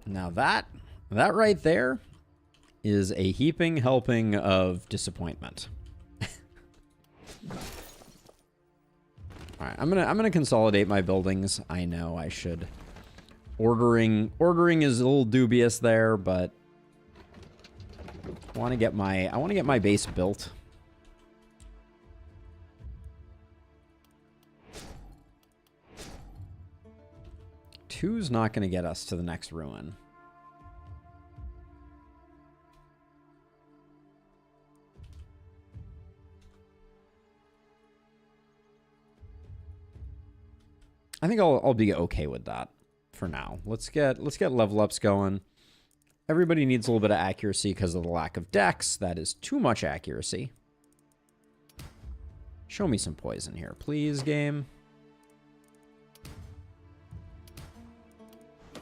Now that right there is a heaping helping of disappointment. All right, I'm gonna consolidate my buildings. I know I should. Ordering is a little dubious there, but I want to get my base built. Two's not going to get us to the next ruin. I think I'll be okay with that for now. Let's get level ups going. Everybody needs a little bit of accuracy because of the lack of dex. That is too much accuracy. Show me some poison here, please, game.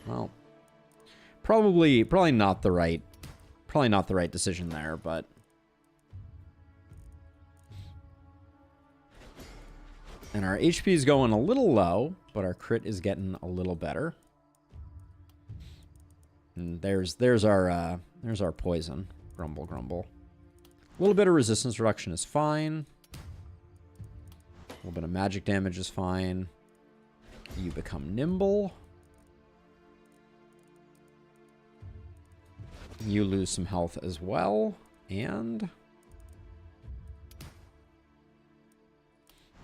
Well, probably not the right decision there, but and our HP is going a little low, but our crit is getting a little better. And there's our poison. Grumble, grumble. A little bit of resistance reduction is fine. A little bit of magic damage is fine. You become nimble. You lose some health as well, and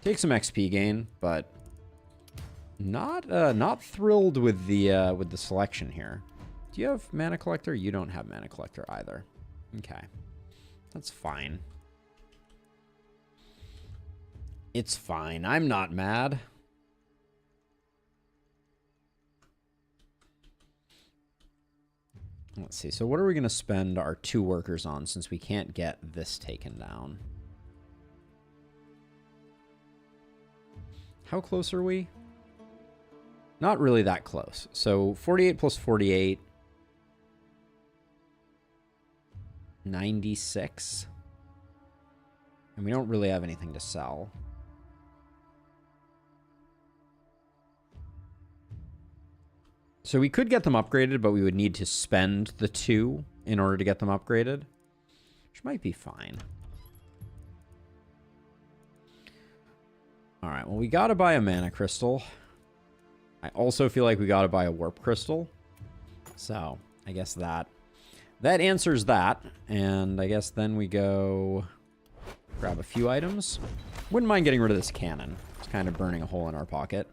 take some XP gain, but not thrilled with the selection here. Do you have mana collector? You don't have mana collector either. Okay, that's fine. It's fine. I'm not mad. Let's see. So what are we going to spend our 2 workers on since we can't get this taken down? How close are we? Not really that close. So 48 plus 48. 96. And we don't really have anything to sell. So we could get them upgraded, but we would need to spend the 2 in order to get them upgraded, which might be fine. All right, well, we got to buy a mana crystal. I also feel like we got to buy a warp crystal. So I guess that answers that. And I guess then we go grab a few items. Wouldn't mind getting rid of this cannon. It's kind of burning a hole in our pocket.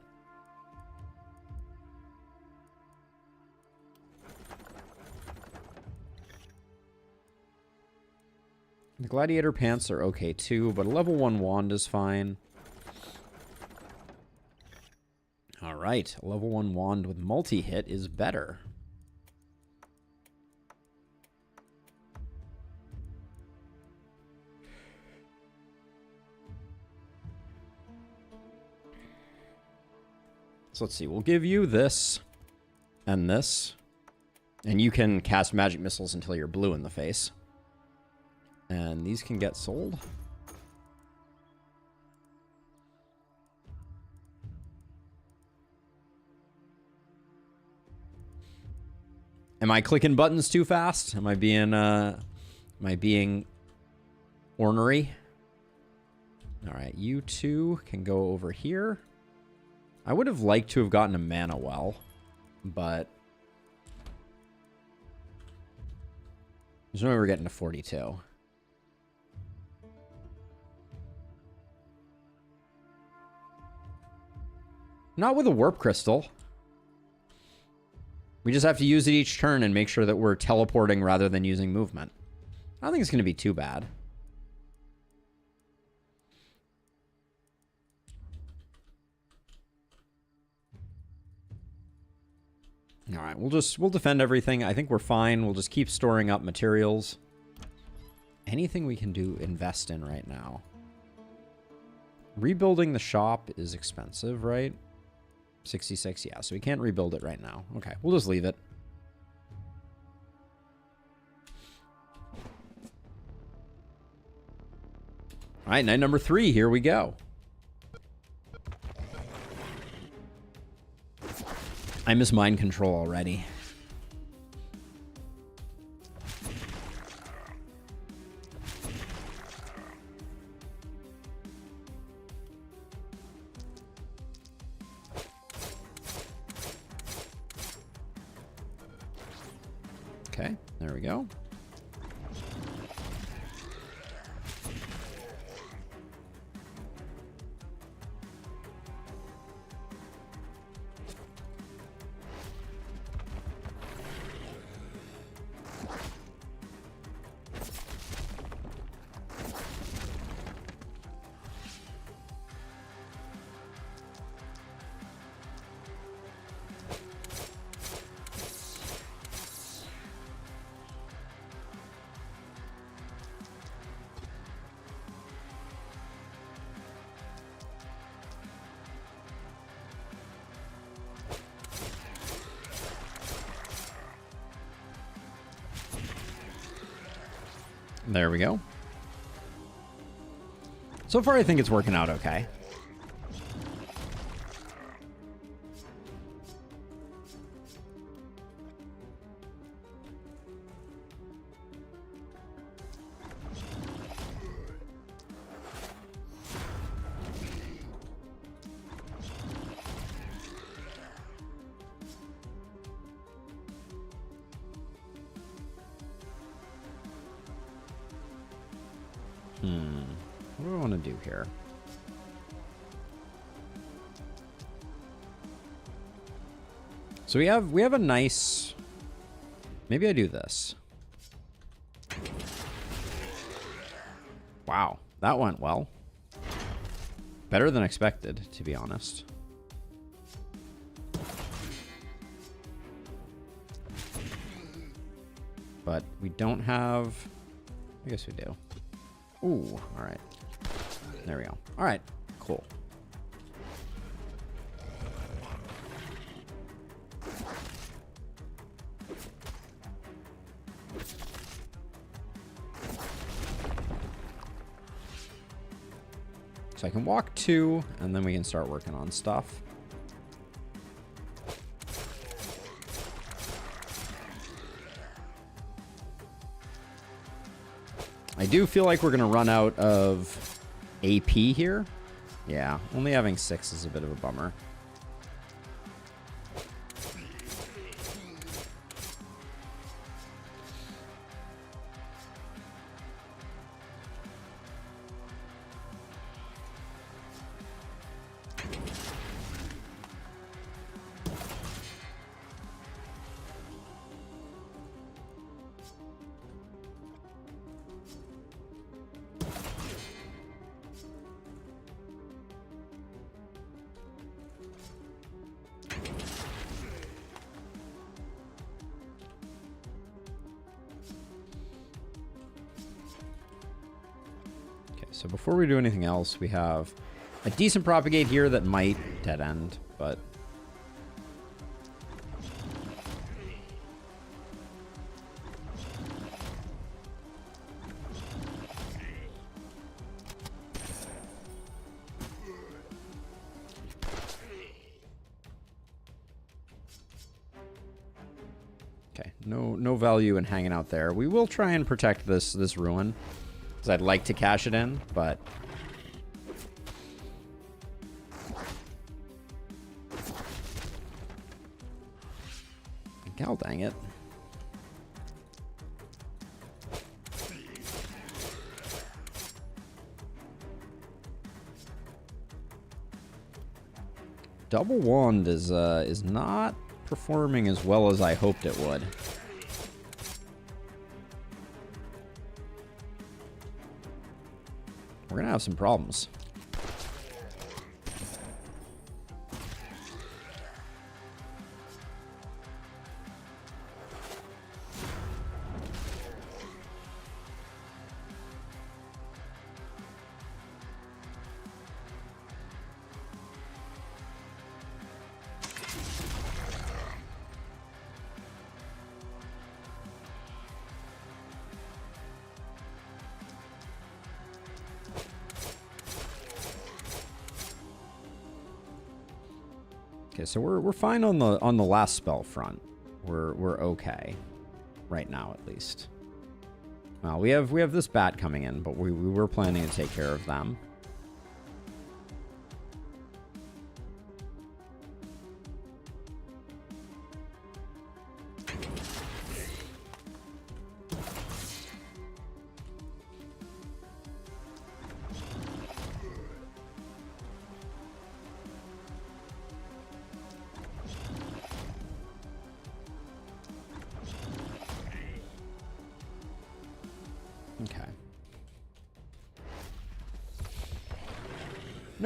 The gladiator pants are okay too, but a level 1 wand is fine. Alright, a level 1 wand with multi-hit is better. So let's see, we'll give you this and this. And you can cast magic missiles until you're blue in the face. And these can get sold. Am I clicking buttons too fast? Am I being ornery? All right, you 2 can go over here. I would have liked to have gotten a mana well, but there's no way we're getting to 42. Not with a warp crystal. We just have to use it each turn and make sure that we're teleporting rather than using movement. I don't think it's going to be too bad. All right, we'll defend everything. I think we're fine. We'll just keep storing up materials. Anything we can do, invest in right now. Rebuilding the shop is expensive, right? 66, yeah, so we can't rebuild it right now. Okay, we'll just leave it. All right, night number 3, here we go. I miss mind control already. Okay, there we go. There we go. So far, I think it's working out okay. What do I want to do here? So we have a nice... Maybe I do this. Wow, that went well. Better than expected, to be honest. But we don't have... I guess we do. Ooh, all right. There we go. All right, cool. So I can walk 2, and then we can start working on stuff. I do feel like we're going to run out of AP here. Yeah, only having 6 is a bit of a bummer. So before we do anything else, we have a decent propagate here that might dead end, but... Okay, no value in hanging out there. We will try and protect this ruin. I'd like to cash it in, but God dang it. Double Wand is not performing as well as I hoped it would. We're gonna have some problems. Okay, so we're fine on the last spell front. We're okay right now, at least. Well, we have this bat coming in, but we were planning to take care of them.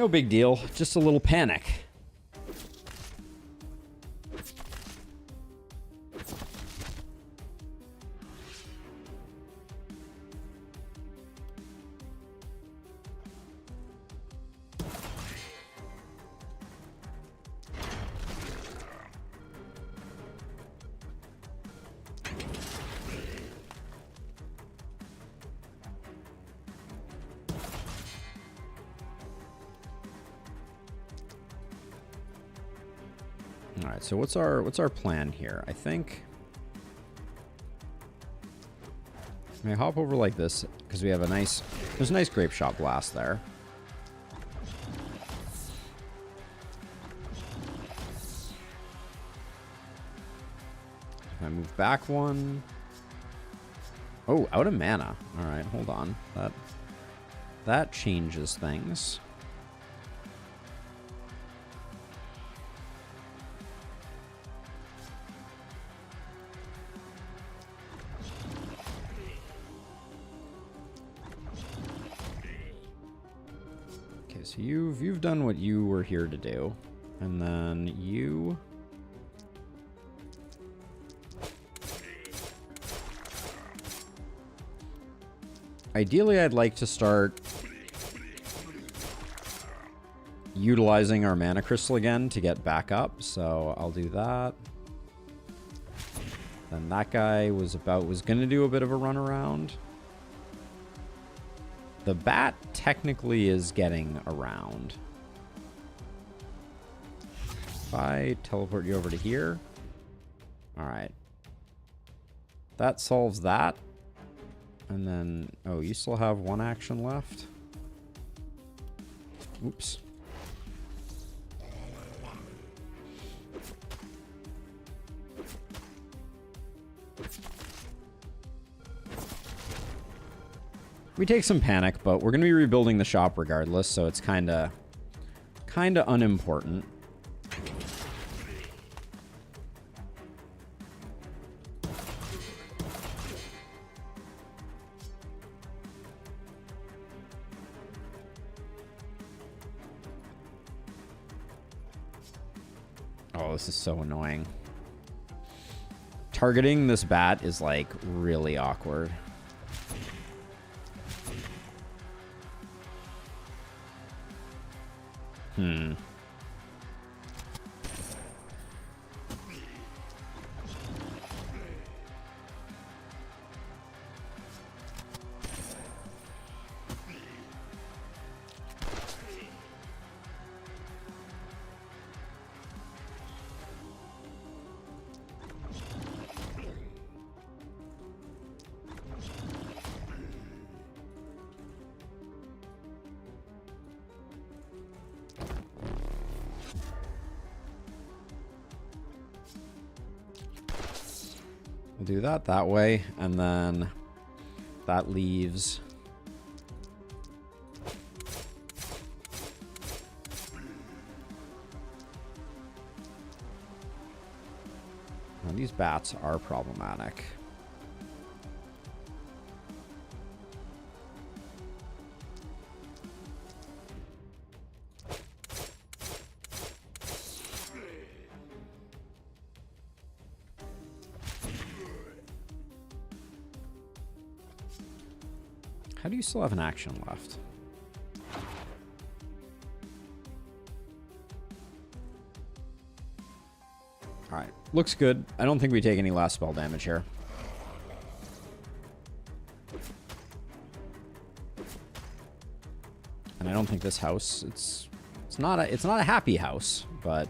No big deal, just a little panic. All right, so what's our plan here? I think I may hop over like this because we have there's a nice grape shot blast there. If I move back one, oh, out of mana. All right, hold on. That changes things. So you've done what you were here to do, and then you ideally I'd like to start utilizing our mana crystal again to get back up, so I'll do that. Then that guy was gonna do a bit of a run around. The bat technically is getting around. If I teleport you over to here. All right. That solves that. And then, oh, you still have one action left. Oops. We take some panic, but we're going to be rebuilding the shop regardless, so it's kind of unimportant. Oh, this is so annoying. Targeting this bat is, like, really awkward. We'll do that way, and then that leaves now, these bats are problematic. How do you still have an action left? Alright, looks good. I don't think we take any last spell damage here. And I don't think this house, it's not a happy house, but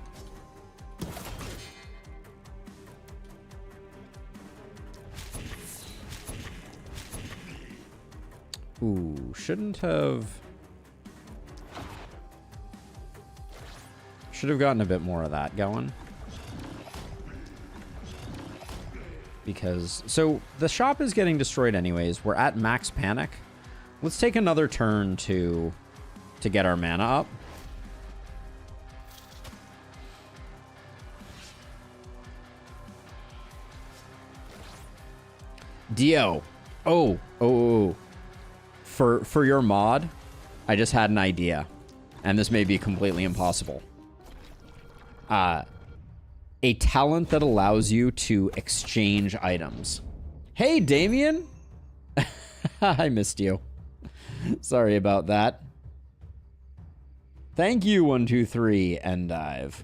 ooh, should have gotten a bit more of that going. Because, so the shop is getting destroyed anyways. We're at max panic. Let's take another turn to get our mana up. Dio. Oh. For your mod, I just had an idea. and this may be completely impossible. A talent that allows you to exchange items. Hey, Damien! I missed you. Sorry about that. Thank you, 123 Endive.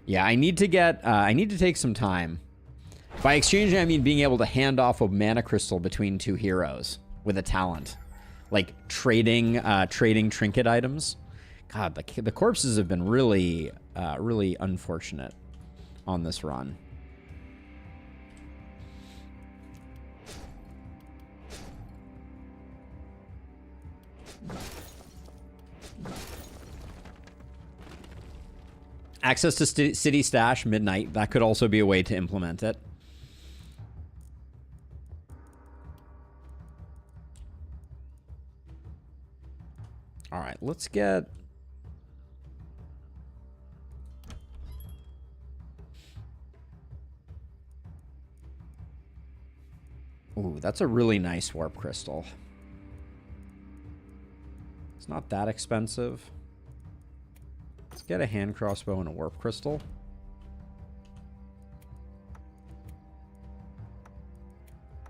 Yeah, I need to take some time. By exchanging, I mean being able to hand off a mana crystal between two heroes with a talent. Like trading trinket items. God, the corpses have been really, really unfortunate on this run. Access to City Stash midnight. That could also be a way to implement it. All right, let's get... Ooh, that's a really nice warp crystal. It's not that expensive. Let's get a hand crossbow and a warp crystal.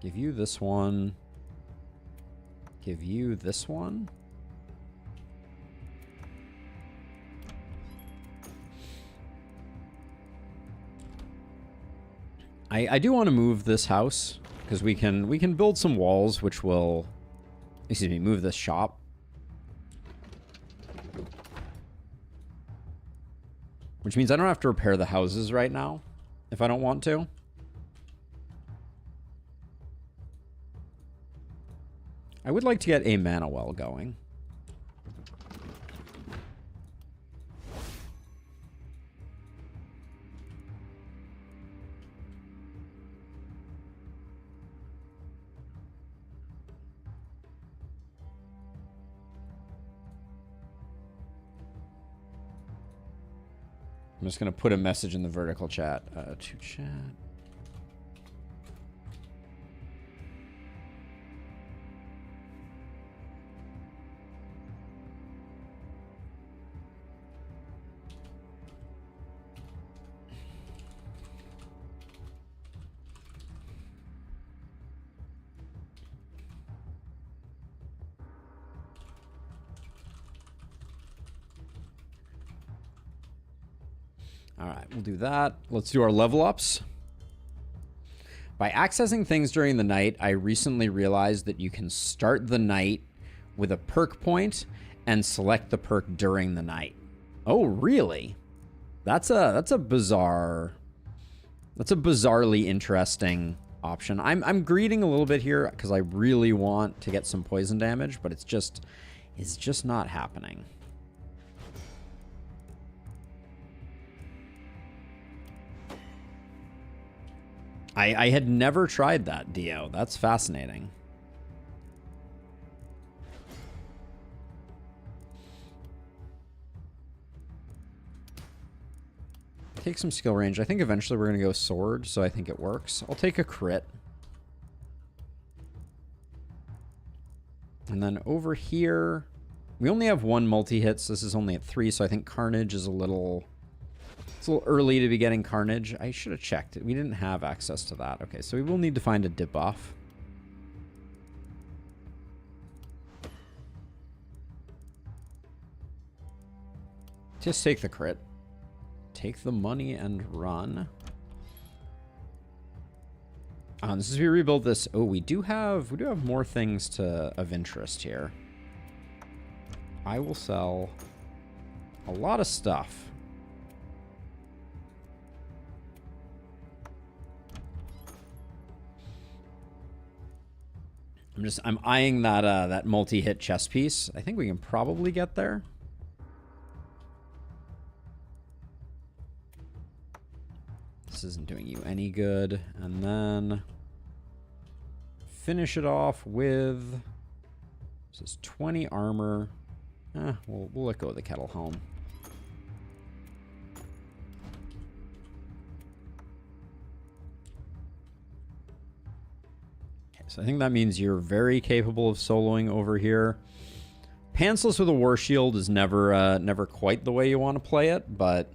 Give you this one. Give you this one. I do want to move this house because we can build some walls which will, excuse me, move this shop. Which means I don't have to repair the houses right now if I don't want to. I would like to get a mana well going. I'm just going to put a message in the vertical chat. To chat. All right, we'll do that. Let's do our level ups. By accessing things during the night, I recently realized that you can start the night with a perk point and select the perk during the night. Oh, really? That's a bizarrely interesting option. I'm greeding a little bit here because I really want to get some poison damage, but it's just not happening. I had never tried that, Dio. That's fascinating. Take some skill range. I think eventually we're going to go sword, so I think it works. I'll take a crit. And then over here, we only have one multi-hit, so this is only at 3, so I think Carnage is a little early to be getting Carnage. I should have checked it. We didn't have access to that. Okay, so we will need to find a debuff. Just take the crit. Take the money and run. This is we rebuild this. Oh, we do have more things of interest here. I will sell a lot of stuff. I'm eyeing that multi-hit chess piece. I think we can probably get there. This isn't doing you any good. And then finish it off with, this is 20 armor. We'll let go of the kettle home. So I think that means you're very capable of soloing over here. Pantsless with a War Shield is never quite the way you want to play it, but...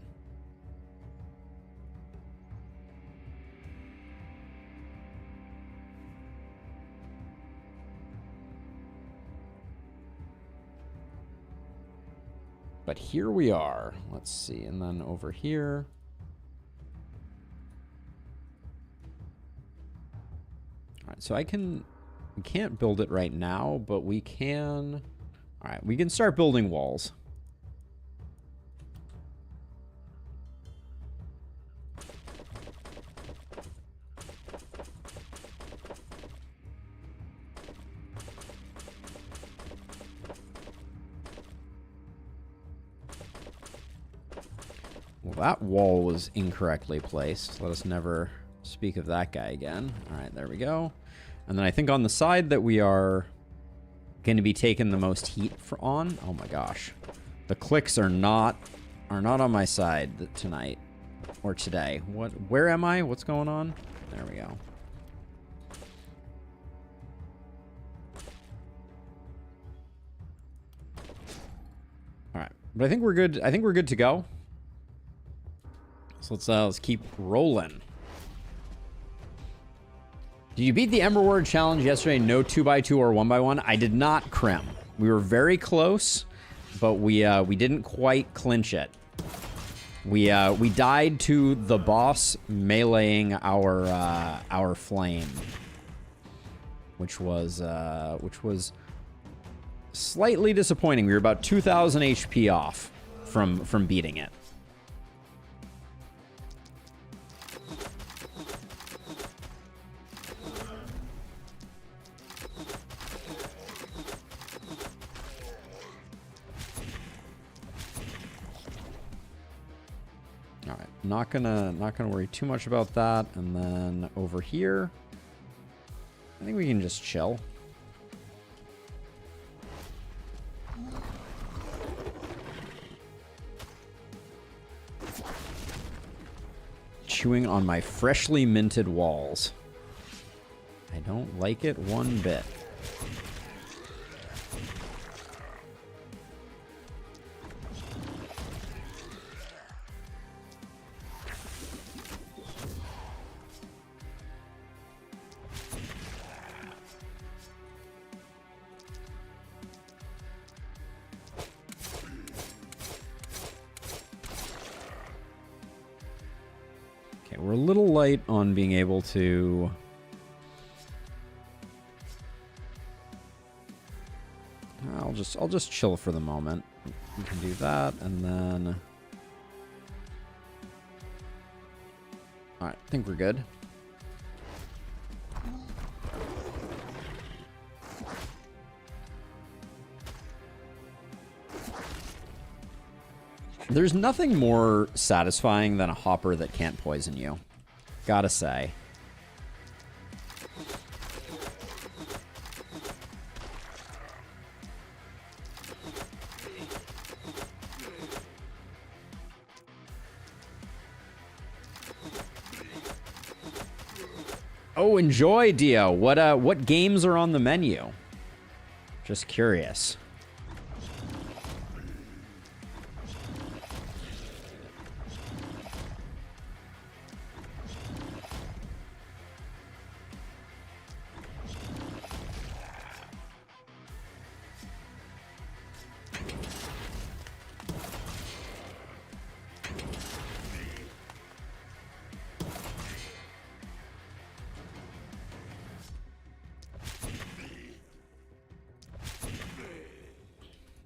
But here we are. Let's see. And then over here. All right. So we can't build it right now, but we can. All right. We can start building walls. Well, that wall was incorrectly placed. Let us never speak of that guy again. All right, there we go. And then I think on the side that we are going to be taking the most heat on. Oh my gosh. The clicks are not on my side tonight or today. Where am I? What's going on? There we go. All right. But I think we're good. I think we're good to go. So let's keep rolling. Did you beat the Ember Ward challenge yesterday? No 2x2 or 1x1. I did not, Krim. We were very close, but we didn't quite clinch it. We died to the boss meleeing our flame, which was slightly disappointing. We were about 2,000 HP off from beating it. All right, not gonna worry too much about that. And then over here, I think we can just chill. Chewing on my freshly minted walls. I don't like it one bit. We're a little light on being able to... I'll just chill for the moment. We can do that, and then... Alright, I think we're good. There's nothing more satisfying than a hopper that can't poison you. Gotta say. Oh, enjoy, Dio. What games are on the menu? Just curious.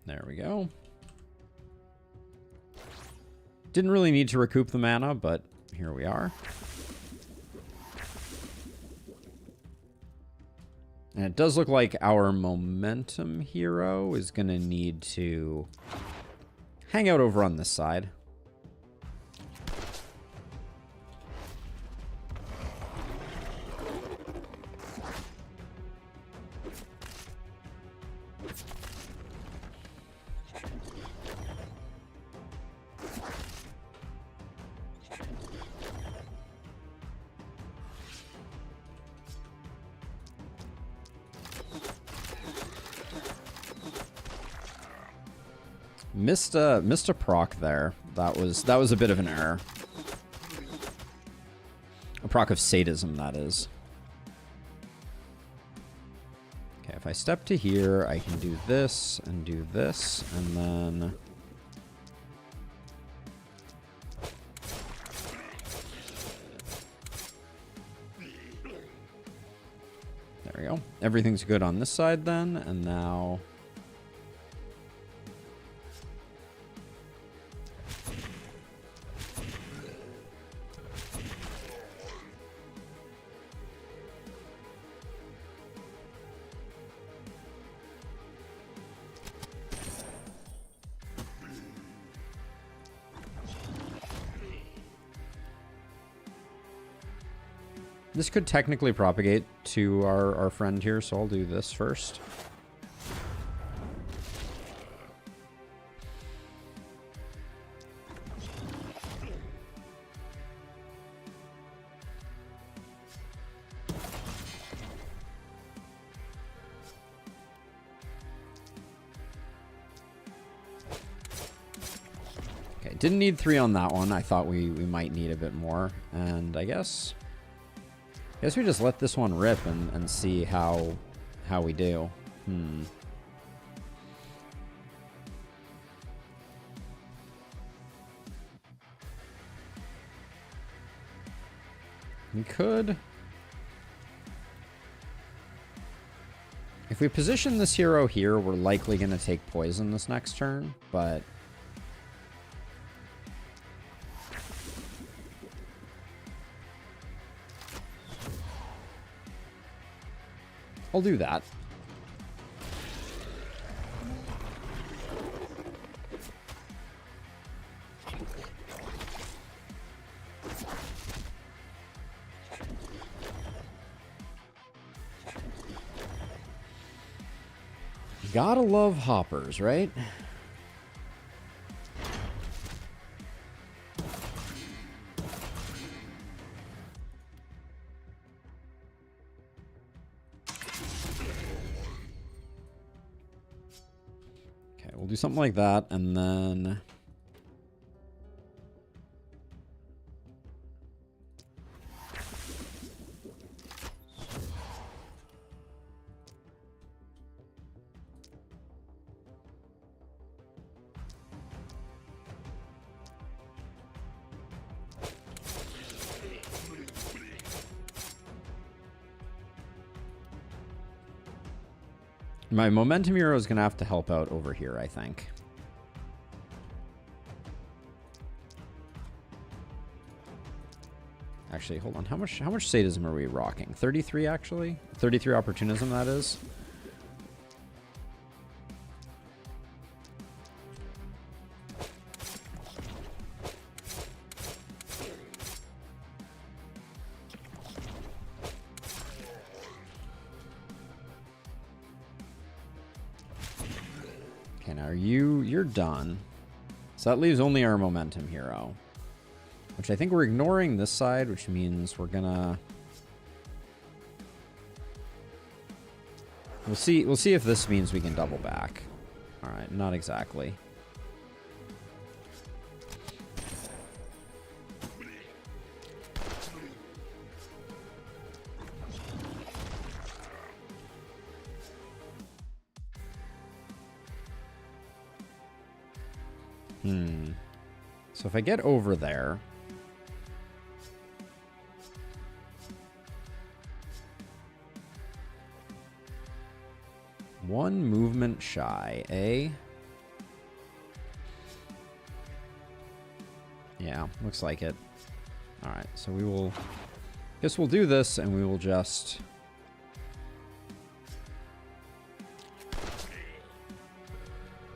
There we go. Didn't really need to recoup the mana, but here we are. And it does look like our momentum hero is going to need to hang out over on this side. Missed a proc there. That was a bit of an error. A proc of sadism, that is. Okay, if I step to here, I can do this, and then... There we go. Everything's good on this side then, and now... This could technically propagate to our friend here, so I'll do this first. Okay, didn't need 3 on that one. I thought we might need a bit more, and I guess we just let this one rip and see how we do. We could... If we position this hero here, we're likely going to take poison this next turn, but... I'll do that. Gotta love hoppers, right? We'll do something like that, and then... My momentum hero is going to have to help out over here, I think. Actually, hold on. How much sadism are we rocking? 33, actually? 33 opportunism, that is. Okay, now you're done. So that leaves only our momentum hero. Which I think we're ignoring this side, which means we're gonna... We'll see if this means we can double back. Alright, not exactly. So if I get over there... One movement shy, eh? Yeah, looks like it. Alright, so we will... Guess we'll do this, and we will just...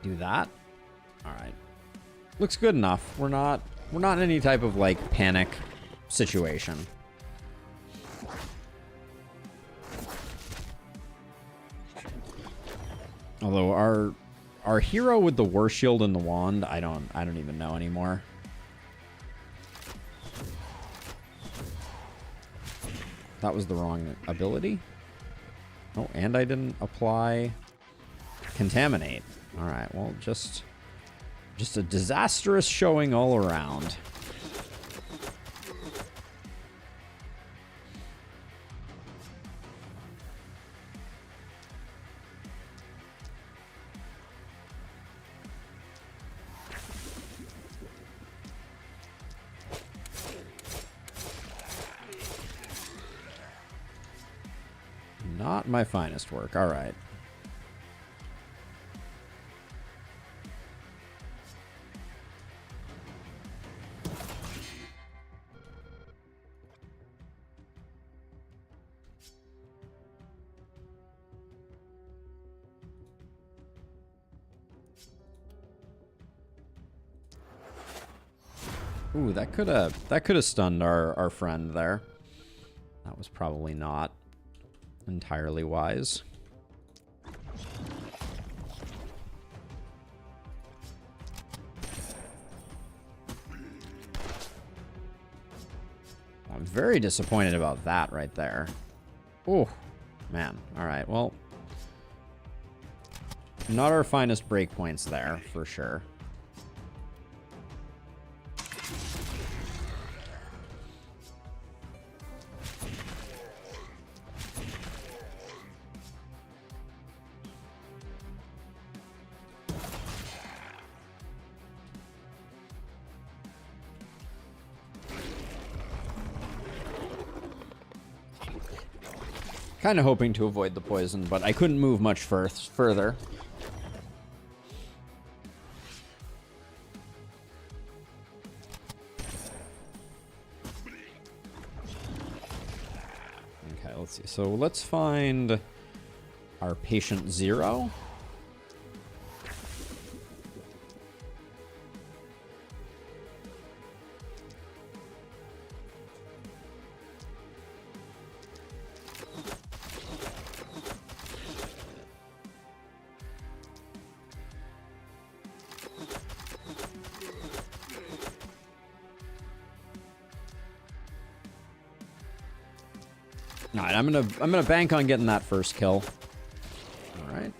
do that. Alright. Looks good enough. We're not in any type of, like, panic situation. Although our hero with the war shield and the wand, I don't even know anymore. That was the wrong ability. Oh, and I didn't apply contaminate. All right, well, just Just a disastrous showing all around. Not my finest work. All right. Ooh, that could have stunned our friend there. That was probably not entirely wise. I'm very disappointed about that right there. Oh, man. All right, well, not our finest breakpoints there, for sure. Kind of hoping to avoid the poison, but I couldn't move much further. Okay, let's see. So let's find our patient 0. All right, I'm gonna bank on getting that first kill. All right.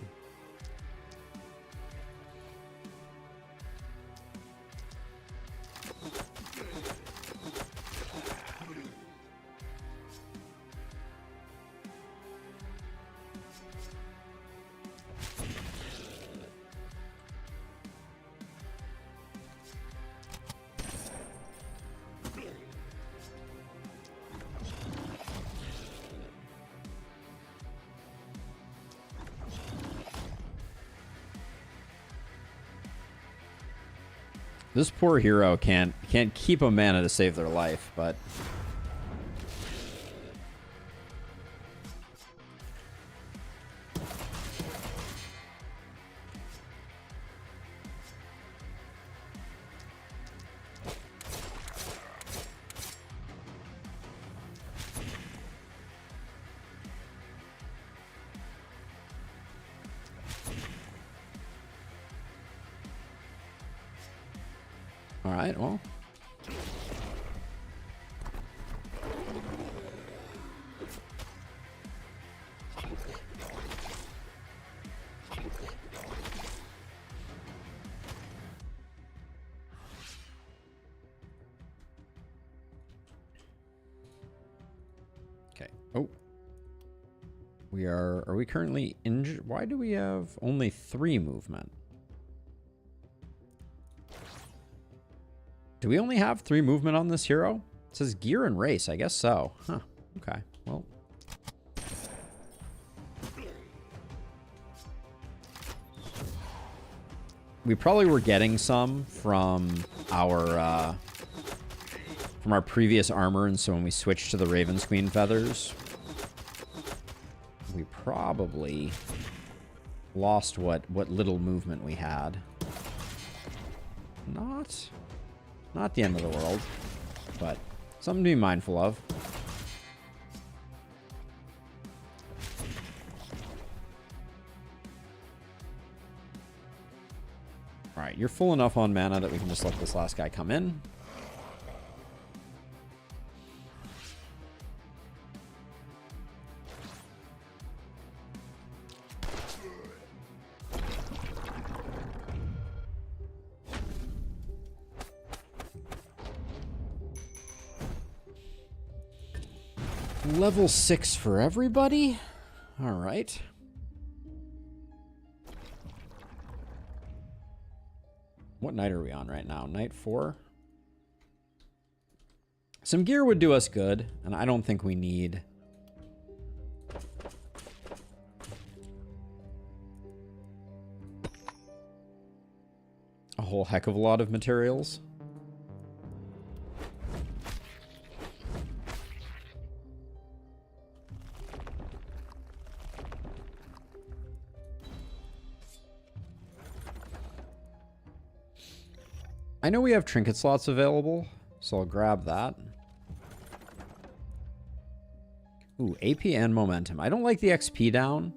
This poor hero can't keep a mana to save their life, but all right, well. Okay. Oh. Are we currently injured? Why do we have only 3 movement? Do we only have 3 movement on this hero? It says gear and race. I guess so. Huh. Okay. Well. We probably were getting some from our previous armor, and so when we switched to the Raven's Queen feathers, we probably lost what little movement we had. Not the end of the world, but something to be mindful of. All right, you're full enough on mana that we can just let this last guy come in. Level 6 for everybody? All right. What night are we on right now? Night 4? Some gear would do us good, and I don't think we need... a whole heck of a lot of materials. I know we have trinket slots available, so I'll grab that. Ooh, AP and momentum. I don't like the XP down.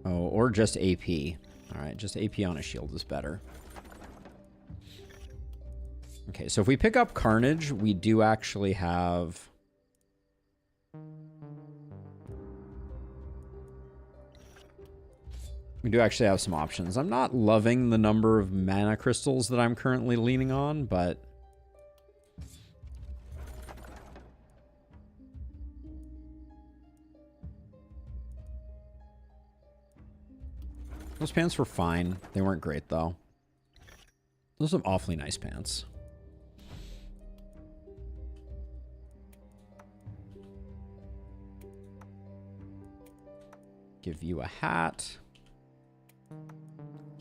Oh, or just AP. All right, just AP on a shield is better. Okay, so if we pick up Carnage, we do actually have... we do actually have some options. I'm not loving the number of mana crystals that I'm currently leaning on, but... those pants were fine. They weren't great, though. Those are some awfully nice pants. Give you a hat.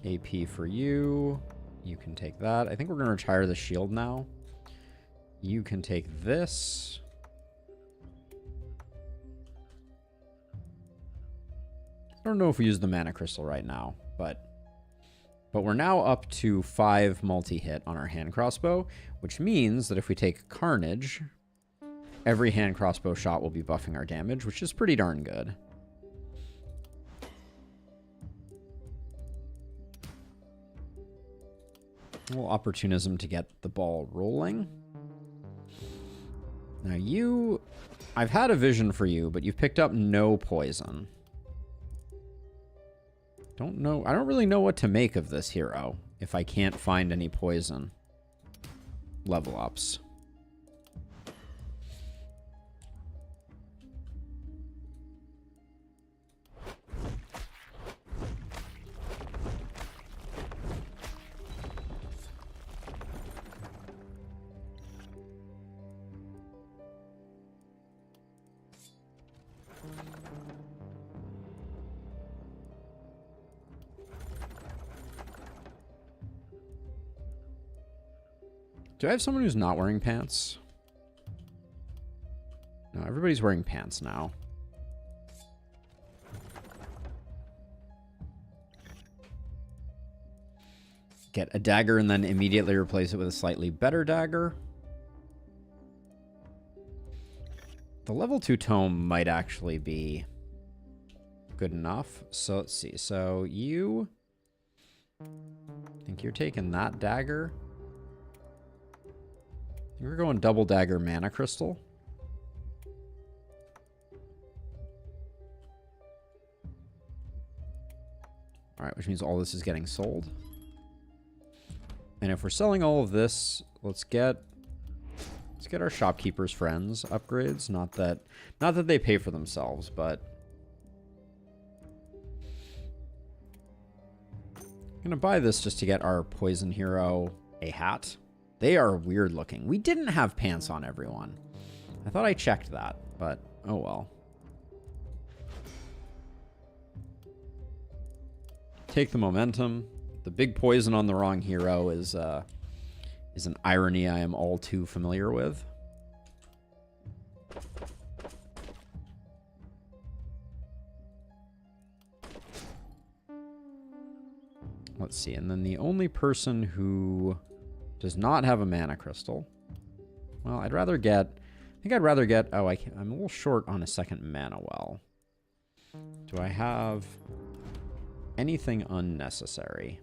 AP for you. You can take that. I think we're going to retire the shield now. You can take this. I don't know if we use the mana crystal right now, but we're now up to 5 multi-hit on our hand crossbow, which means that if we take Carnage, every hand crossbow shot will be buffing our damage, which is pretty darn good. A little opportunism to get the ball rolling. Now you... I've had a vision for you, but you've picked up no poison. Don't know. I don't really know what to make of this hero if I can't find any poison level ups. Do I have someone who's not wearing pants? No, everybody's wearing pants now. Get a dagger and then immediately replace it with a slightly better dagger. The level 2 tome might actually be good enough. So let's see. So you... I think you're taking that dagger. We're going double dagger mana crystal. All right, which means all this is getting sold. And if we're selling all of this, let's get our shopkeepers friends upgrades. Not that they pay for themselves, but I'm gonna buy this just to get our poison hero a hat. They are weird looking. We didn't have pants on everyone. I thought I checked that, but oh well. Take the momentum. The big poison on the wrong hero is an irony I am all too familiar with. Let's see, and then the only person who does not have a mana crystal. Well, I'd rather get... I think I'd rather get... oh, I'm a little short on a second mana well. Do I have anything unnecessary?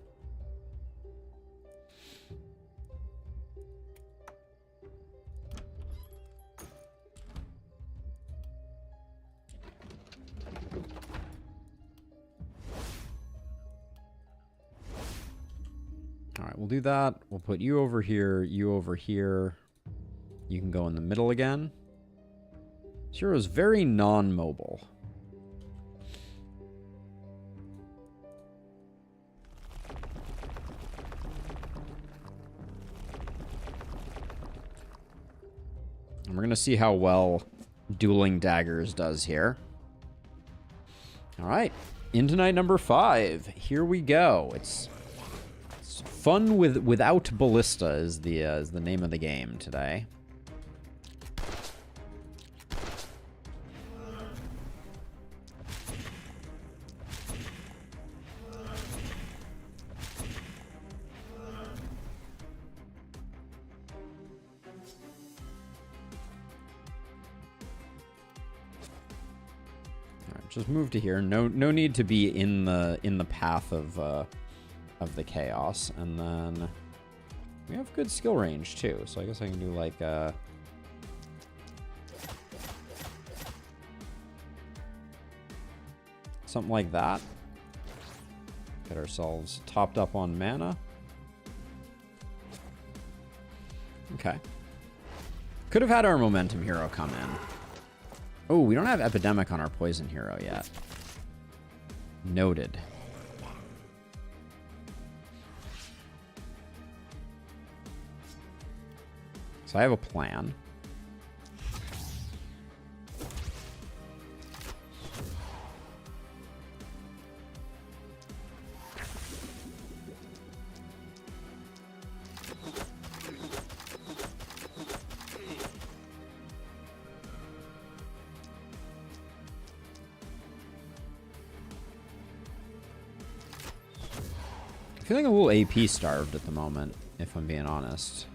All right, we'll do that. We'll put you over here, you over here. You can go in the middle again. This hero is very non-mobile. And we're going to see how well Dueling Daggers does here. All right. Into night number 5. Here we go. It's fun without ballista is the name of the game today. Just move to here. No need to be in the path of the chaos. And then we have good skill range too. So I guess I can do like something like that. Get ourselves topped up on mana. Okay. Could have had our momentum hero come in. Oh, we don't have Epidemic on our poison hero yet. Noted. So I have a plan. I'm feeling a little AP starved at the moment, if I'm being honest.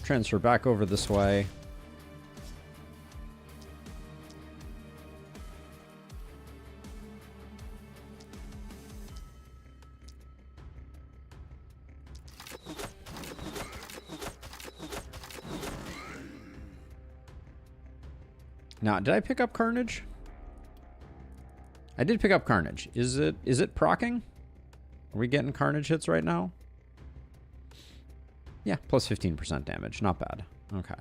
Transfer back over this way. Now, did I pick up Carnage? I did pick up Carnage. Is it proccing? Are we getting Carnage hits right now? Yeah, plus 15% damage. Not bad. Okay.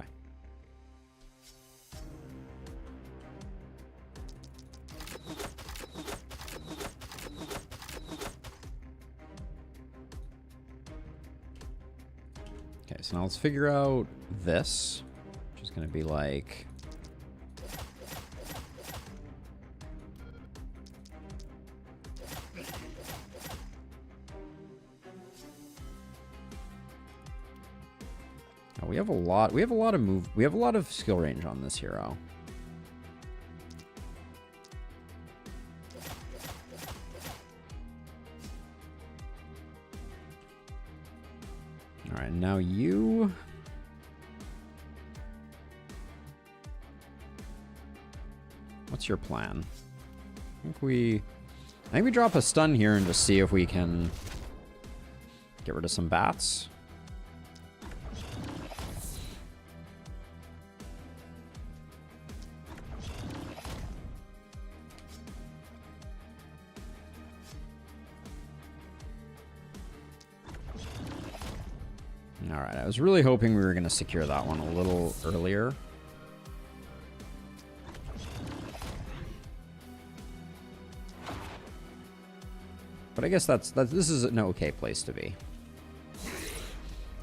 Okay, so now let's figure out this, which is going to be like... We have a lot of skill range on this hero. All right, now you... What's your plan? I think we drop a stun here and just see if we can get rid of some bats. Alright, I was really hoping we were going to secure that one a little earlier. But I guess this is an okay place to be.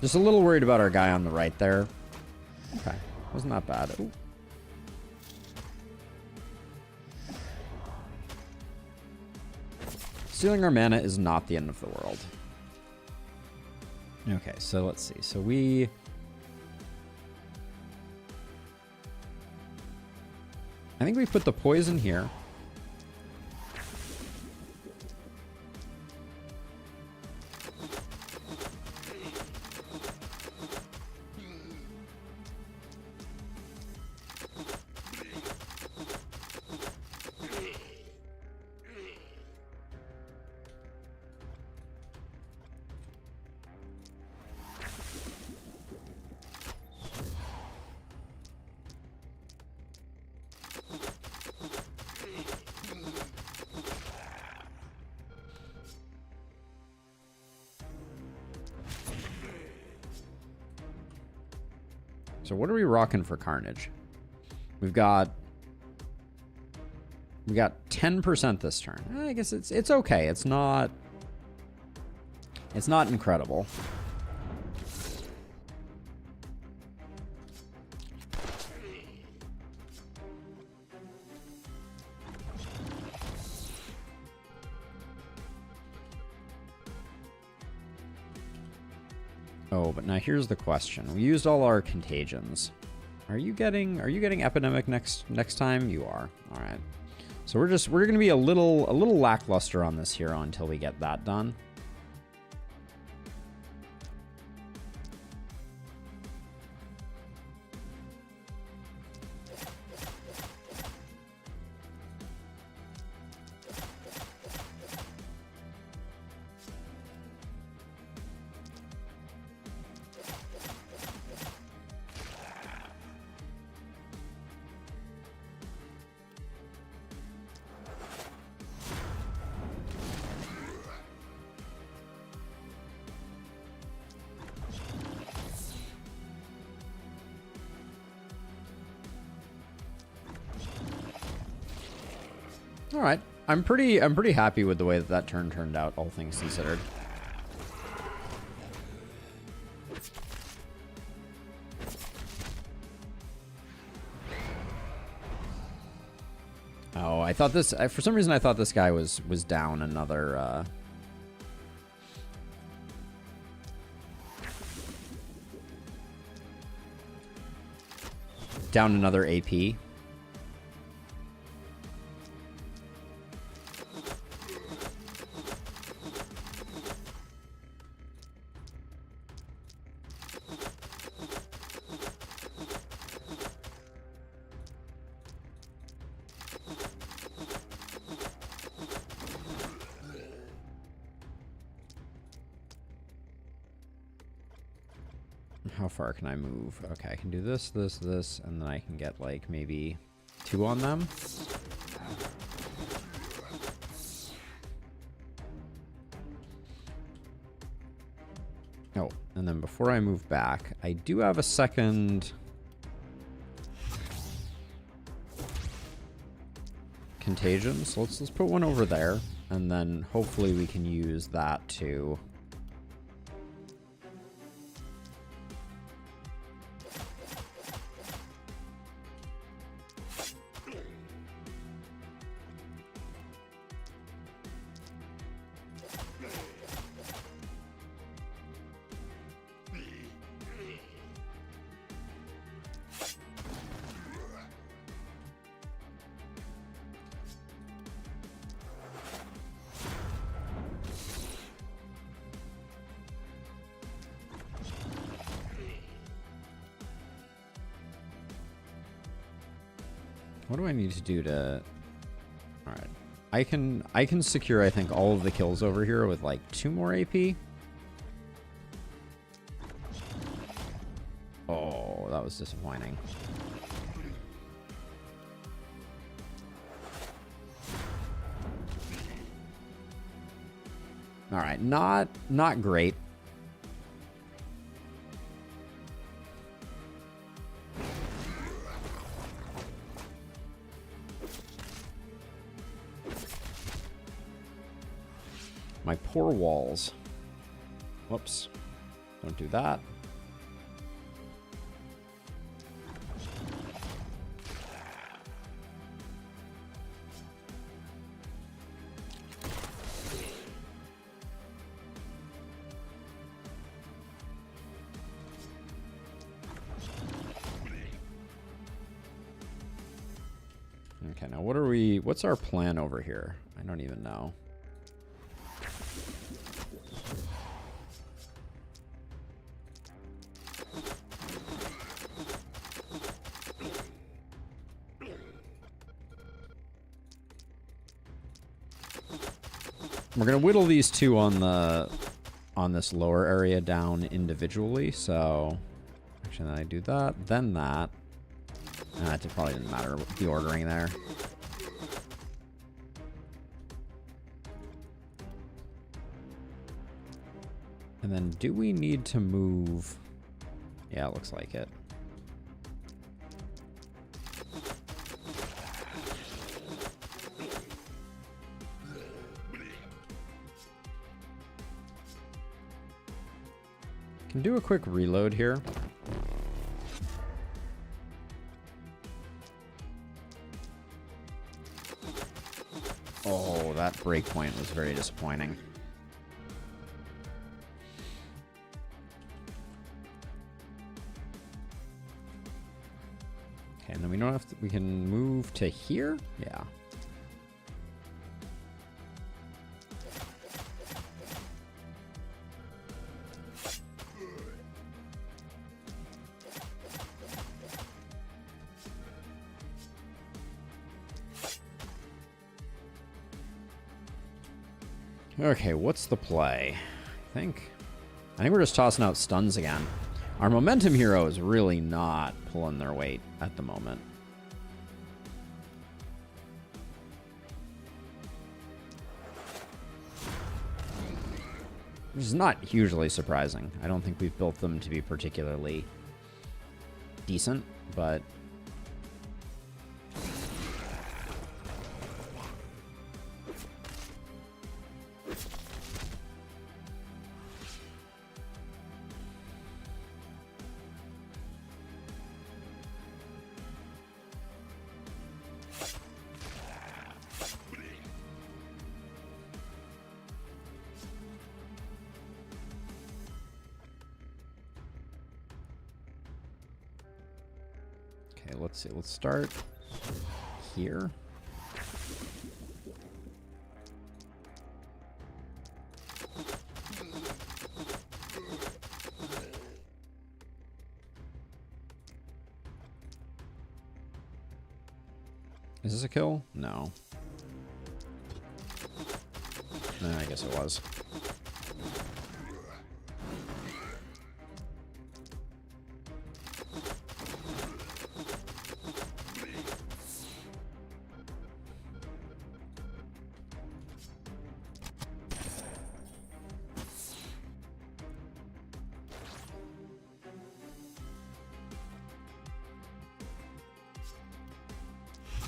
Just a little worried about our guy on the right there. Okay, wasn't that bad. Ooh. Stealing our mana is not the end of the world. Okay, so let's see. So I think we put the poison here. So what are we rocking for Carnage? We've got 10% this turn. I guess it's okay. It's not incredible. Oh, but now here's the question. We used all our contagions. Are you getting epidemic next time? You are. All right. So we're going to be a little lackluster on this hero until we get that done. All right, I'm pretty happy with the way that turn turned out, all things considered. Oh, I thought this for some reason I thought this guy was down another. Down another AP. How far can I move? Okay, I can do this, this, this, and then I can get like maybe 2 on them. Oh, and then before I move back, I do have a second contagion. So let's put one over there, and then hopefully we can use that to what do I need to do to... All right. I can secure, I think, all of the kills over here with like 2 more AP. Oh, that was disappointing. All right, not great. My poor walls. Whoops. Don't do that. Okay, now what's our plan over here? I don't even know. We're gonna whittle these 2 on this lower area down individually. So actually, then I do that, then that. It probably didn't matter the ordering there. And then do we need to move? Yeah, it looks like it. Can do a quick reload here. Oh, that breakpoint was very disappointing. Okay, and then we don't have to, we can move to here? Yeah. Okay, what's the play? I think we're just tossing out stuns again. Our momentum hero is really not pulling their weight at the moment. Which is not hugely surprising. I don't think we've built them to be particularly decent, but okay, let's see. Let's start here. Is this a kill? No. I guess it was.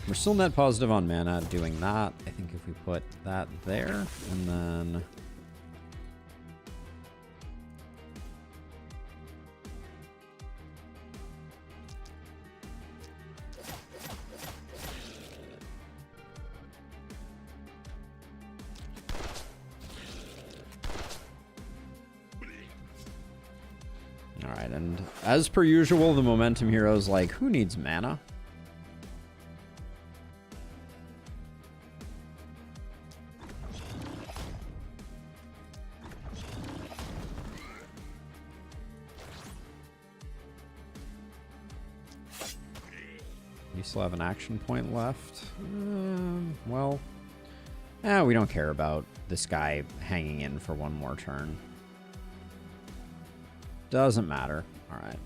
We're still net positive on mana doing that. I think if we put that there, and then all right, and as per usual, the momentum hero is like, who needs mana? You still have an action point left. Well, we don't care about this guy hanging in for one more turn. Doesn't matter. All right.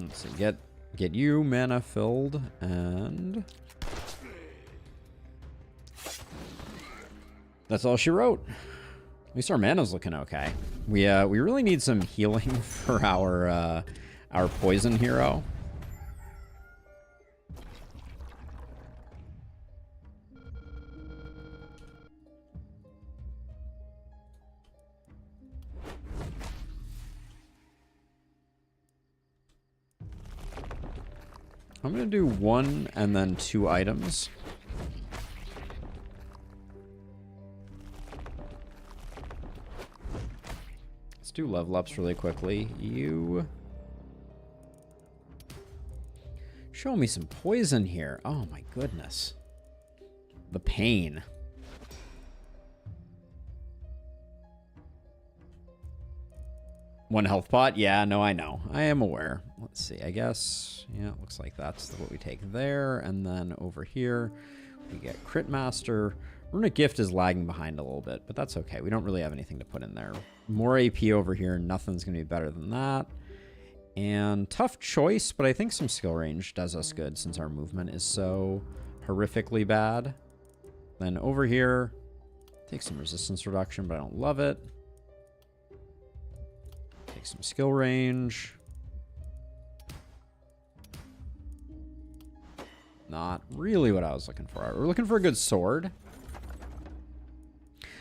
Let's see, get you mana filled, and that's all she wrote. At least our mana's looking okay. We really need some healing for our poison hero. I'm going to do 1 and then 2 items. Let's do level ups really quickly. You show me some poison here. Oh my goodness. The pain. One health pot. Yeah, no, I know. I am aware. Let's see. I guess, yeah, it looks like that's what we take there. And then over here, we get Crit Master. Runic Gift is lagging behind a little bit, but that's okay. We don't really have anything to put in there. More AP over here. Nothing's going to be better than that. And tough choice, but I think some skill range does us good since our movement is so horrifically bad. Then over here, take some resistance reduction, but I don't love it. Take some skill range. Not really what I was looking for. We're looking for a good sword.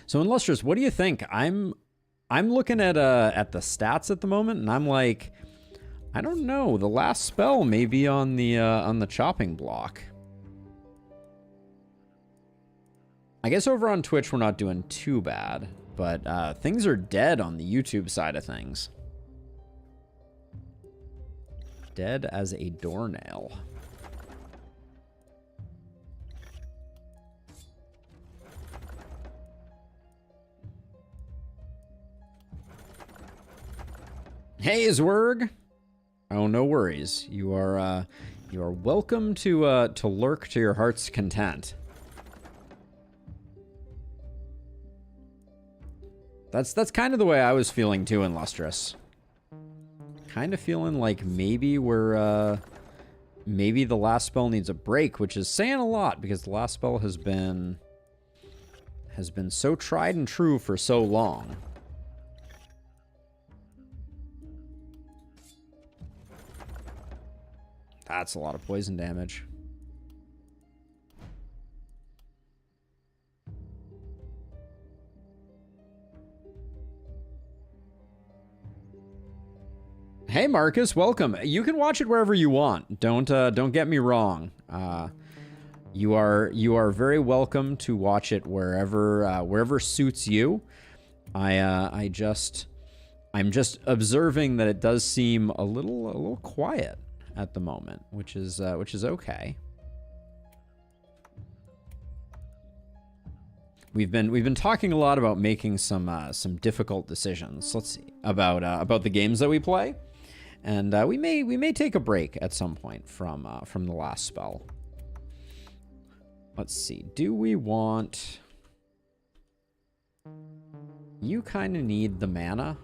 So Illustrious, what do you think? I'm looking at the stats at the moment, and I'm like, I don't know. The last spell may be on the chopping block. I guess over on Twitch we're not doing too bad, but things are dead on the YouTube side of things. Dead as a doornail. Hey, Zwerg. Oh, no worries. You are welcome to lurk to your heart's content. That's kind of the way I was feeling too in Lustrous. Kind of feeling like maybe maybe the last spell needs a break, which is saying a lot because the last spell has been so tried and true for so long. That's a lot of poison damage. Hey Marcus, welcome. You can watch it wherever you want. Don't get me wrong. You are very welcome to watch it wherever suits you. I'm just observing that it does seem a little quiet at the moment, which is okay. We've been talking a lot about making some difficult decisions. Let's see about the games that we play, and we may take a break at some point from the last spell. Let's see. Do we want? You kind of need the mana.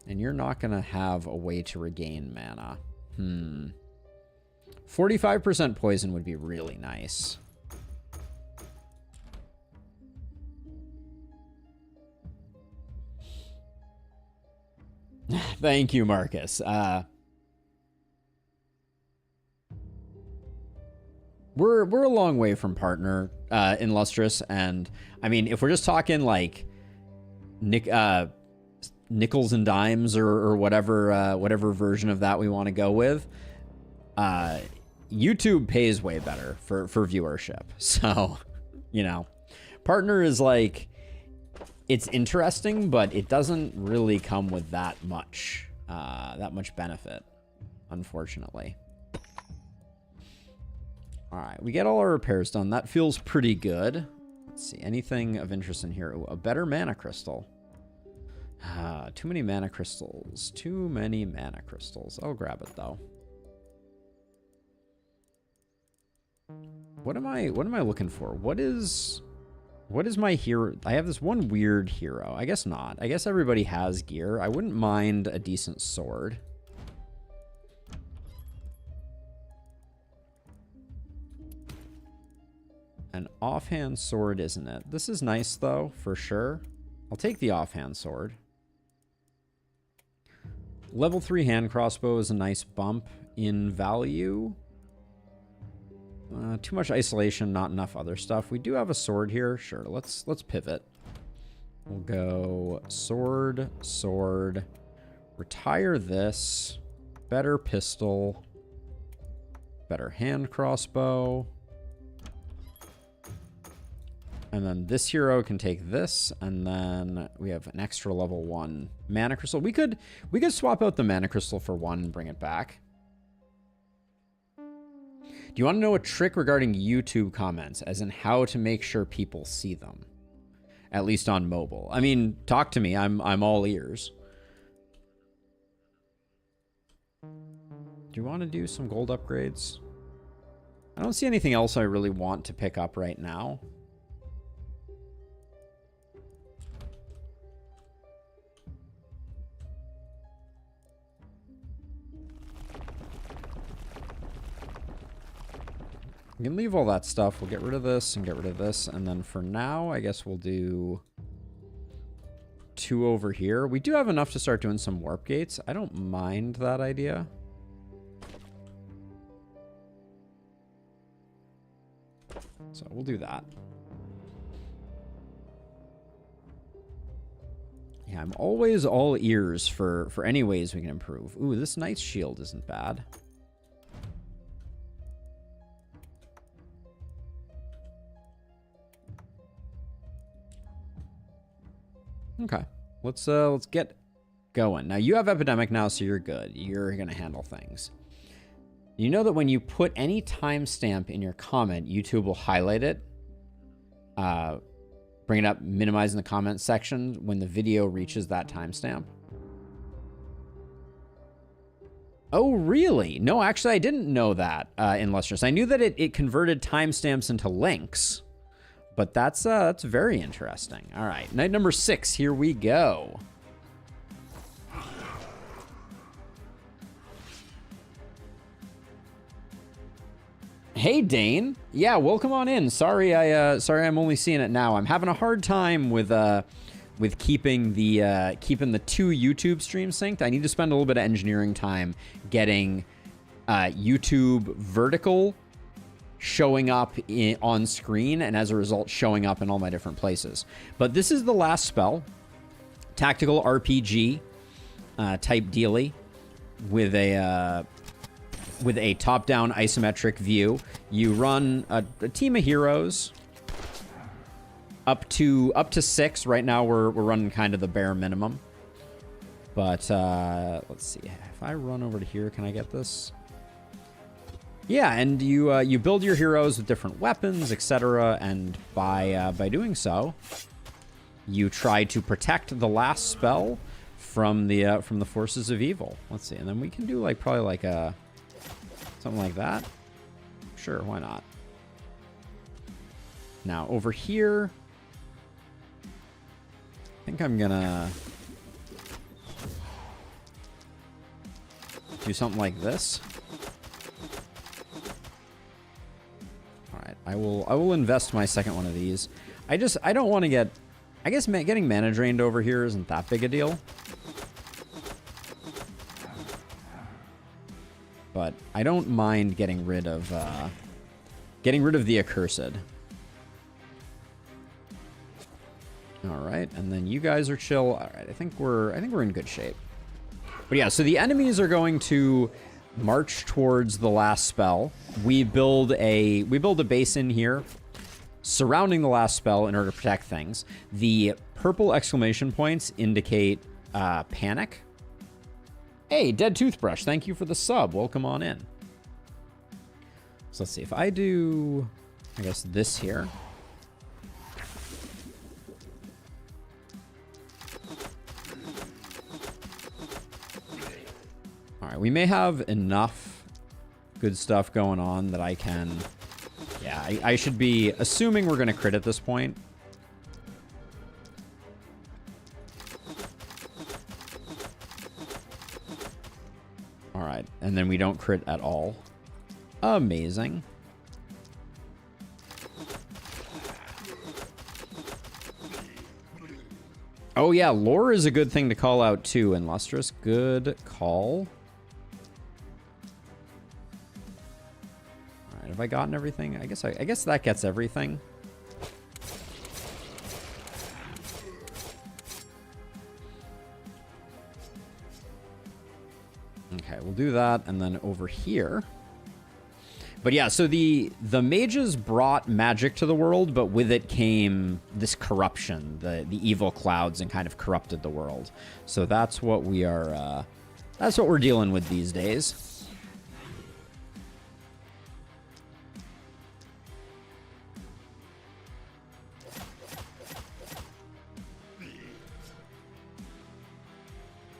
And you're not going to have a way to regain mana. 45% poison would be really nice. Thank you, Marcus. We're a long way from partner in Lustrous, and I mean, if we're just talking like nickels and dimes or whatever version of that we want to go with, YouTube pays way better for viewership. So, you know, partner is like, it's interesting, but it doesn't really come with that much benefit, unfortunately. All right, we get all our repairs done. That feels pretty good. Let's see, anything of interest in here? Ooh, a better mana crystal. Too many mana crystals. Too many mana crystals. I'll grab it though. What am I looking for? What is my hero? I have this one weird hero. I guess not. I guess everybody has gear. I wouldn't mind a decent sword. An offhand sword, isn't it? This is nice though, for sure. I'll take the offhand sword. Level 3 hand crossbow is a nice bump in value. Too much isolation, not enough other stuff. We do have a sword here. Sure, let's pivot. We'll go sword, sword. Retire this. Better pistol. Better hand crossbow. And then this hero can take this, and then we have an extra level 1 mana crystal. We could swap out the mana crystal for 1 and bring it back. Do you want to know a trick regarding YouTube comments, as in how to make sure people see them? At least on mobile. I mean, talk to me. I'm all ears. Do you want to do some gold upgrades? I don't see anything else I really want to pick up right now. We can leave all that stuff. We'll get rid of this and get rid of this. And then for now, I guess we'll do 2 over here. We do have enough to start doing some warp gates. I don't mind that idea. So we'll do that. Yeah, I'm always all ears for any ways we can improve. Ooh, this knight's shield isn't bad. Okay, let's get going. Now you have epidemic now, so you're good. You're gonna handle things. You know that when you put any timestamp in your comment, YouTube will highlight it, bring it up, minimizing the comment section when the video reaches that timestamp. Oh, really? No, actually, I didn't know that in Lustrous. I knew that it converted timestamps into links. But that's very interesting. All right, night number 6, here we go. Hey, Dane. Yeah, welcome on in. Sorry, I'm only seeing it now. I'm having a hard time with keeping the 2 YouTube streams synced. I need to spend a little bit of engineering time getting YouTube vertical showing up on screen, and as a result showing up in all my different places. But this is the last spell, tactical RPG type dealy with a top-down isometric view. You run a team of heroes up to 6. Right now we're running kind of the bare minimum, but let's see, if I run over to here, can I get this? Yeah, and you build your heroes with different weapons, etc. And by doing so, you try to protect the last spell from the forces of evil. Let's see, and then we can do probably like a something like that. Sure, why not? Now over here, I think I'm gonna do something like this. I will invest my second one of these. I don't want to get... I guess getting mana drained over here isn't that big a deal. But I don't mind getting rid of the accursed. Alright, and then you guys are chill. Alright, I think we're in good shape. But yeah, so the enemies are going to march towards the last spell. We build a base in here surrounding the last spell in order to protect things. The purple exclamation points indicate panic. Hey, Dead Toothbrush, thank you for the sub. Welcome on in. So let's see, if I do, I guess, this here. All right, we may have enough good stuff going on that I can... Yeah, I should be assuming we're going to crit at this point. All right, and then we don't crit at all. Amazing. Oh yeah, lore is a good thing to call out too in Lustrous. Good call. All right, have I gotten everything? I guess that gets everything. Okay, we'll do that, and then over here. But yeah, so the mages brought magic to the world, but with it came this corruption, the evil clouds, and kind of corrupted the world. So that's what we are, that's what we're dealing with these days.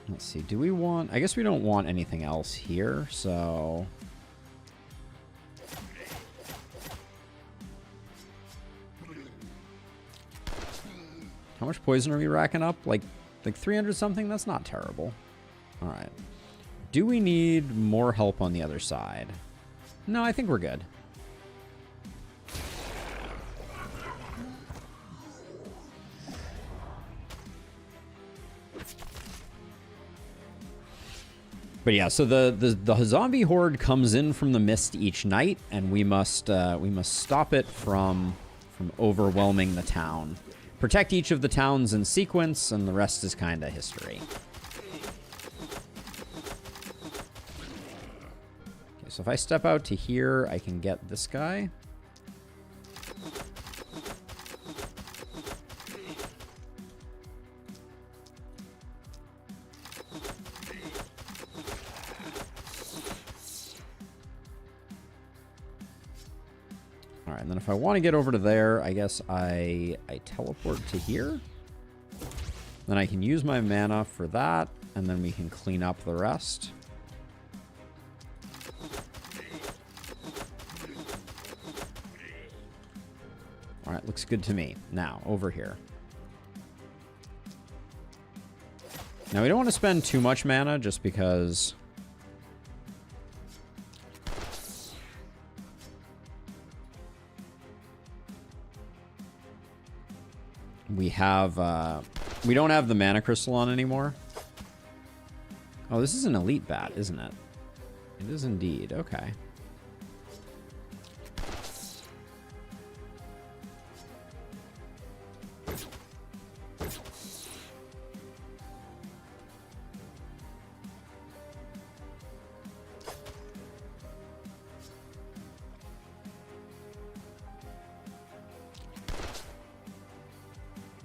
Let's see. see. Do we want... I guess we don't want anything else here, so... How much poison are we racking up? Like 300 something? That's not terrible. All right. Do we need more help on the other side? No, I think we're good. But yeah, so the zombie horde comes in from the mist each night, and we must stop it from overwhelming the town. Protect each of the towns in sequence, and the rest is kind of history. Okay, so if I step out to here, I can get this guy. Alright, and then if I want to get over to there, I guess I teleport to here. Then I can use my mana for that, and then we can clean up the rest. Alright, looks good to me. Now, over here. Now, we don't want to spend too much mana, just because... we don't have the mana crystal on anymore. Oh, this is an elite bat, isn't it? It is indeed. Okay.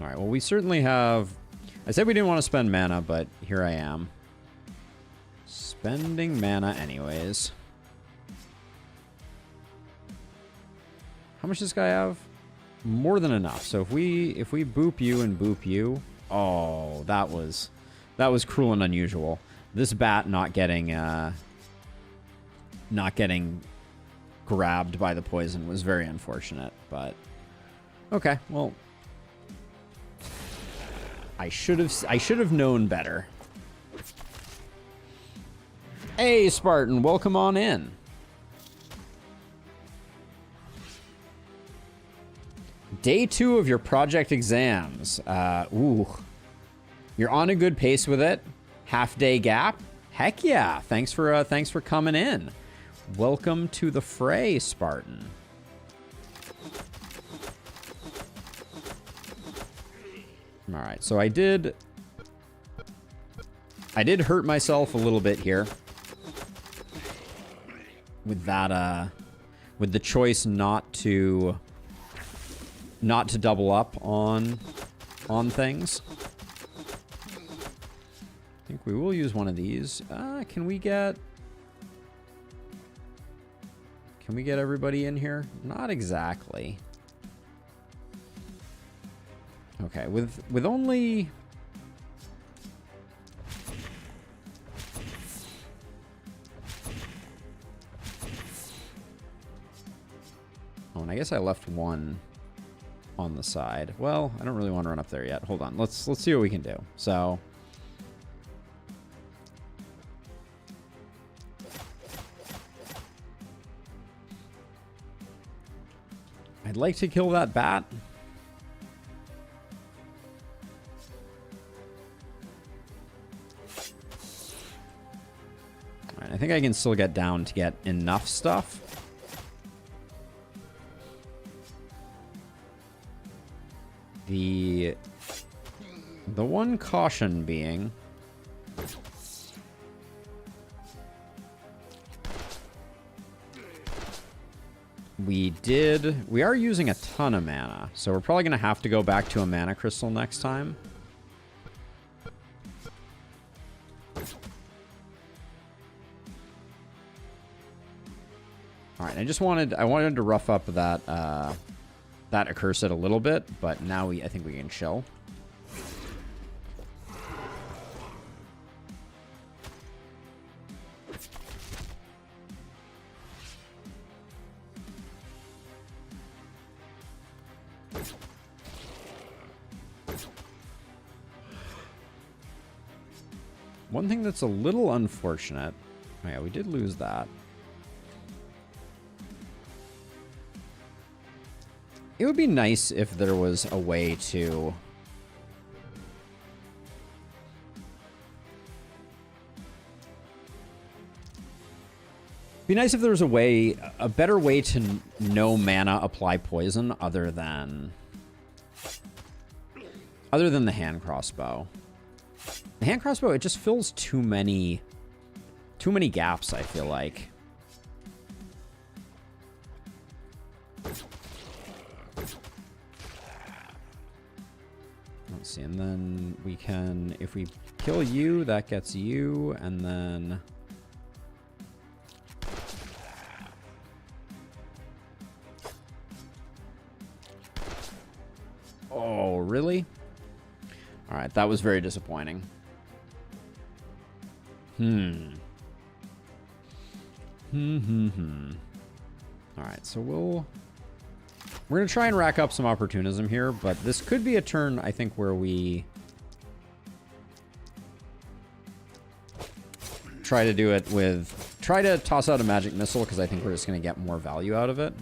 All right, well, we certainly have... I said we didn't want to spend mana, but here I am. Spending mana anyways. How much does this guy have? More than enough. So if we boop you and boop you... Oh, that was cruel and unusual. This bat not getting grabbed by the poison was very unfortunate, but... Okay, well... I should have known better. Hey, Spartan, welcome on in. Day 2 of your project exams. Ooh. You're on a good pace with it. Half day gap. Heck yeah. Thanks for coming in. Welcome to the fray, Spartan. All right, so I did hurt myself a little bit here with that with the choice not to double up on things. I think we will use one of these. Can we get everybody in here? Not exactly. Okay, with only... Oh, and I guess I left one on the side. Well, I don't really want to run up there yet. Hold on. Let's see what we can do. So... I'd like to kill that bat. I think I can still get down to get enough stuff. The one caution being... We are using a ton of mana, so we're probably going to have to go back to a mana crystal next time. All right, I wanted to rough up that accursed a little bit, but now I think we can chill. One thing that's a little unfortunate. Oh yeah, we did lose that. It would be nice if there was a way to... Be nice if there was a way, a better way to no mana apply poison other than the hand crossbow. The hand crossbow, it just fills too many gaps, I feel like. Let's see, and then we can, if we kill you, that gets you, and then... Oh, really? All right, that was very disappointing. All right, so we're going to try and rack up some opportunism here, but this could be a turn, I think, where we try to do it with... Try to toss out a magic missile, because I think we're just going to get more value out of it.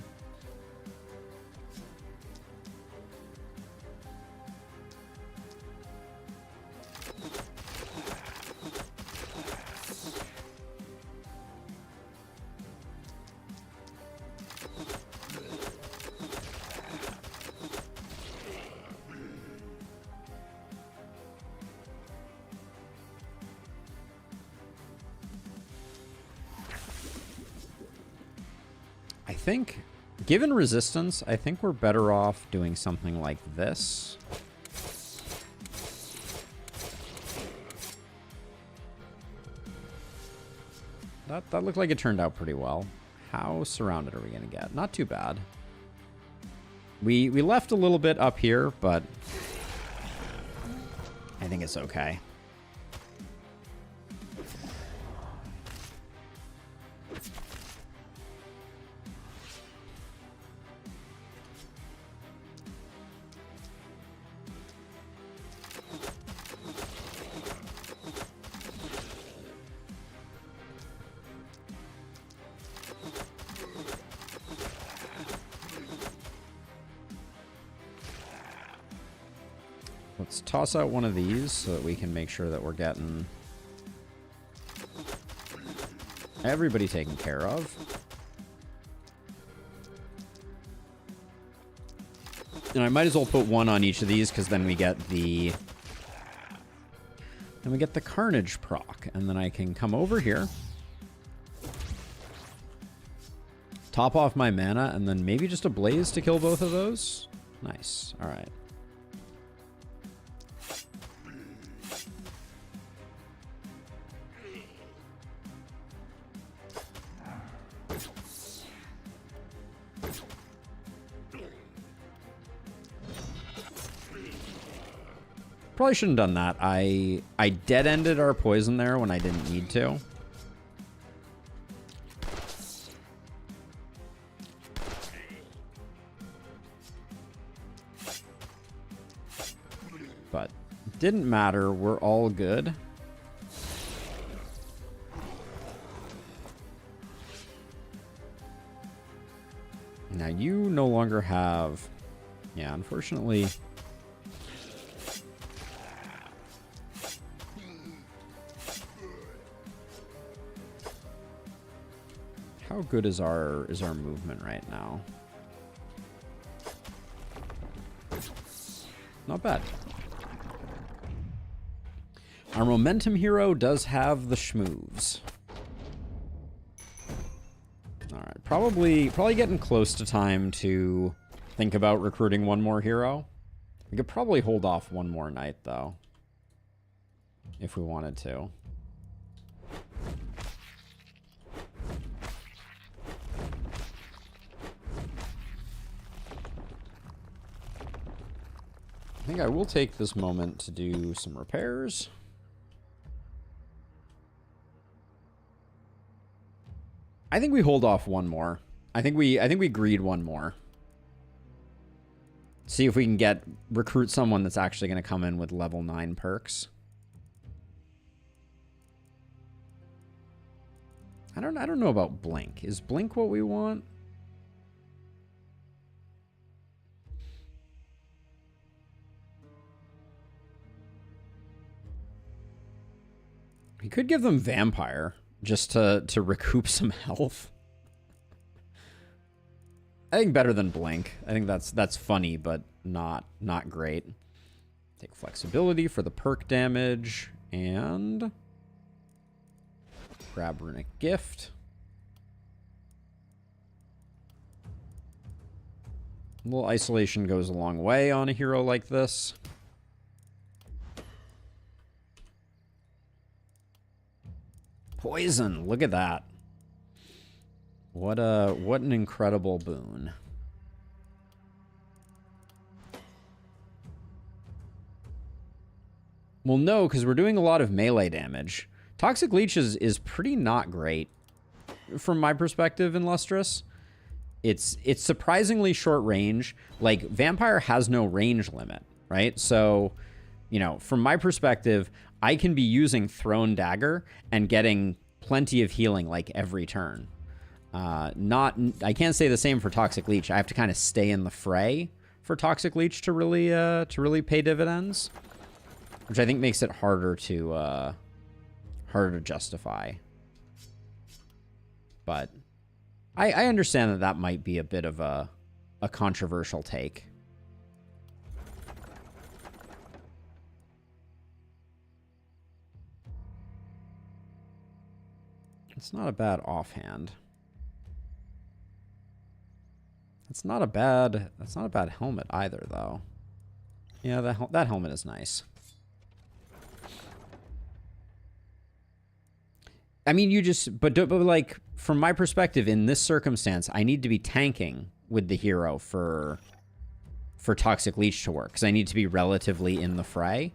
I think, given resistance, I think we're better off doing something like this. That looked like it turned out pretty well. How surrounded are we going to get? Not too bad. We left a little bit up here, but I think it's okay. Let's toss out one of these so that we can make sure that we're getting everybody taken care of. And I might as well put one on each of these, because then we get the Carnage proc, and then I can come over here, top off my mana, and then maybe just a blaze to kill both of those. Nice. All right. Probably shouldn't have done that. I dead-ended our poison there when I didn't need to. But it didn't matter. We're all good. Now you no longer have... Yeah, unfortunately... How good is our movement right now? Not bad. Our momentum hero does have the schmooves. All right, probably getting close to time to think about recruiting one more hero. We could probably hold off one more night though, if we wanted to. I think I will take this moment to do some repairs. I think we hold off one more. I think we greed one more. See if we can recruit someone that's actually going to come in with level 9 perks. I don't know about Blink. Is Blink what we want? We could give them Vampire just to recoup some health. I think better than Blink. I think that's funny, but not great. Take Flexibility for the perk damage and grab Runic Gift. A little isolation goes a long way on a hero like this. Poison, look at that. What an incredible boon. Well, no, because we're doing a lot of melee damage. Toxic Leech is pretty not great from my perspective in Lustrous. It's surprisingly short range. Like, Vampire has no range limit, right? So, you know, from my perspective, I can be using Thrown Dagger and getting plenty of healing like every turn. I can't say the same for Toxic Leech. I have to kind of stay in the fray for Toxic Leech to really pay dividends, which I think makes it harder to justify. But I understand that might be a bit of a controversial take. It's not a bad offhand. That's not a bad helmet either, though. Yeah, that helmet is nice. I mean, but like, from my perspective, in this circumstance, I need to be tanking with the hero for Toxic Leech to work, because I need to be relatively in the fray.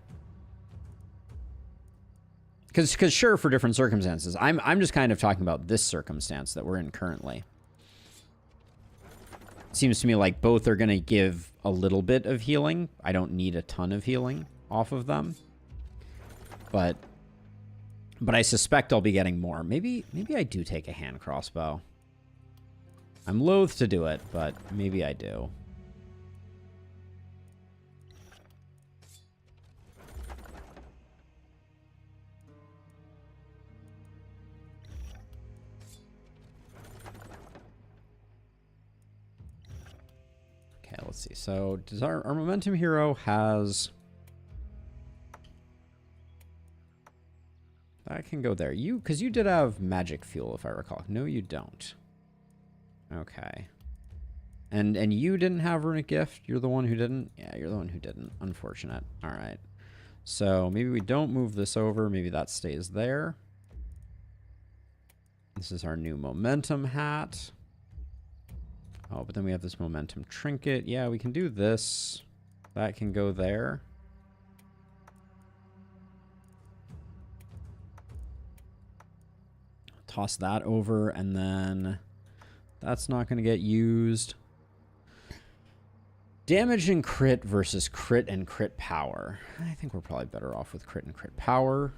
Because sure, for different circumstances. I'm just kind of talking about this circumstance that we're in currently. Seems to me like both are going to give a little bit of healing. I don't need a ton of healing off of them. But I suspect I'll be getting more. Maybe I do take a hand crossbow. I'm loath to do it, but maybe I do. Okay, let's see. So does our momentum hero has... That can go there. Because you did have magic fuel, if I recall. No, you don't. Okay. And you didn't have Runic Gift? You're the one who didn't? Yeah, you're the one who didn't. Unfortunate. All right. So maybe we don't move this over. Maybe that stays there. This is our new momentum hat. Oh, but then we have this momentum trinket. Yeah, we can do this. That can go there. Toss that over, and then that's not going to get used. Damage and crit versus crit and crit power. I think we're probably better off with crit and crit power.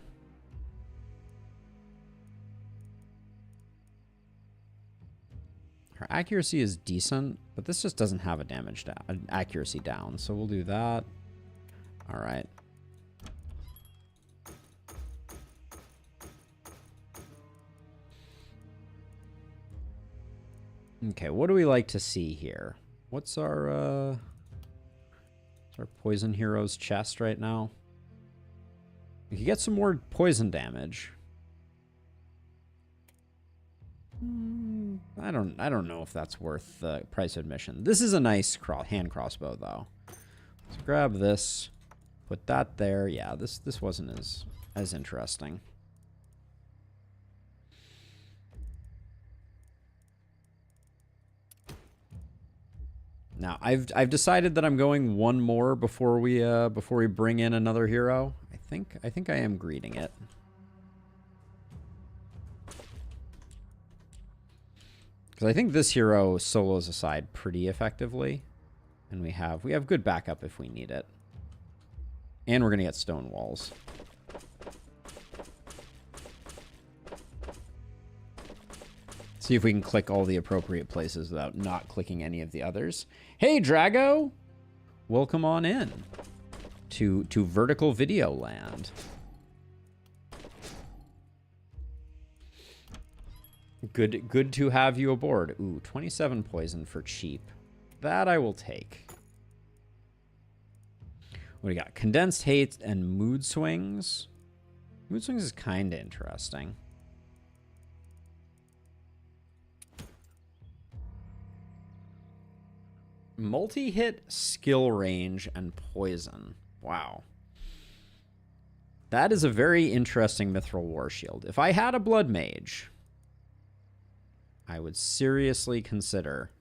Our accuracy is decent, but this just doesn't have a damage down, an accuracy down, so we'll do that. All right. Okay, what do we like to see here? What's our poison hero's chest right now? We could get some more poison damage. I don't know if that's worth the price of admission. This is a nice hand crossbow, though. Let's grab this, put that there. Yeah, this wasn't as interesting. Now, I've decided that I'm going one more before we bring in another hero. I think I am greeting it. Because I think this hero solos aside pretty effectively, and we have good backup if we need it. And we're gonna get stone walls. See if we can click all the appropriate places without not clicking any of the others. Hey, Drago! Welcome on in to Vertical Video Land. Good to have you aboard. Ooh, 27 poison for cheap. That I will take. What do we got? Condensed hate and mood swings. Mood swings is kind of interesting. Multi-hit, skill range, and poison. Wow. That is a very interesting Mithril War Shield. If I had a Blood Mage, I would seriously consider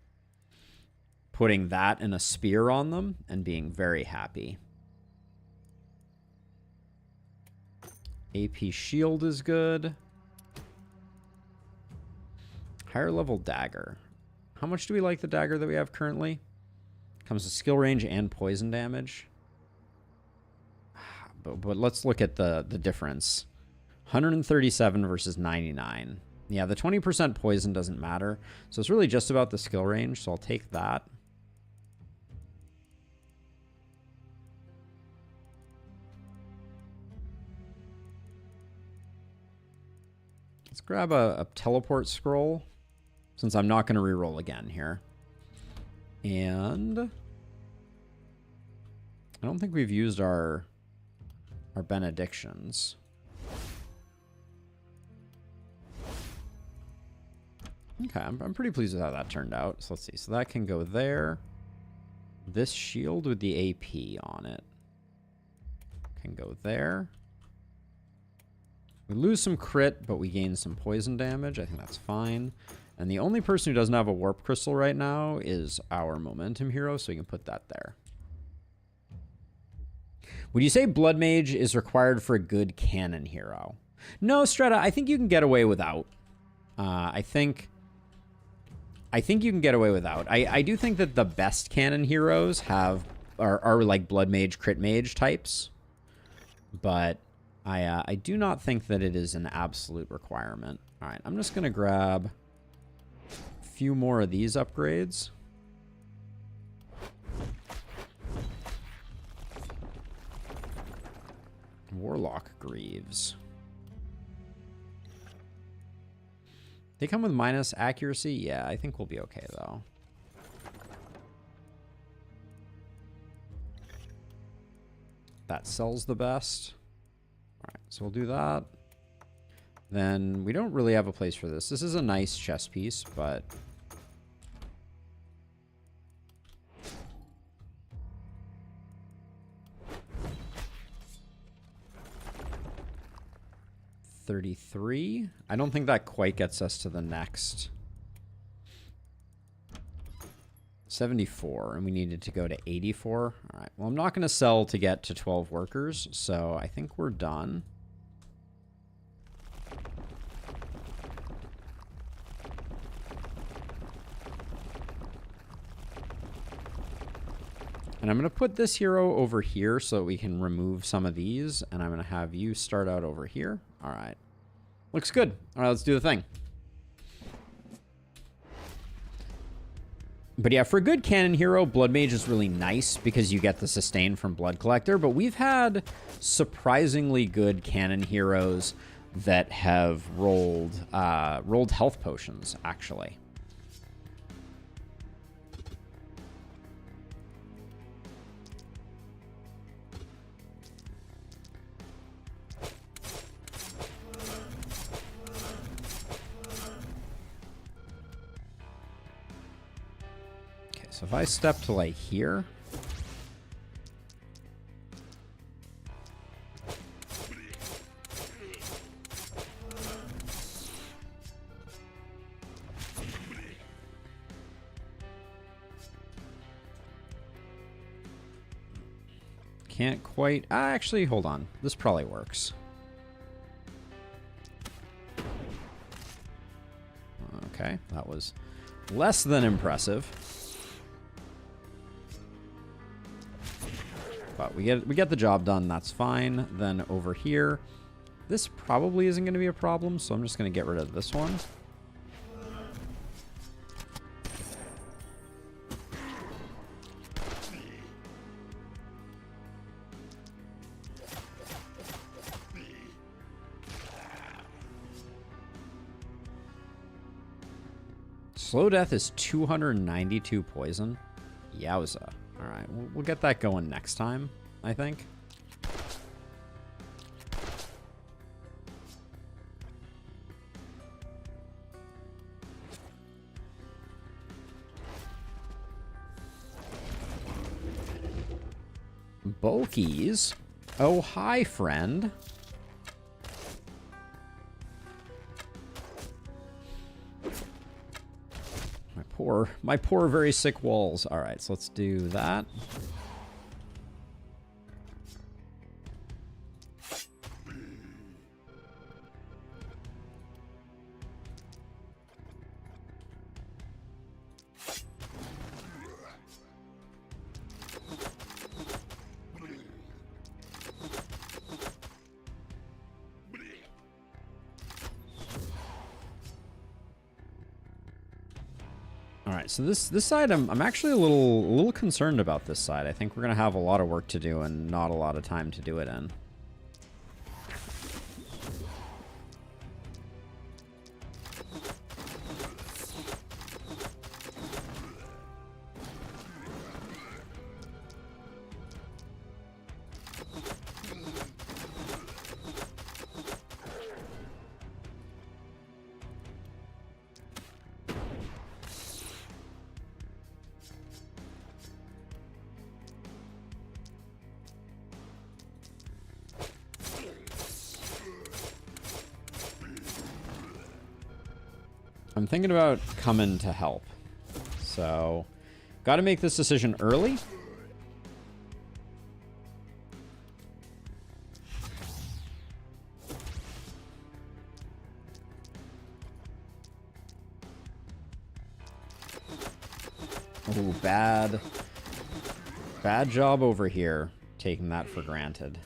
putting that and a spear on them and being very happy. AP shield is good. Higher level dagger. How much do we like the dagger that we have currently? Comes to skill range and poison damage. But let's look at the difference. 137 versus 99. Yeah, the 20% poison doesn't matter. So it's really just about the skill range, so I'll take that. Let's grab a teleport scroll, since I'm not going to reroll again here. And I don't think we've used our benedictions. Okay, I'm pretty pleased with how that turned out. So let's see. So that can go there. This shield with the AP on it can go there. We lose some crit, but we gain some poison damage. I think that's fine. And the only person who doesn't have a warp crystal right now is our momentum hero, so we can put that there. Would you say Blood Mage is required for a good cannon hero? No, Strata, I think you can get away without. I think you can get away without. I do think that the best cannon heroes are like Blood Mage, Crit Mage types. But I do not think that it is an absolute requirement. All right, I'm just going to grab a few more of these upgrades. Warlock Greaves. They come with minus accuracy? Yeah, I think we'll be okay, though. That sells the best. All right, so we'll do that. Then we don't really have a place for this. This is a nice chess piece, but... $33. I don't think that quite gets us to the next. 74, and we needed to go to 84. All right, well, I'm not going to sell to get to 12 workers, so I think we're done. And I'm going to put this hero over here so that we can remove some of these, and I'm going to have you start out over here. All right. Looks good. All right, let's do the thing. But yeah, for a good cannon hero, Blood Mage is really nice because you get the sustain from Blood Collector, but we've had surprisingly good cannon heroes that have rolled health potions, actually. So if I step to like here, can't quite, actually, hold on. This probably works. Okay, that was less than impressive. But we get the job done, that's fine. Then over here, this probably isn't going to be a problem, so I'm just going to get rid of this one. Slow death is 292 poison. Yowza. Alright, we'll get that going next time, I think. Bulkies. Oh, hi, friend. My poor, very sick walls. All right, so let's do that. So this side, I'm actually a little concerned about this side. I think we're gonna have a lot of work to do and not a lot of time to do it in. I'm thinking about coming to help. So, got to make this decision early. Oh, bad job over here, taking that for granted.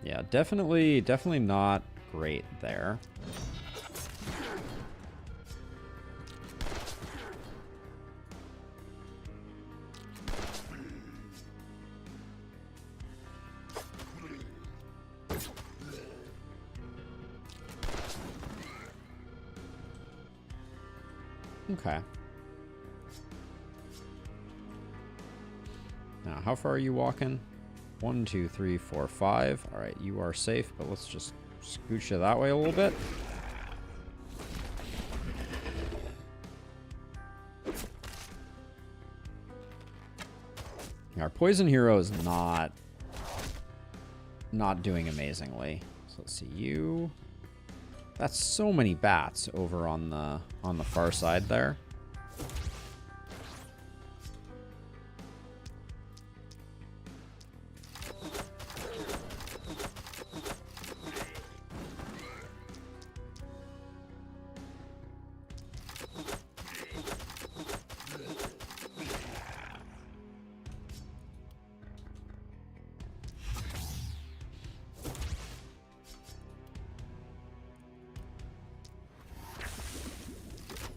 Yeah, definitely not great there. Okay. Now, how far are you walking? 1, 2, 3, 4, 5. All right, you are safe, but let's just scooch you that way a little bit. Our poison hero is not doing amazingly. So let's see you. That's so many bats over on the far side there.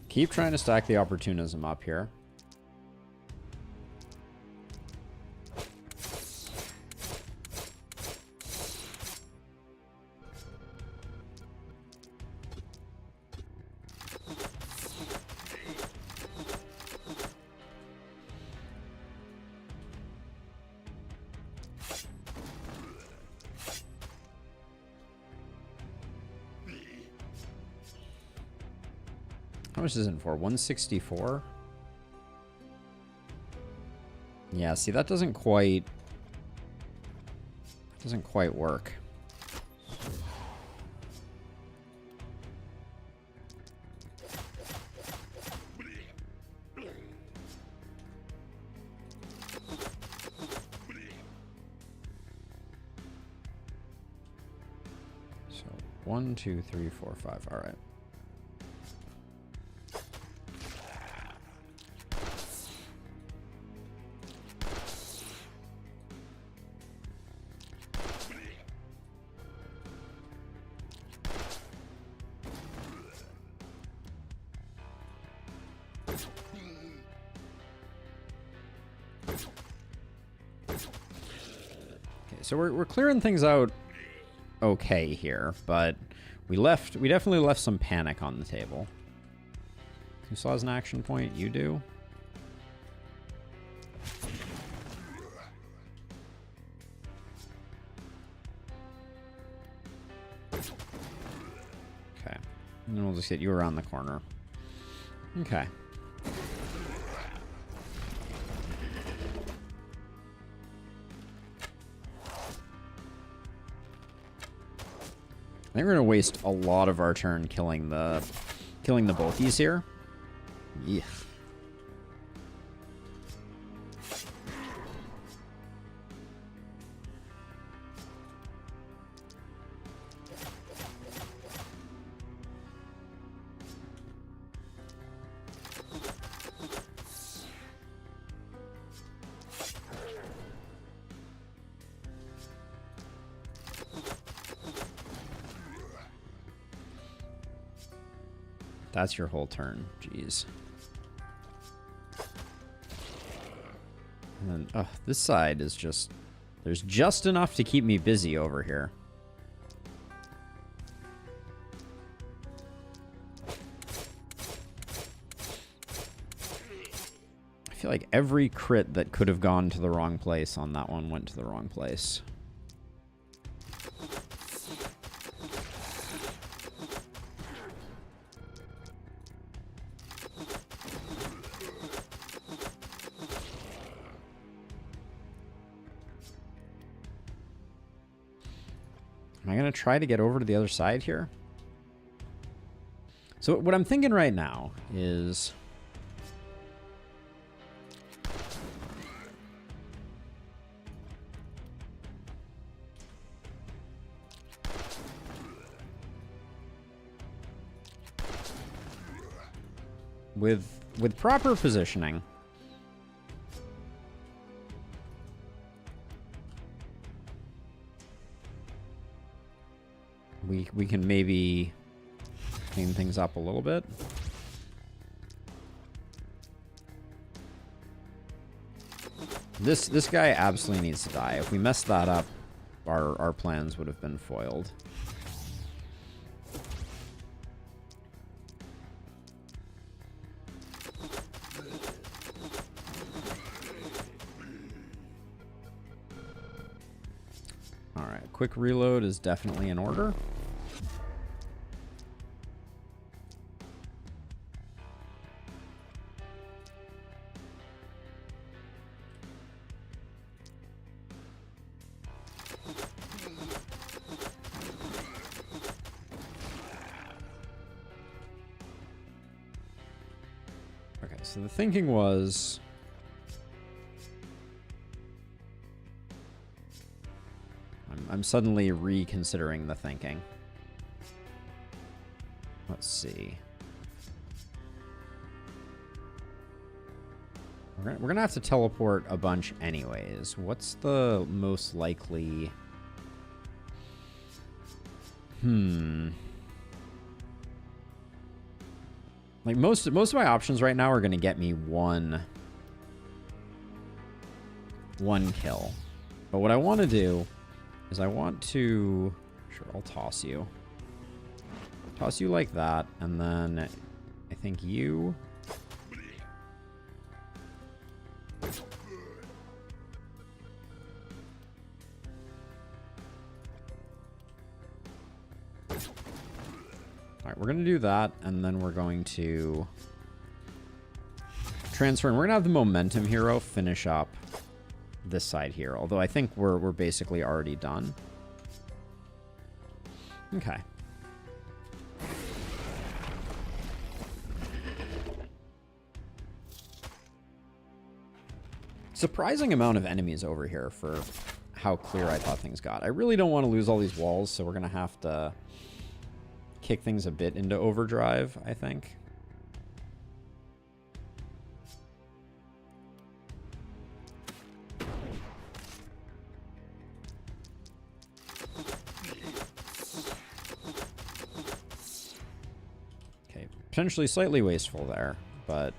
Keep trying to stack the opportunism up here. How much is it for? 164? Yeah, see, that doesn't quite work. So 1, 2, 3, 4, 5. All right. so we're clearing things out okay here, but we definitely left some panic on the table. Who still has an action point? You do? Okay. And then we'll just get you around the corner. Okay. I think we're gonna waste a lot of our turn killing the bulkies here. Yeah. That's your whole turn. Jeez. And then, oh, this side is just... There's just enough to keep me busy over here. I feel like every crit that could have gone to the wrong place on that one went to the wrong place. Am I going to try to get over to the other side here? So what I'm thinking right now is... With proper positioning... We can maybe clean things up a little bit. This guy absolutely needs to die. If we messed that up, our plans would have been foiled. Alright, quick reload is definitely in order. Okay, so the thinking was... I'm suddenly reconsidering the thinking. Let's see. We're gonna have to teleport a bunch anyways. What's the most likely... Like most of my options right now are gonna get me one kill. But what I want to do is I want to... Sure, I'll toss you. Toss you like that, and then I think you... Alright, we're going to do that, and then we're going to transfer, and we're going to have the momentum hero finish up this side here, although I think we're basically already done. Okay. Surprising amount of enemies over here for how clear I thought things got. I really don't want to lose all these walls, so we're going to have to kick things a bit into overdrive, I think. Potentially slightly wasteful there, but...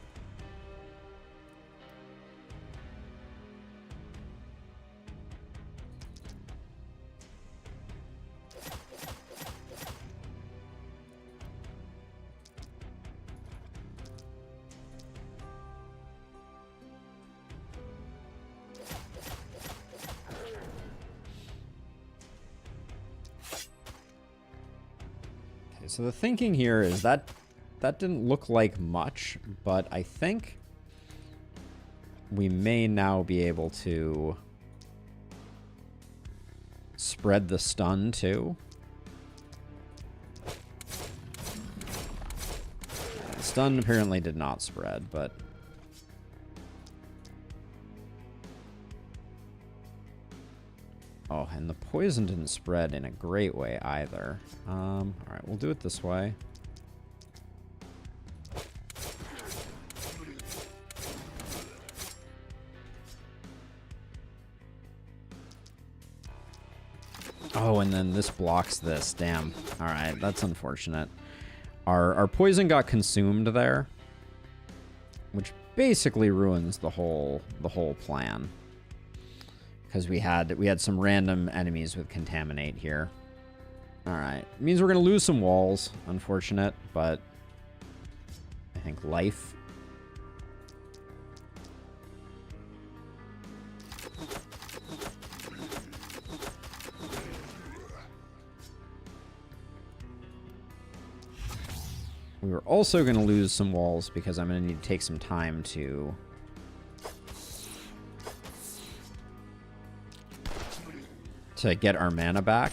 So the thinking here is that that didn't look like much, but I think we may now be able to spread the stun too. Stun apparently did not spread, but oh, and the poison didn't spread in a great way either. All right, we'll do it this way. Oh, and then this blocks this. Damn. All right, that's unfortunate. Our poison got consumed there, which basically ruins the whole plan. Because we had some random enemies with contaminate here. All right, it means we're gonna lose some walls. Unfortunate, but I think life. We were also going to lose some walls because I'm going to need to take some time to get our mana back.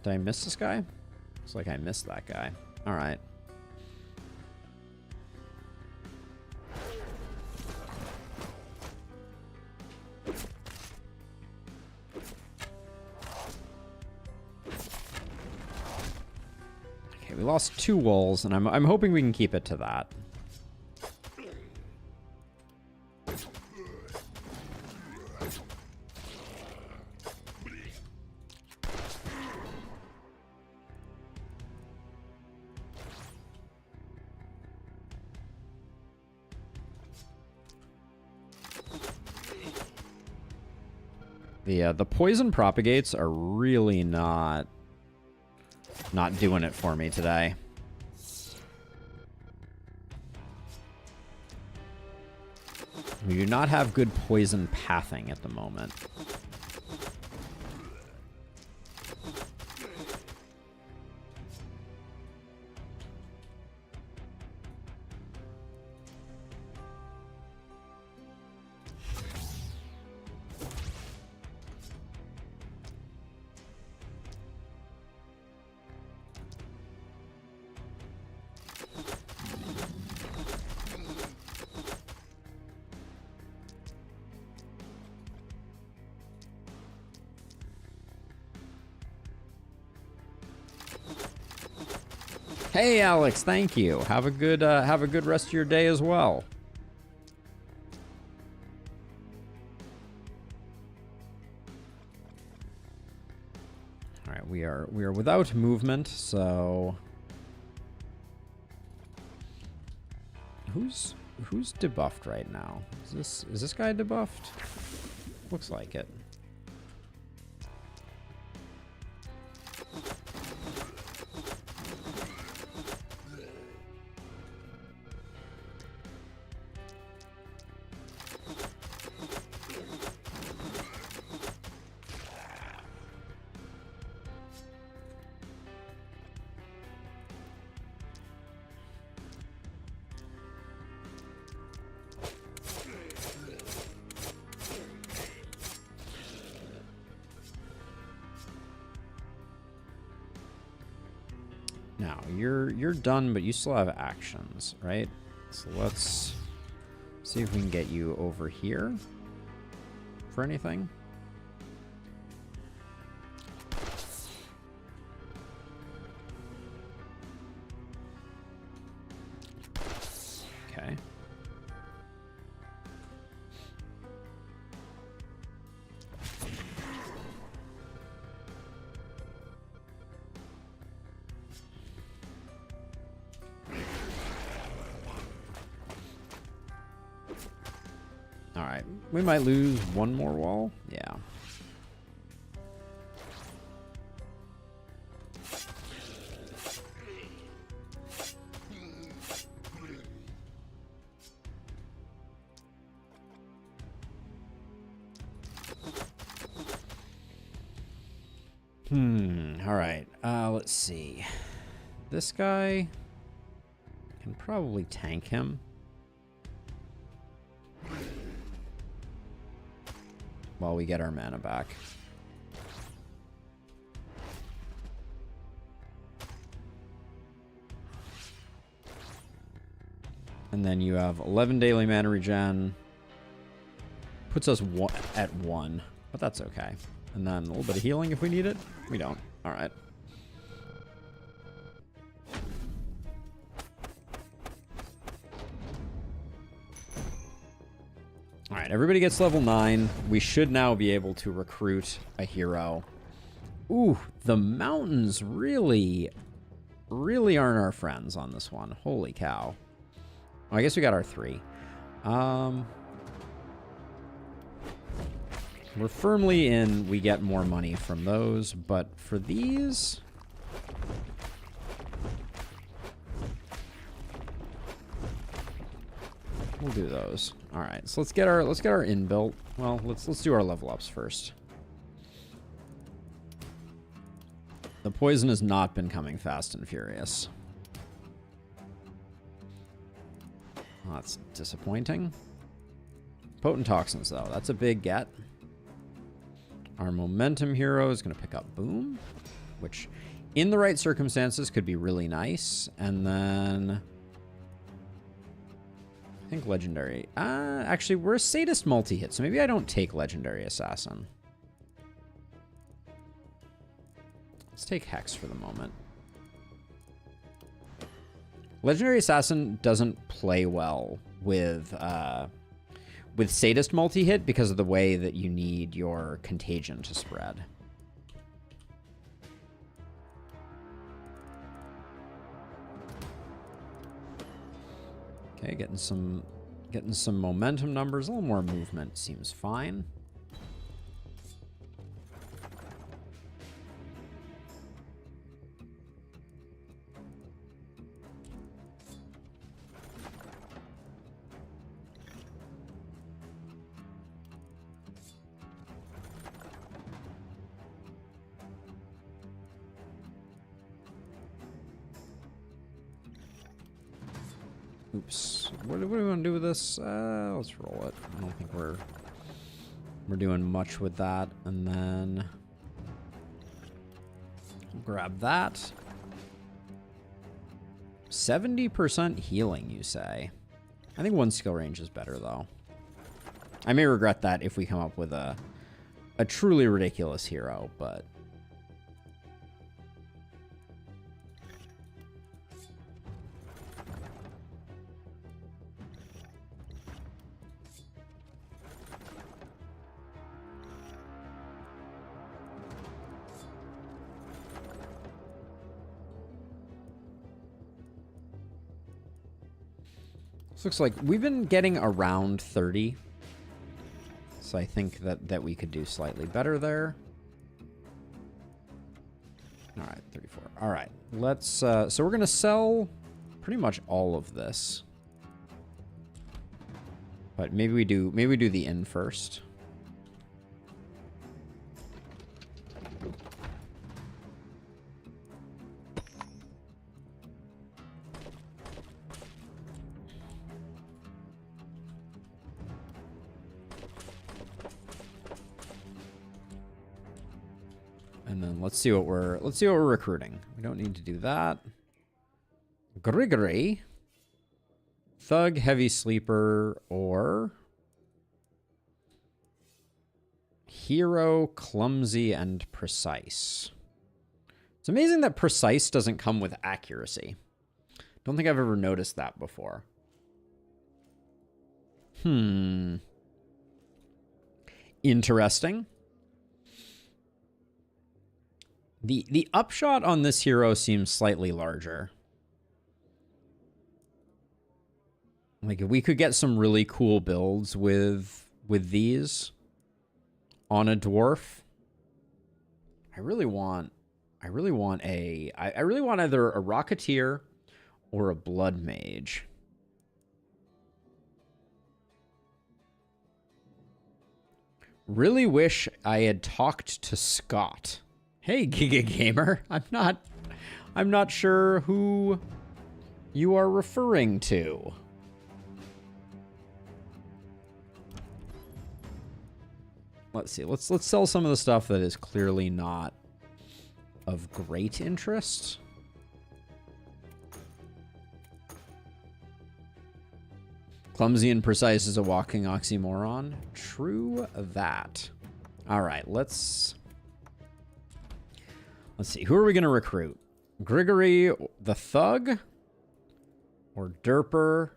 Did I miss this guy? Looks like I missed that guy. All right. Okay, we lost 2 walls, and I'm hoping we can keep it to that. The poison propagates are really not doing it for me today. We do not have good poison pathing at the moment. Hey, Alex, thank you. Have a good rest of your day as well. All right, we are without movement, so who's debuffed right now? Is this guy debuffed? Looks like it. Now, you're done, but you still have actions, right? So let's see if we can get you over here for anything. Okay. Alright, we might lose one more wall. Yeah. All right. Let's see. This guy can probably tank him. While we get our mana back. And then you have 11 daily mana regen. Puts us at 1, but that's okay. And then a little bit of healing if we need it. We don't. All right. All right, everybody gets level 9. We should now be able to recruit a hero. Ooh, the mountains really aren't our friends on this one. Holy cow. Oh, I guess we got our 3. We're firmly in, we get more money from those, but for these... We'll do those. All right, so let's get our inbuilt. Well, let's do our level ups first. The poison has not been coming fast and furious. Oh, that's disappointing. Potent toxins, though. That's a big get. Our momentum hero is going to pick up Boom, which in the right circumstances could be really nice. And then... I think Legendary. Actually, we're a Sadist multi-hit, so maybe I don't take Legendary Assassin. Let's take Hex for the moment. Legendary Assassin doesn't play well with Sadist multi-hit because of the way that you need your contagion to spread. Okay, getting some momentum numbers. A little more movement seems fine. Oops. What do we want to do with this? Let's roll it. I don't think we're doing much with that. And then we'll grab that. 70% healing, you say? I think 1 skill range is better, though. I may regret that if we come up with a truly ridiculous hero, but... Looks like we've been getting around 30. So I think that we could do slightly better there. All right, 34. All right, let's... so we're going to sell pretty much all of this. But maybe we do the inn first. And then let's see what we're recruiting. We don't need to do that. Grigory, Thug, Heavy Sleeper, or Hero, Clumsy, and Precise. It's amazing that Precise doesn't come with accuracy. Don't think I've ever noticed that before. Interesting. The upshot on this hero seems slightly larger. Like, if we could get some really cool builds with these on a dwarf, I really want either a Rocketeer or a Blood Mage. Really wish I had talked to Scott Hey, Giga Gamer. I'm not sure who you are referring to. Let's see. Let's sell some of the stuff that is clearly not of great interest. Clumsy and precise is a walking oxymoron. True that. All right, let's see. Who are we going to recruit? Grigory the Thug or Derper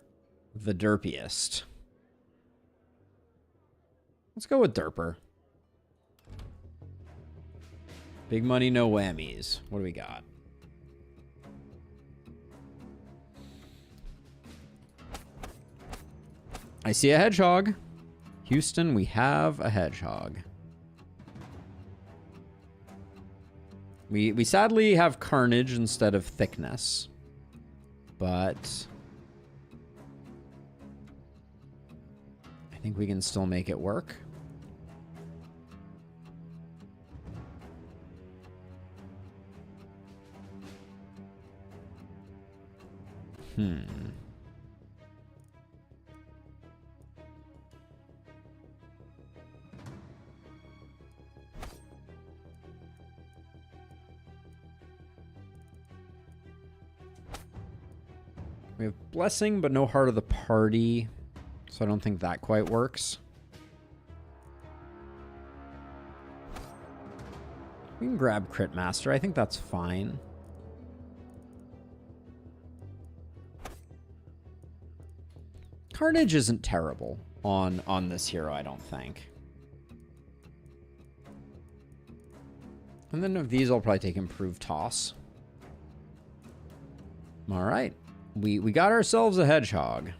the Derpiest? Let's go with Derper. Big money, no whammies. What do we got? I see a hedgehog. Houston, we have a hedgehog. We sadly have carnage instead of thickness. But I think we can still make it work. We have Blessing, but no Heart of the Party. So I don't think that quite works. We can grab Crit Master. I think that's fine. Carnage isn't terrible on this hero, I don't think. And then of these, I'll probably take Improved Toss. All right. We got ourselves a hedgehog.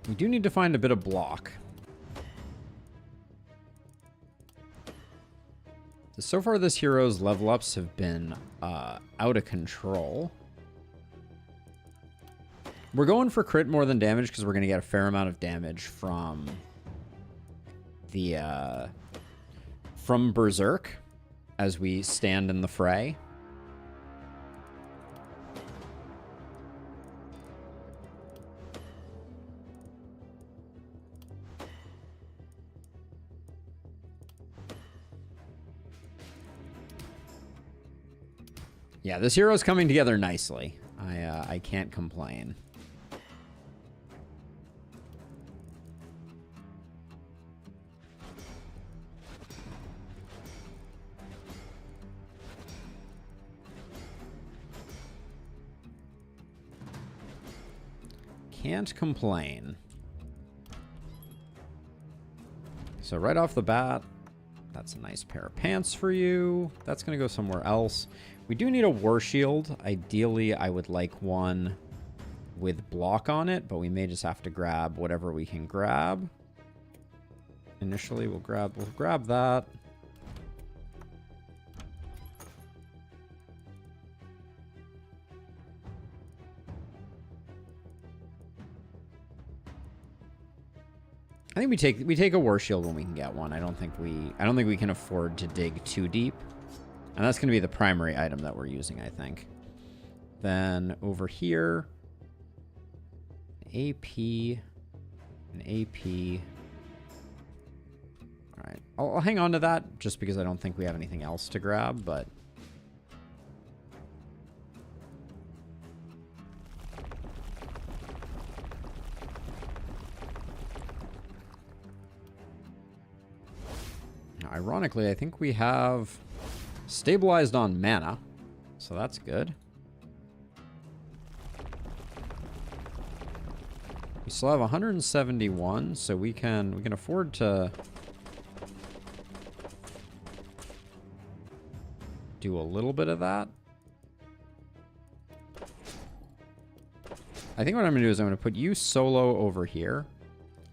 We do need to find a bit of block. So far, this hero's level ups have been out of control. We're going for crit more than damage because we're going to get a fair amount of damage from the from Berserk as we stand in the fray. Yeah, this hero's coming together nicely. I can't complain. Can't complain. So right off the bat, that's a nice pair of pants for you. That's going to go somewhere else. We do need a War Shield. Ideally, I would like one with block on it, but we may just have to grab whatever we can grab. Initially, we'll grab that. I think we take a War Shield when we can get one. I don't think we can afford to dig too deep. And that's going to be the primary item that we're using, I think. Then over here, AP, an AP. All right, I'll hang on to that just because I don't think we have anything else to grab, but ironically, I think we have stabilized on mana, so that's good. We still have 171, so we can afford to do a little bit of that. I think what I'm gonna do is I'm gonna put you solo over here.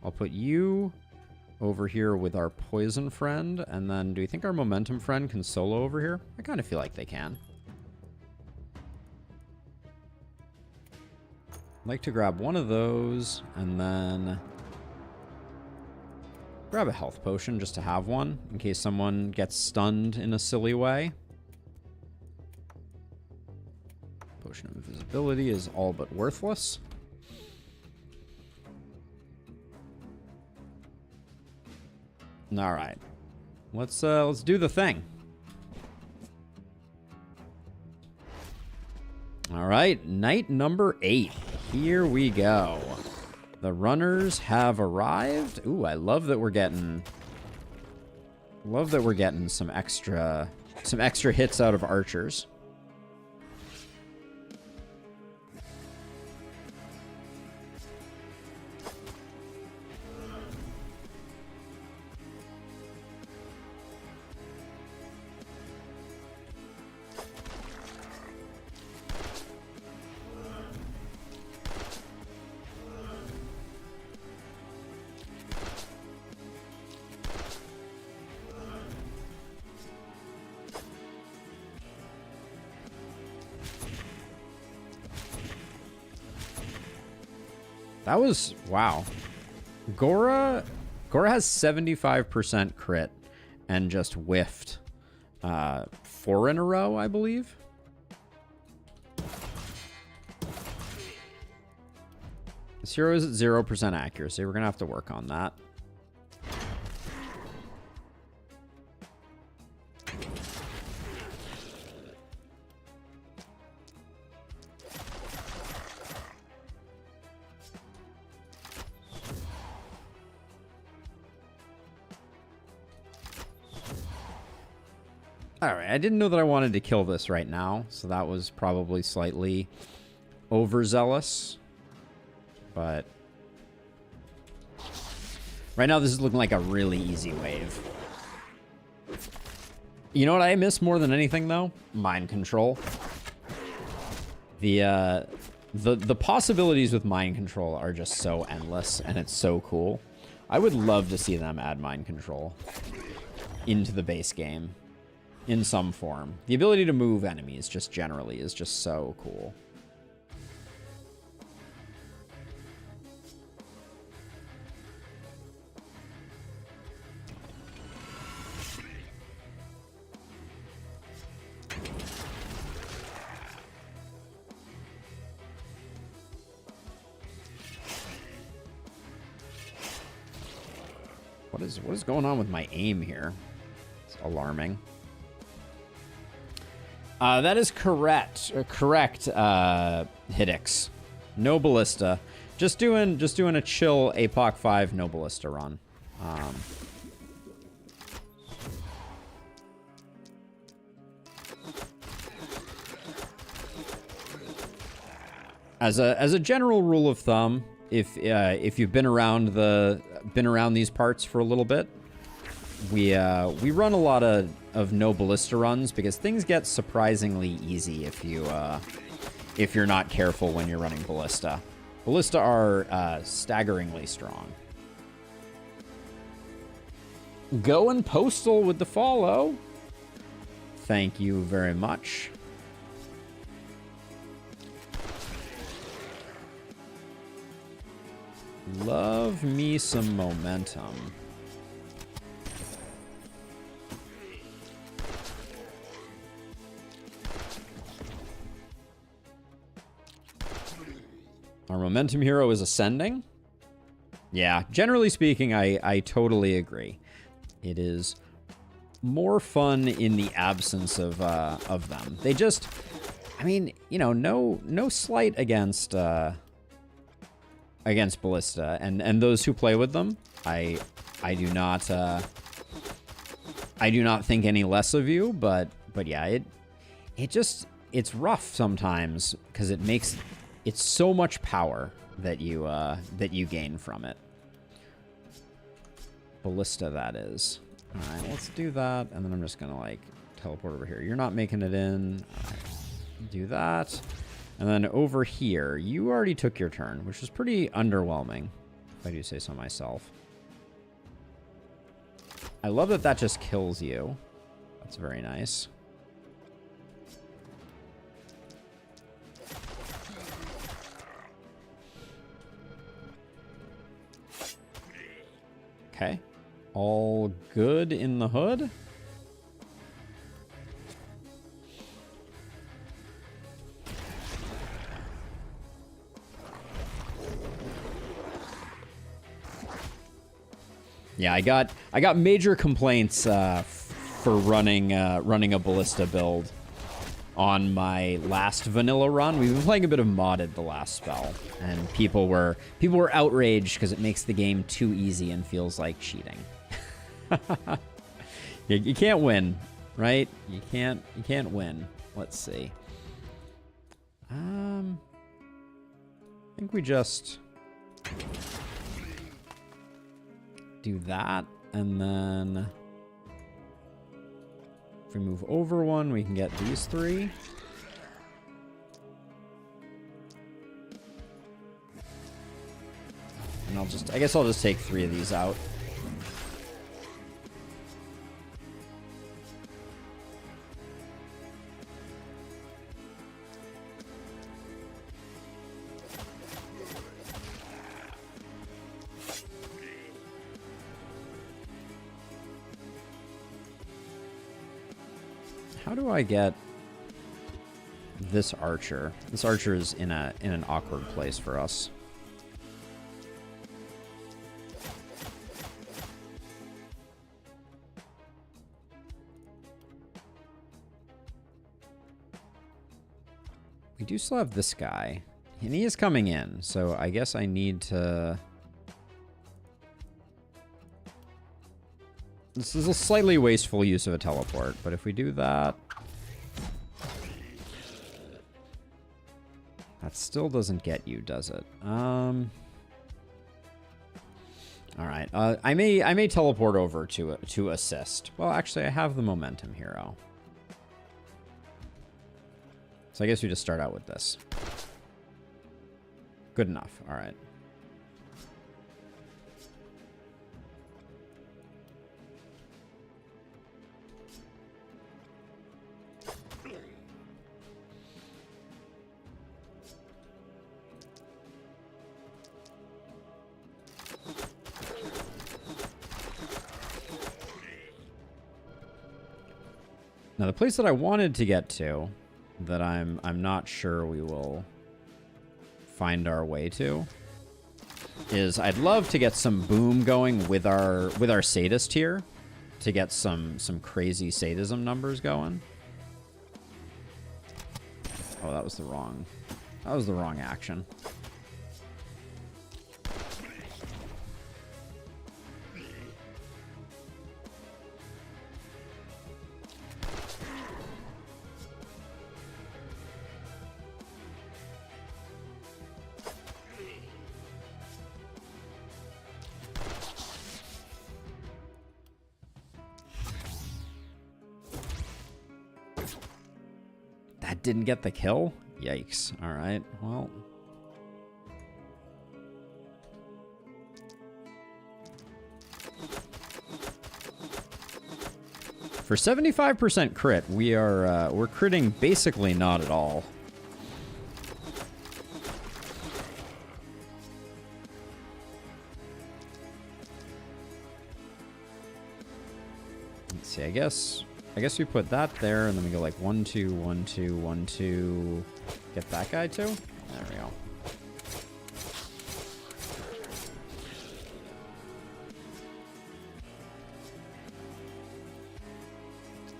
I'll put you over here with our poison friend. And then do you think our momentum friend can solo over here? I kind of feel like they can. I'd like to grab one of those and then grab a health potion just to have one in case someone gets stunned in a silly way. Potion of invisibility is all but worthless. All right, let's do the thing. All right, night number 8. Here we go. The runners have arrived. Ooh, I love that we're getting. Love that we're getting some extra hits out of archers. That was, wow. Gora has 75% crit and just whiffed 4 in a row, I believe. This hero is at 0% accuracy. We're going to have to work on that. Alright, I didn't know that I wanted to kill this right now, so that was probably slightly overzealous. But right now this is looking like a really easy wave. You know what I miss more than anything though? Mind control. The possibilities with mind control are just so endless and it's so cool. I would love to see them add mind control into the base game. In some form. The ability to move enemies just generally is just so cool. What is going on with my aim here? It's alarming. That is correct. Correct, Hiddix. No ballista. Just doing a chill Apoc 5 no ballista run. As a general rule of thumb, if you've been around these parts for a little bit, we run a lot of no ballista runs because things get surprisingly easy if you're not careful when you're running ballista. Ballista are staggeringly strong. Going postal with the follow. Thank you very much. Love me some momentum. Our momentum hero is ascending. Yeah, generally speaking, I totally agree. It is more fun in the absence of them. They just, I mean, you know, no slight against ballista and those who play with them. I do not think any less of you, but yeah, it's rough sometimes because it's so much power that you gain from it. Ballista, that is. All right, let's do that, and then I'm just gonna like teleport over here. You're not making it in. All right, do that, and then over here, you already took your turn, which is pretty underwhelming, if I do say so myself. I love that that just kills you. That's very nice. Okay. All good in the hood. Yeah, I got major complaints for running a ballista build on my last vanilla run. We've been playing a bit of modded the last spell, and people were outraged because it makes the game too easy and feels like cheating. You can't win, right? You can't win. Let's see. I think we just do that, and then if we move over one, we can get these three. And I guess I'll just take 3 of these out. How do I get this archer? This archer is in an awkward place for us. We do still have this guy, and he is coming in, so I guess I need to... This is a slightly wasteful use of a teleport, but if we do that... That still doesn't get you, does it? Alright, I may teleport over to assist. Well, actually, I have the momentum hero. So I guess we just start out with this. Good enough, alright. Now, the place that I wanted to get to, that I'm not sure we will find our way to, is I'd love to get some boom going with our sadist here, to get some crazy sadism numbers going. Oh, that was the wrong action. That didn't get the kill? Yikes. All right, well. For 75% crit, we're critting basically not at all. Let's see, I guess we put that there, and then we go like 1, 2, 1, 2, 1, 2. Get that guy too? There we go.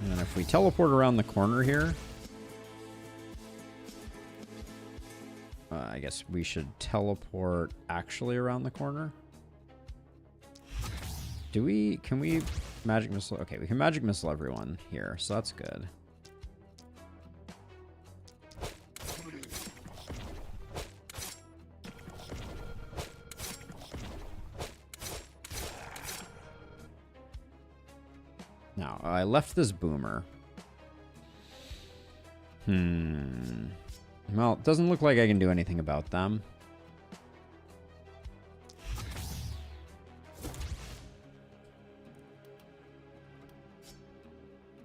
And then if we teleport around the corner here, I guess we should teleport actually around the corner. Can we magic missile? Okay, we can magic missile everyone here, so that's good. Now, I left this boomer. Well, it doesn't look like I can do anything about them.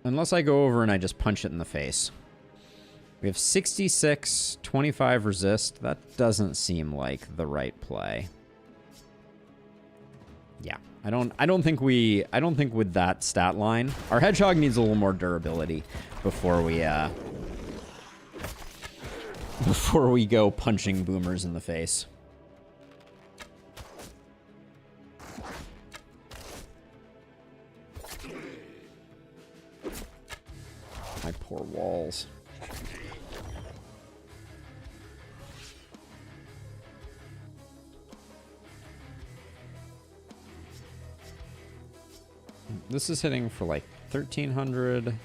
Unless I go over and I just punch it in the face. We have 66, 25 resist. That doesn't seem like the right play. Yeah, I don't think with that stat line, our hedgehog needs a little more durability before we go punching boomers in the face. My poor walls. This is hitting for like 1,300.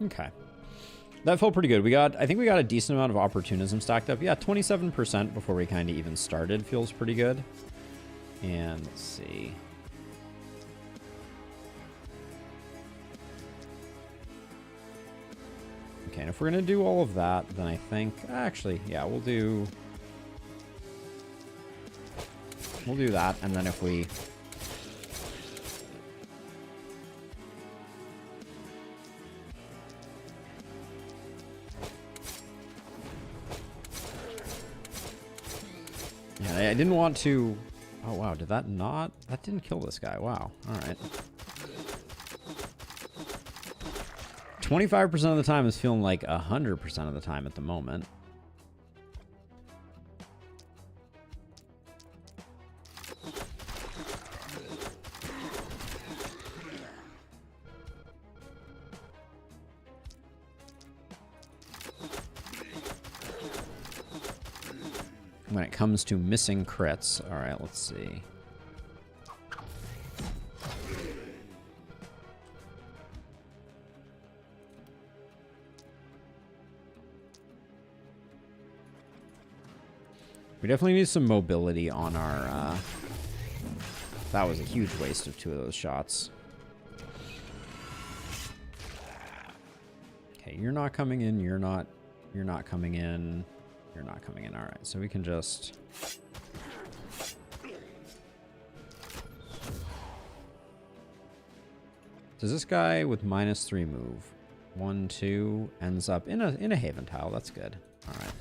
Okay. That felt pretty good. I think we got a decent amount of opportunism stacked up. Yeah, 27% before we kind of even started feels pretty good. And let's see. Okay, and if we're going to do all of that, then I think, actually, yeah, we'll do that. And then if we... Yeah, I didn't want to... Oh, wow, did that not... That didn't kill this guy. Wow. All right. 25% of the time is feeling like 100% of the time at the moment. When it comes to missing crits. All right, let's see. We definitely need some mobility on our... That was a huge waste of 2 of those shots. Okay, you're not coming in, you're not coming in. You're not coming in. All right, so we can just... Does this guy with -3 move? 1, 2 ends up in a Haven tile. That's good. All right.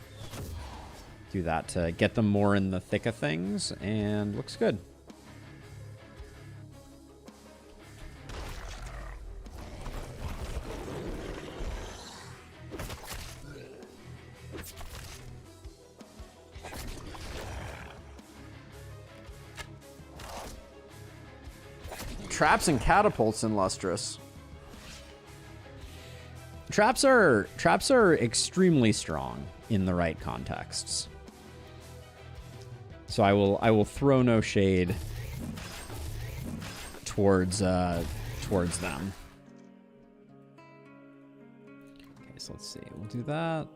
Do that to get them more in the thick of things, and looks good. Traps and catapults in Lustrous. Traps are extremely strong in the right contexts. So I will throw no shade towards them. Okay, so let's see. We'll do that.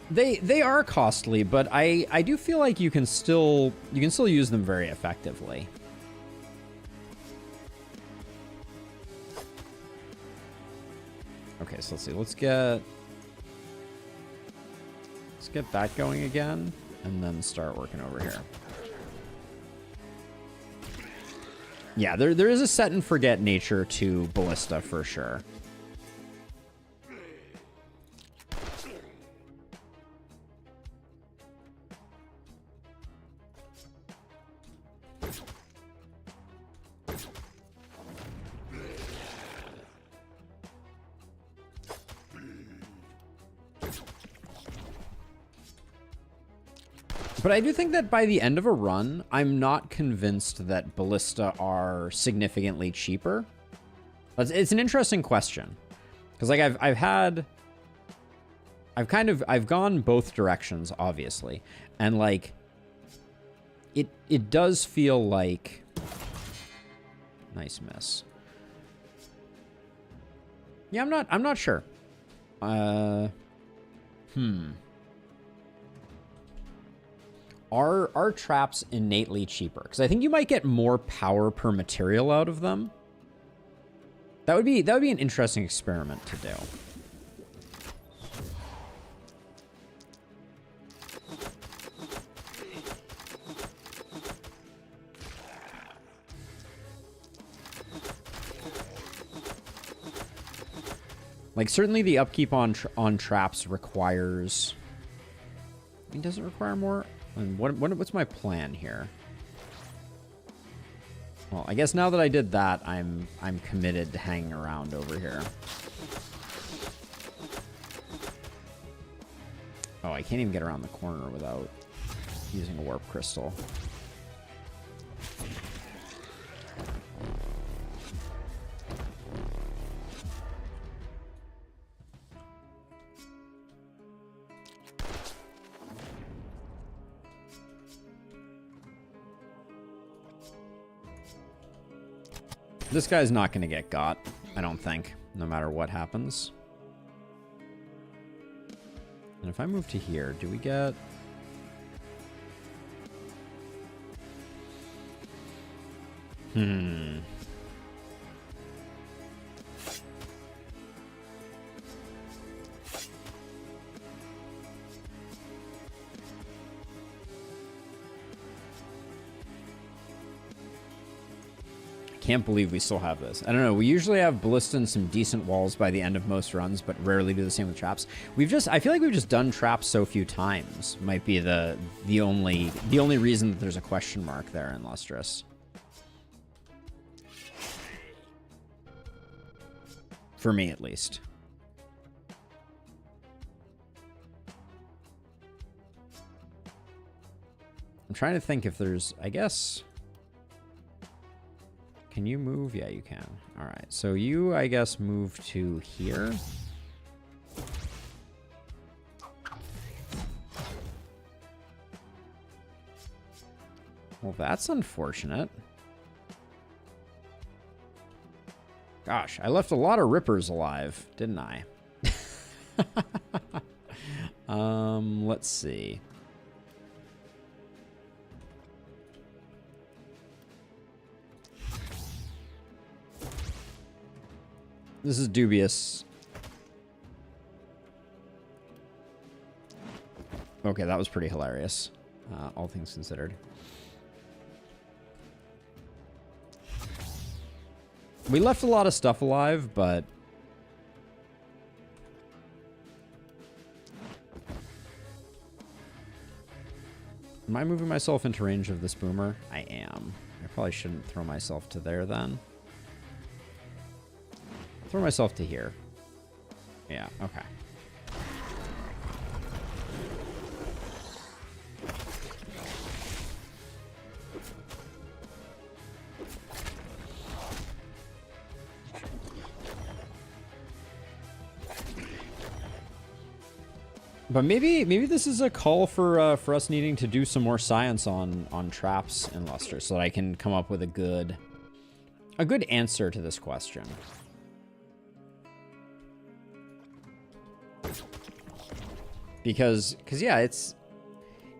They are costly, but I do feel like you can still use them very effectively. Okay, so let's see. Let's get that going again, and then start working over here. Yeah, there is a set and forget nature to Ballista for sure. But I do think that by the end of a run, I'm not convinced that ballista are significantly cheaper. It's an interesting question. Because like I've gone both directions, obviously. And like it does feel like nice miss. Yeah, I'm not sure. Are traps innately cheaper? Because I think you might get more power per material out of them. That would be an interesting experiment to do. Like, certainly the upkeep on traps requires... I mean, does it require more? And what's my plan here? Well, I guess now that I did that, I'm committed to hanging around over here. Oh, I can't even get around the corner without using a warp crystal. This guy's not going to get got, I don't think, no matter what happens. And if I move to here, do we get... Can't believe we still have this. I don't know. We usually have ballista and some decent walls by the end of most runs, but rarely do the same with traps. I feel like we've just done traps so few times. Might be the only reason that there's a question mark there in Lustrous. For me, at least. I'm trying to think if there's, I guess... Can you move? Yeah, you can. All right. So you, I guess, move to here. Well, that's unfortunate. Gosh, I left a lot of rippers alive, didn't I? Let's see. This is dubious. Okay, that was pretty hilarious, all things considered. We left a lot of stuff alive, but... Am I moving myself into range of this boomer? I am. I probably shouldn't throw myself to there then. Throw myself to here. Yeah, okay. But maybe this is a call for us needing to do some more science on traps in Luster so that I can come up with a good answer to this question. Because yeah,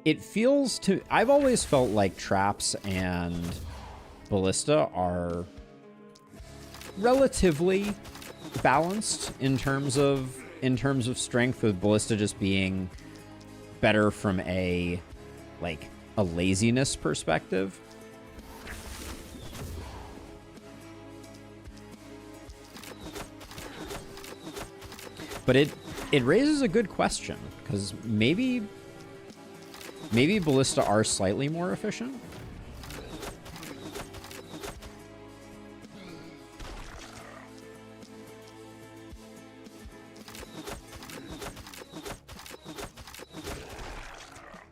it feels to... I've always felt like traps and ballista are relatively balanced in terms of strength, with ballista just being better from a laziness perspective. But it raises a good question, because maybe ballista are slightly more efficient.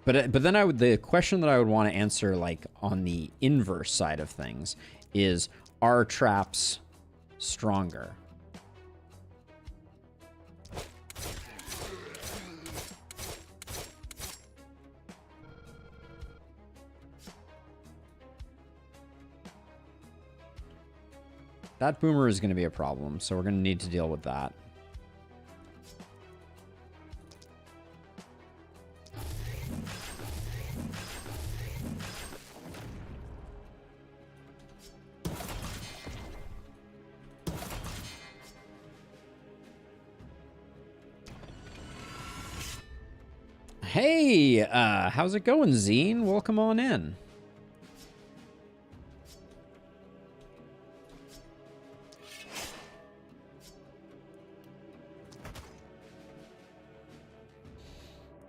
But then the question that I would want to answer, like on the inverse side of things, is, are traps stronger? That boomer is going to be a problem, so we're going to need to deal with that. Hey, how's it going, Zine? Welcome on in.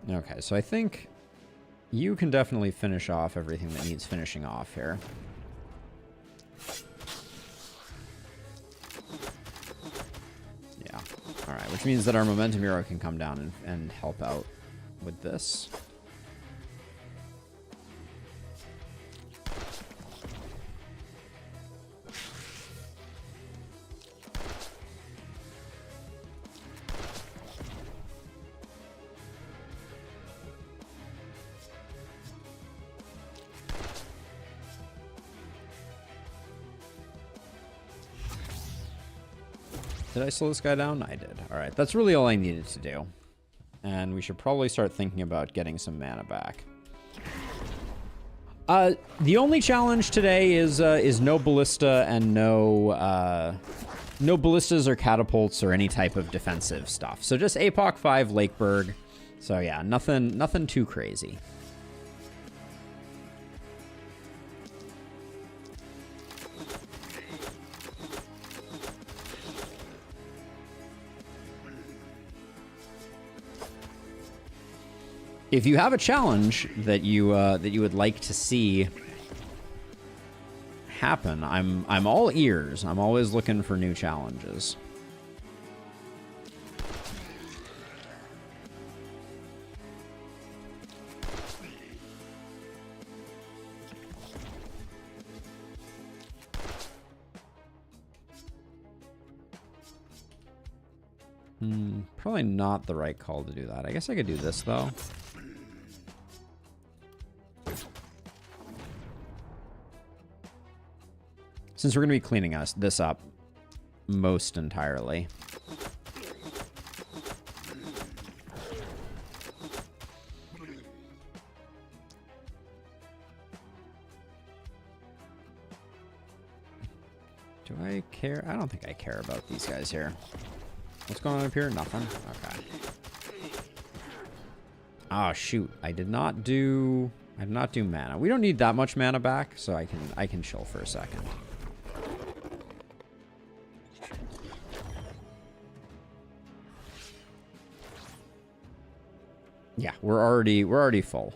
Okay, so I think you can definitely finish off everything that needs finishing off here. Yeah. All right, which means that our momentum hero can come down and help out with this. Did I slow this guy down? I did. All right, that's really all I needed to do. And we should probably start thinking about getting some mana back. The only challenge today is no ballista and no ballistas or catapults or any type of defensive stuff. So just Apoc 5 Lakeburg. So yeah, nothing too crazy. If you have a challenge that you would like to see happen, I'm all ears. I'm always looking for new challenges. Probably not the right call to do that. I guess I could do this though. Since we're going to be cleaning this up most entirely. Do I care? I don't think I care about these guys here. What's going on up here? Nothing? Okay. Oh, shoot. I did not do mana. We don't need that much mana back, so I can chill for a second. Yeah, we're already full.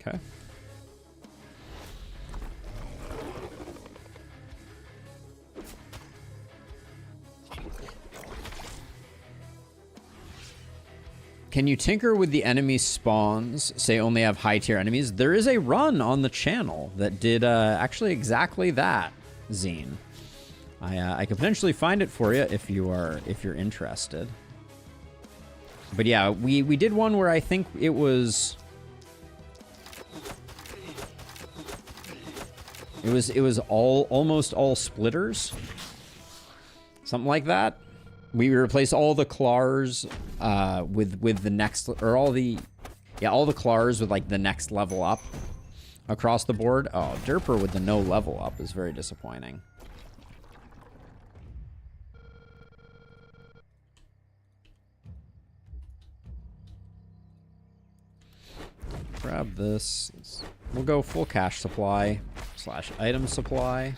Okay. Can you tinker with the enemy spawns, say only have high tier enemies? There is a run on the channel that did actually exactly that, Zine. I could potentially find it for you if you're interested. But yeah, we did one where I think it was almost all splitters, something like that. We replace all the claws with the next, or all the claws with like the next level up across the board. Oh, Derper with the no level up is very disappointing. Grab this. We'll go full cash supply / item supply.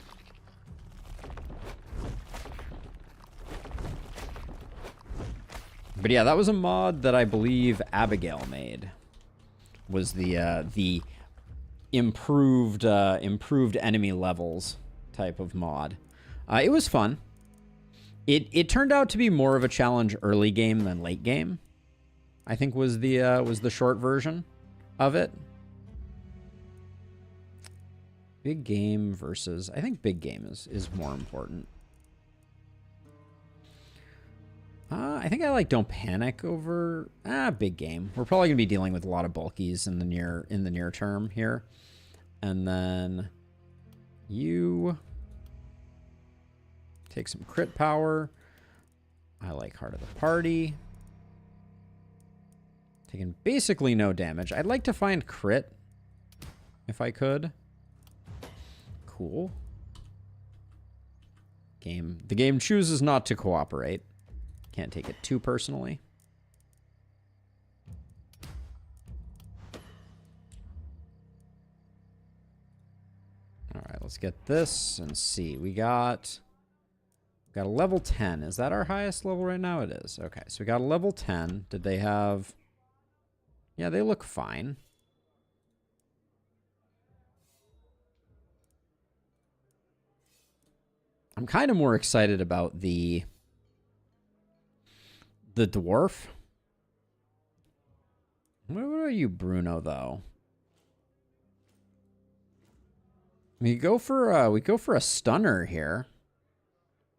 But yeah, that was a mod that I believe Abigail made. Was the improved enemy levels type of mod. It was fun. It turned out to be more of a challenge early game than late game, I think was the short version of it. Big game versus, I think big game is more important. I think I like Don't Panic over big game. We're probably gonna be dealing with a lot of bulkies in the near term here. And then you take some crit power. I like Heart of the Party. Taking basically no damage. I'd like to find crit if I could. Cool. The game chooses not to cooperate. Can't take it too personally. All right, let's get this and see. We got a level 10. Is that our highest level right now? It is. Okay, so we got a level 10. Did they have... Yeah, they look fine. I'm kind of more excited about the dwarf. What are you, Bruno, though? We go for a stunner here.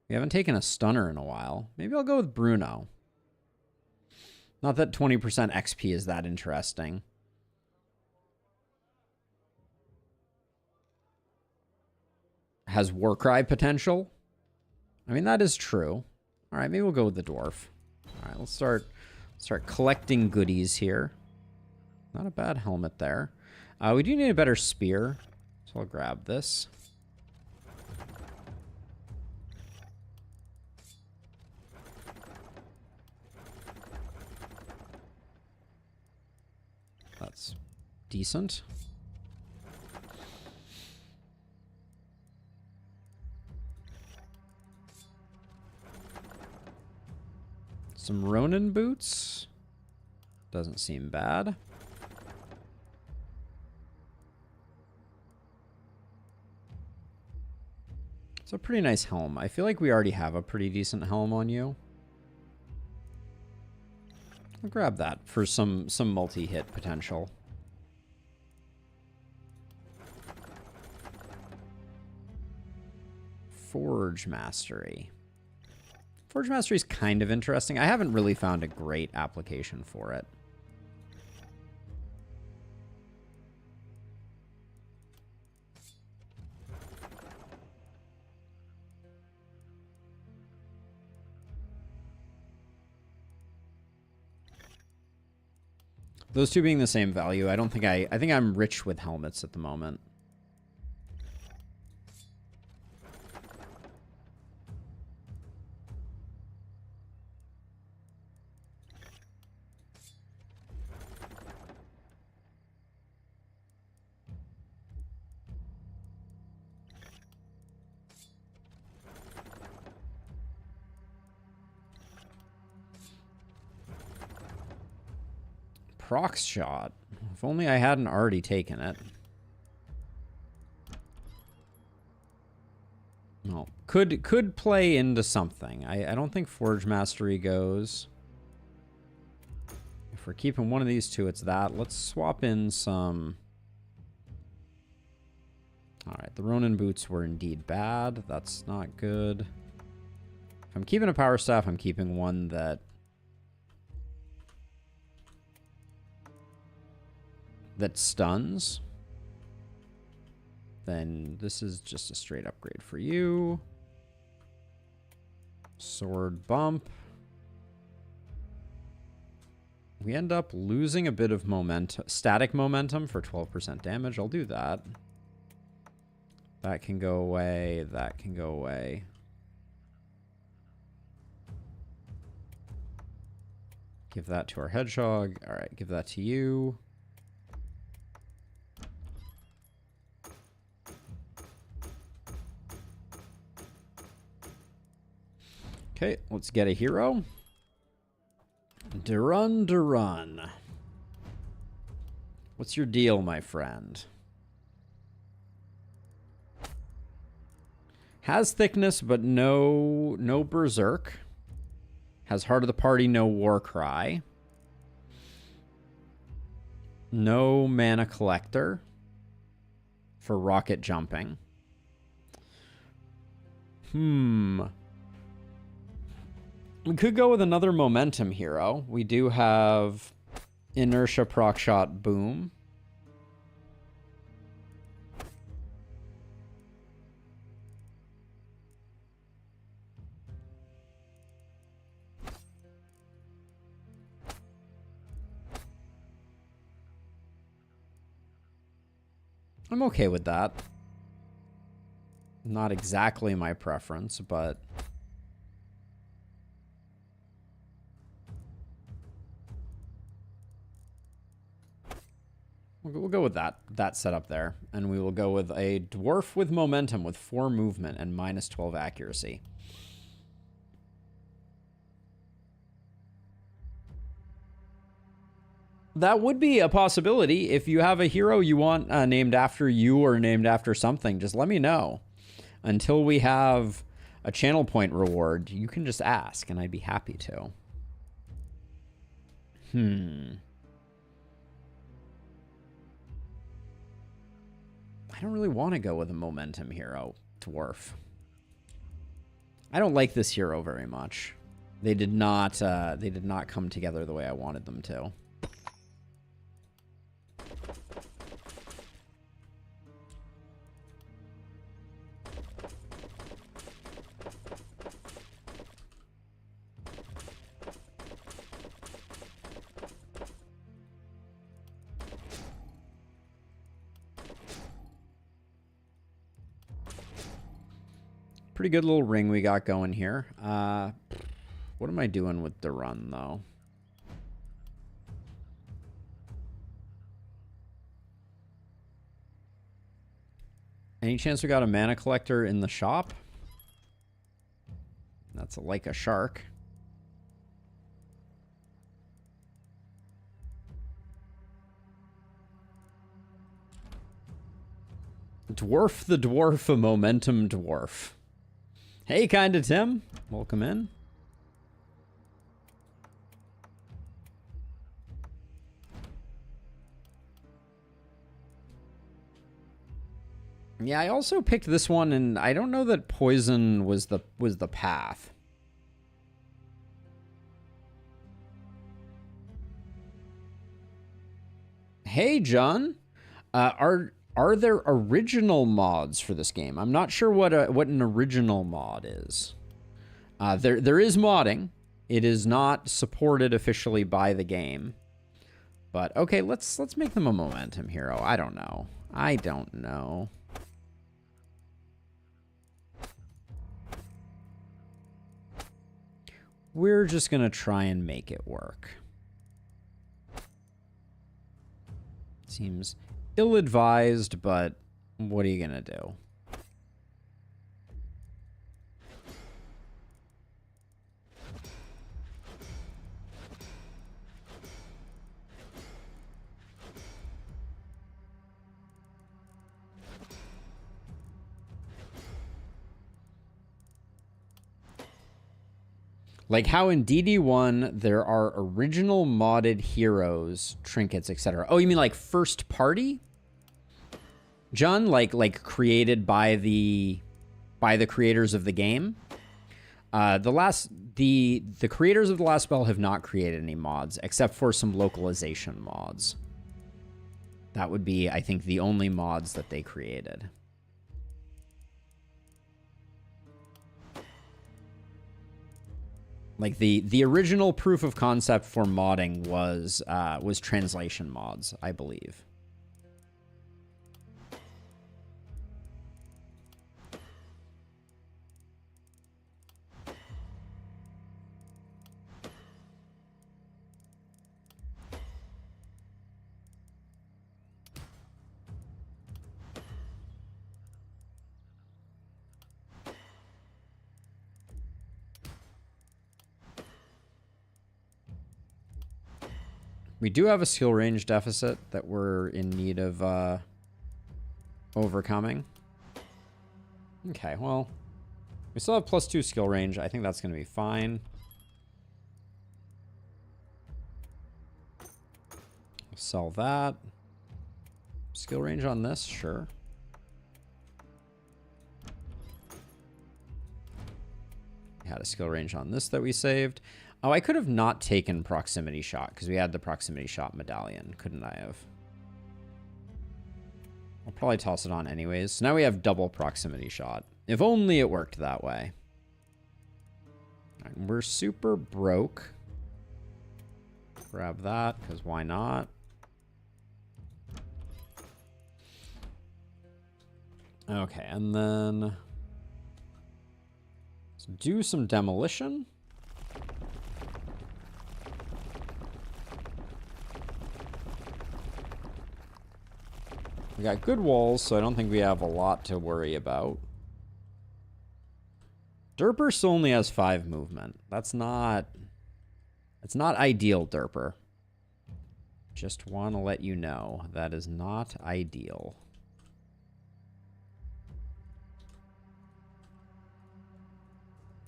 We haven't taken a stunner in a while. Maybe I'll go with Bruno. Not that 20% XP is that interesting. Has Warcry potential? I mean, that is true. All right, maybe we'll go with the dwarf. All right, let's start collecting goodies here. Not a bad helmet there. We do need a better spear, so I'll grab this. That's decent. Some Ronin boots. Doesn't seem bad. It's a pretty nice helm. I feel like we already have a pretty decent helm on you. I'll grab that for some multi-hit potential. Forge Mastery. Forge Mastery is kind of interesting. I haven't really found a great application for it. Those two being the same value, I don't think I think I'm rich with helmets at the moment. Prox shot. If only I hadn't already taken it. Well, could play into something. I don't think Forge Mastery goes. If we're keeping one of these two, it's that. Let's swap in some... Alright, the Ronin boots were indeed bad. That's not good. If I'm keeping a power staff, I'm keeping one that stuns. Then this is just a straight upgrade for you. Sword bump. We end up losing a bit of momentum, static momentum for 12% damage. I'll do that. That can go away. That can go away. Give that to our hedgehog. All right, give that to you. Okay, let's get a hero. Durun. What's your deal, my friend? Has thickness, but no berserk. Has heart of the party, no war cry. No mana collector for rocket jumping. We could go with another momentum hero. We do have inertia, proc shot, boom. I'm okay with that. Not exactly my preference, but we'll go with that setup there. And we will go with a dwarf with momentum with 4 movement and minus 12 accuracy. That would be a possibility. If you have a hero you want named after you or named after something, just let me know. Until we have a channel point reward, you can just ask, and I'd be happy to. I don't really want to go with a momentum hero, dwarf. I don't like this hero very much. They did not come together the way I wanted them to. Pretty good little ring we got going here. What am I doing with the run, though? Any chance we got a mana collector in the shop? That's like a shark. Dwarf the dwarf, a momentum dwarf. Hey, kinda Tim. Welcome in. Yeah, I also picked this one, and I don't know that poison was the path. Hey, John. Are there original mods for this game? I'm not sure what an original mod is. There is modding. It is not supported officially by the game. But okay, let's make them a momentum hero. I don't know. We're just gonna try and make it work. Seems ill-advised, but what are you gonna do? Like how in DD1 there are original modded heroes, trinkets, etc. Oh, you mean like first party? John, like created by the creators of the game. The creators of The Last Spell have not created any mods except for some localization mods. That would be, I think, the only mods that they created. Like the original proof of concept for modding was translation mods, I believe. We do have a skill range deficit that we're in need of overcoming. Okay, well, We still have +2 skill range. I think that's going to be fine. Sell that. Skill range on this, sure. We had a skill range on this that we saved. Oh, I could have not taken proximity shot because we had the proximity shot medallion, couldn't I have? I'll probably toss it on anyways. So now we have double proximity shot. If only it worked that way. All right, we're super broke. Grab that, because why not? Okay, and then let's do some demolition. We got good walls, so I don't think we have a lot to worry about. Derper still only has 5 movement. That's not ideal, Derper. Just want to let you know that is not ideal.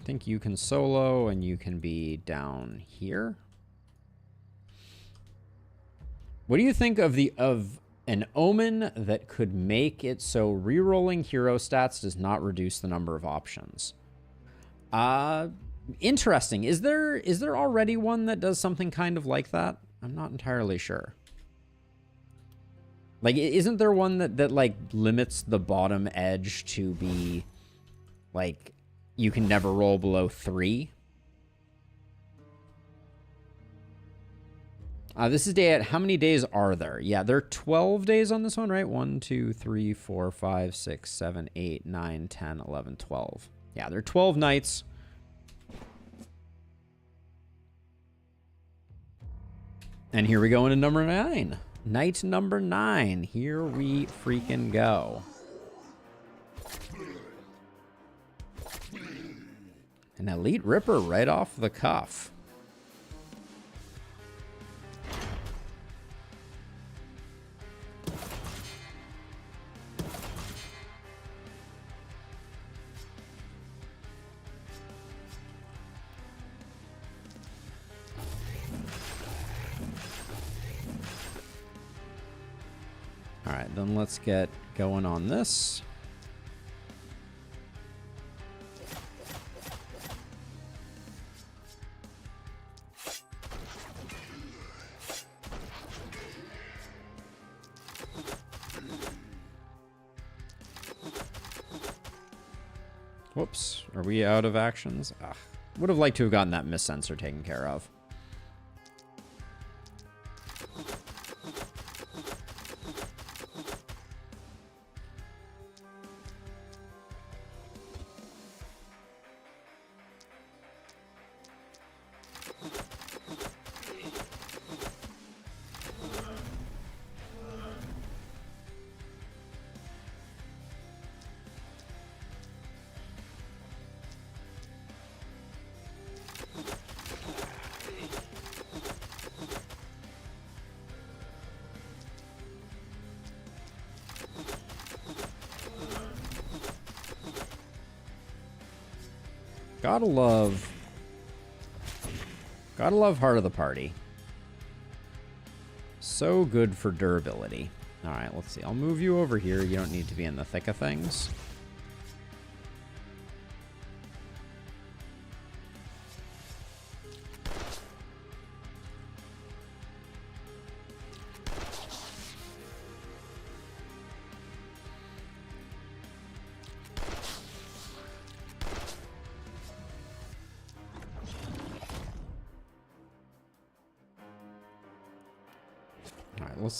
I think you can solo and you can be down here. What do you think of an omen that could make it so re-rolling hero stats does not reduce the number of options? Interesting. Is there already one that does something kind of like that? I'm not entirely sure. Like, isn't there one that like limits the bottom edge to be like you can never roll below 3? This is day at how many days are there? Yeah, there are 12 days on this one, right? 1, 2, 3, 4, 5, 6, 7, 8, 9, 10, 11, 12. Yeah, there are 12 nights. And here we go into number 9. Night number 9. Here we freaking go. An Elite Ripper right off the cuff. All right, then let's get going on this. Whoops, are we out of actions? Ugh. Would have liked to have gotten that miss sensor taken care of. Gotta love Heart of the Party. So good for durability. All right, let's see. I'll move you over here. You don't need to be in the thick of things.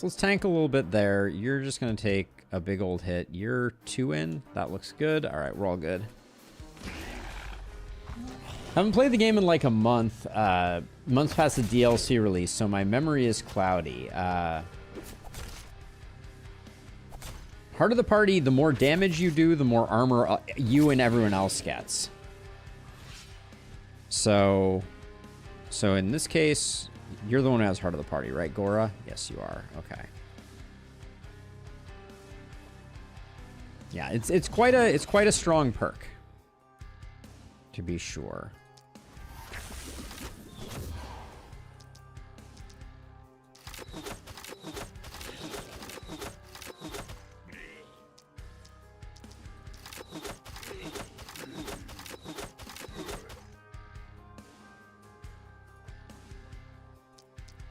Let's tank a little bit there. You're just going to take a big old hit. You're 2 in. That looks good. All right, we're all good. Haven't played the game in like a month. Months past the DLC release, so my memory is cloudy. Heart of the Party, the more damage you do, the more armor you and everyone else gets. So in this case... You're the one who has Heart of the Party, right, Gora? Yes, you are. Okay. Yeah, it's quite a strong perk. to be sure.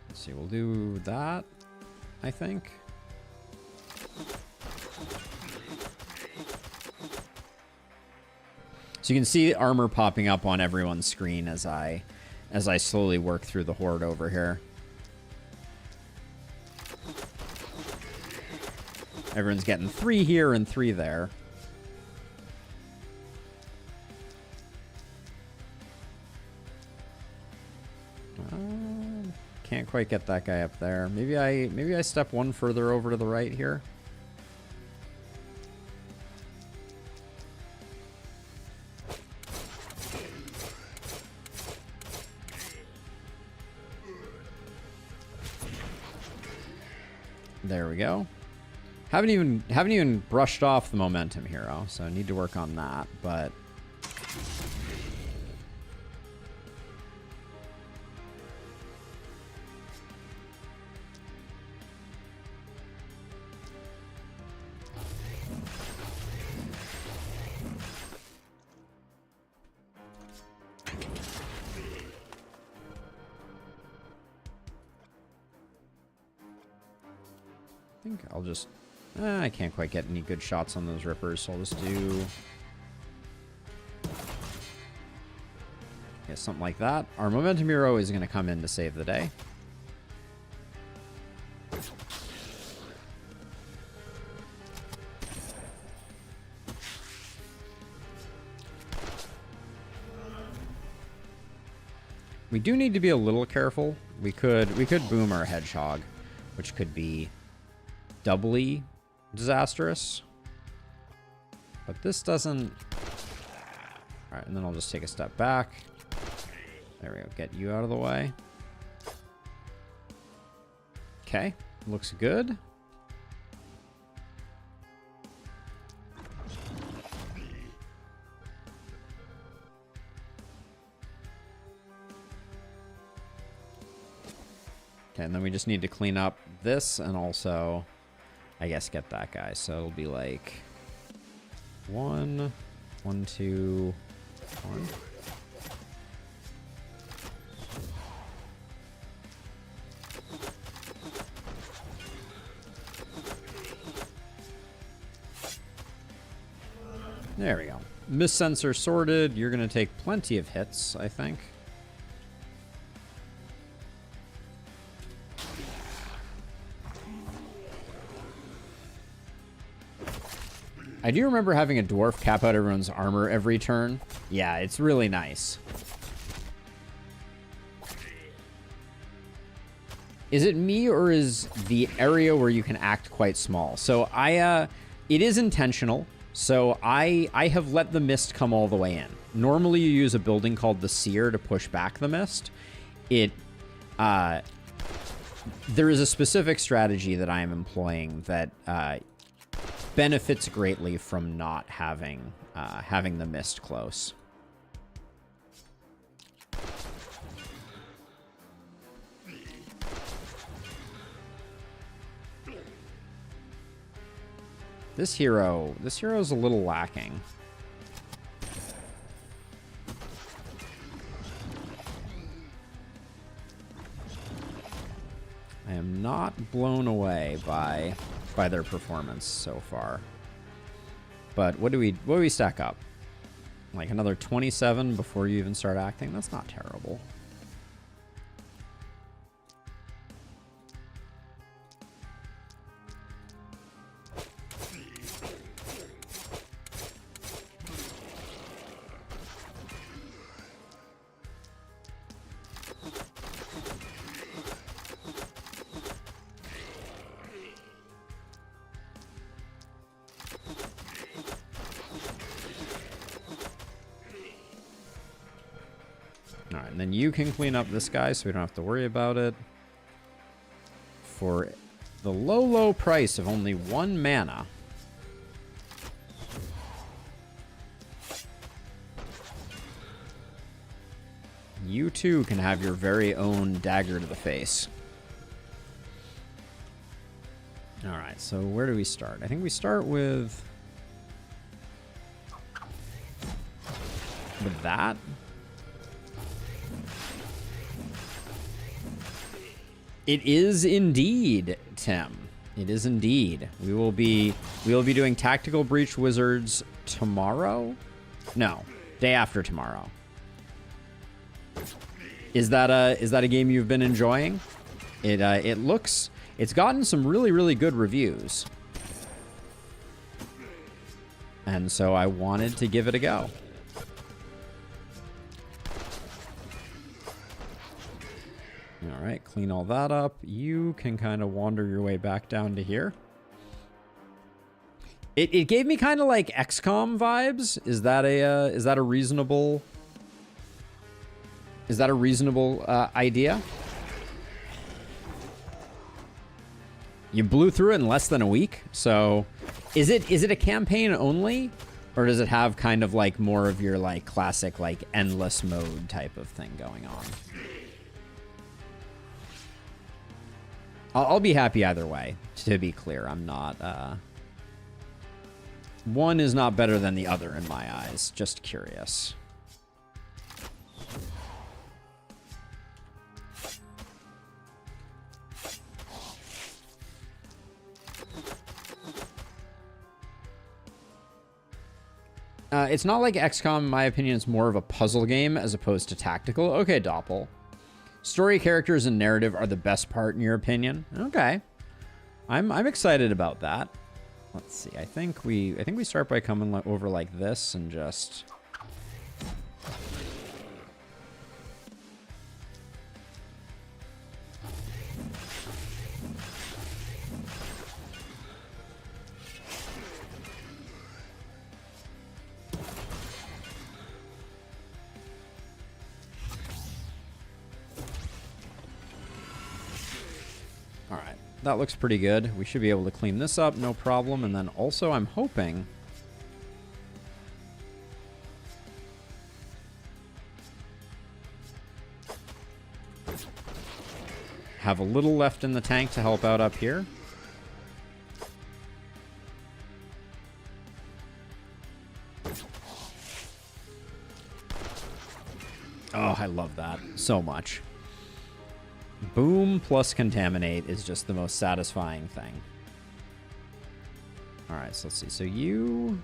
Let's see, we'll do that, I think. So you can see armor popping up on everyone's screen as I slowly work through the horde over here. Everyone's getting 3 here and 3 there. Can't quite get that guy up there. Maybe I step 1 further over to the right here. There we go. Haven't even brushed off the momentum hero, so I need to work on that, but I think I'll just... I can't quite get any good shots on those rippers, so I'll just do... yeah, something like that. Our momentum hero is going to come in to save the day. We do need to be a little careful. We could boom our hedgehog, which could be doubly disastrous. But this doesn't... Alright, and then I'll just take a step back. There we go. Get you out of the way. Okay. Looks good. Okay, and then we just need to clean up this and also, I guess, get that guy. So it'll be like 1, 1, 2, 1. There we go. Mist sensor sorted. You're going to take plenty of hits, I think. I do remember having a dwarf cap out everyone's armor every turn. Yeah, it's really nice. Is it me or is the area where you can act quite small? So it is intentional. So I have let the mist come all the way in. Normally you use a building called the Seer to push back the mist. There is a specific strategy that I am employing that benefits greatly from not having the mist close. This hero is a little lacking. I am not blown away by their performance so far. But what do we stack up? Like another 27 before you even start acting? That's not terrible. Alright, and then you can clean up this guy so we don't have to worry about it. For the low price of only 1 mana. You too can have your very own dagger to the face. All right, so where do we start? I think we start with that. It is indeed, Tim. It is indeed. We will be doing Tactical Breach Wizards tomorrow. No, day after tomorrow. Is that a game you've been enjoying? It's gotten some really good reviews, and so I wanted to give it a go. All right, clean all that up. You can kind of wander your way back down to here. It gave me kind of like XCOM vibes. Is that a reasonable idea? You blew through it in less than a week. So is it a campaign only, or does it have kind of like more of your like classic like endless mode type of thing going on? I'll be happy either way, to be clear. I'm not one is not better than the other in my eyes. Just curious. It's not like XCOM, in my opinion. It's more of a puzzle game as opposed to tactical. Okay, Doppel. Story, characters, and narrative are the best part in your opinion. Okay, I'm excited about that. Let's see. I think we start by coming over like this and just. That looks pretty good. We should be able to clean this up, no problem. And then also I'm hoping have a little left in the tank to help out up here. Oh, I love that so much. Boom plus contaminate is just the most satisfying thing. All right, so let's see. So you...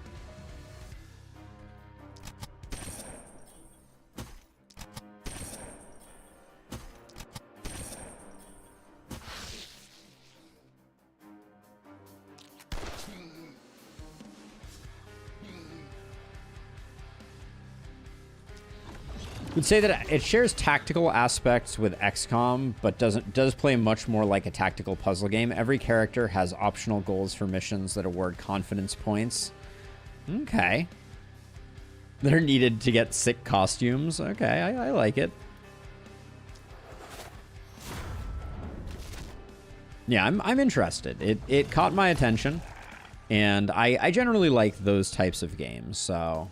would say that it shares tactical aspects with XCOM, but does play much more like a tactical puzzle game. Every character has optional goals for missions that award confidence points. Okay. That are needed to get sick costumes. Okay, I like it. Yeah, I'm interested. It caught my attention, and I generally like those types of games, so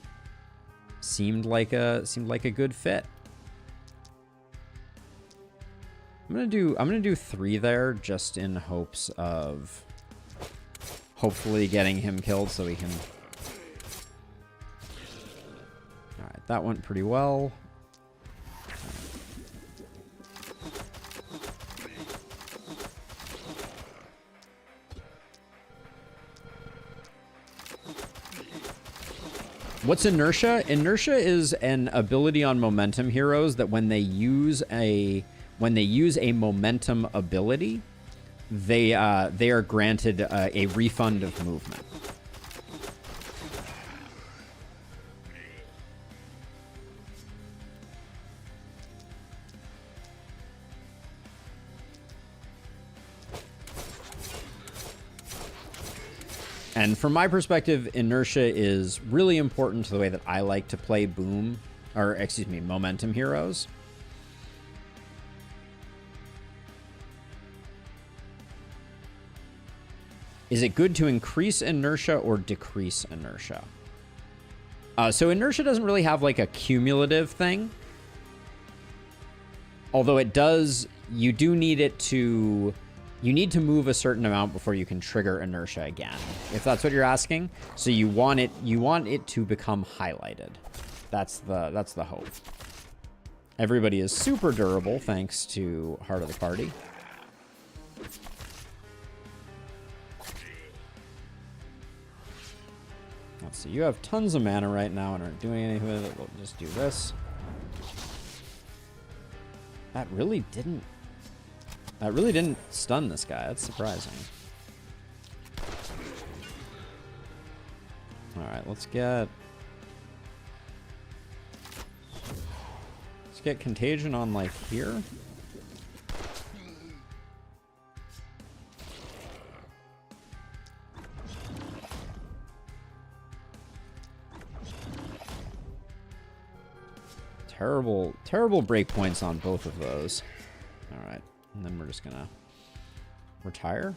seemed like a good fit. I'm gonna do 3 there, just in hopes of hopefully getting him killed so we can. All right, that went pretty well. What's inertia? Inertia is an ability on momentum heroes that when they use a momentum ability, they are granted a refund of movement. And from my perspective, inertia is really important to the way that I like to play momentum heroes. Is it good to increase inertia or decrease inertia? So inertia doesn't really have like a cumulative thing. Although it does, you do need it to, you need to move a certain amount before you can trigger inertia again, if that's what you're asking. So you want it to become highlighted. That's the hope. Everybody is super durable thanks to Heart of the Party. Let's see, you have tons of mana right now and aren't doing anything with it. We'll just do this. That really didn't stun this guy. That's surprising. All right, let's get Contagion on, like, here. Terrible breakpoints on both of those. All right, and then we're just gonna retire.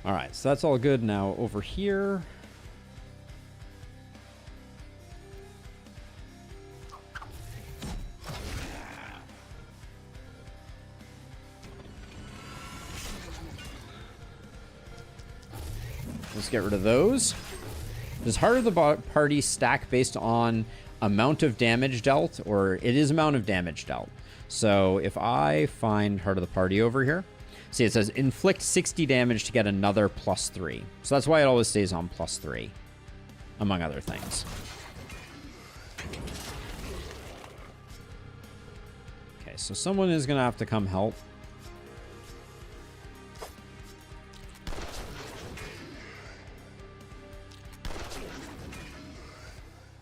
All right, so that's all good. Now over here, let's get rid of those. Does Heart of the Party stack based on amount of damage dealt, or it is amount of damage dealt? So if I find Heart of the Party over here, see, it says inflict 60 damage to get another +3. So that's why it always stays on +3, among other things. Okay, so someone is going to have to come help.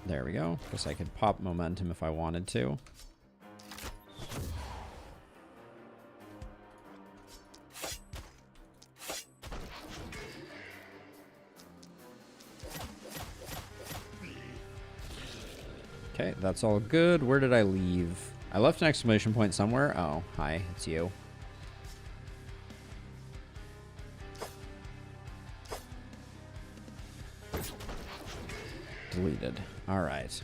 There we go. Guess I could pop momentum if I wanted to. Okay, that's all good. Where did I leave? I left an exclamation point somewhere. Oh, hi, it's you. Deleted. All right.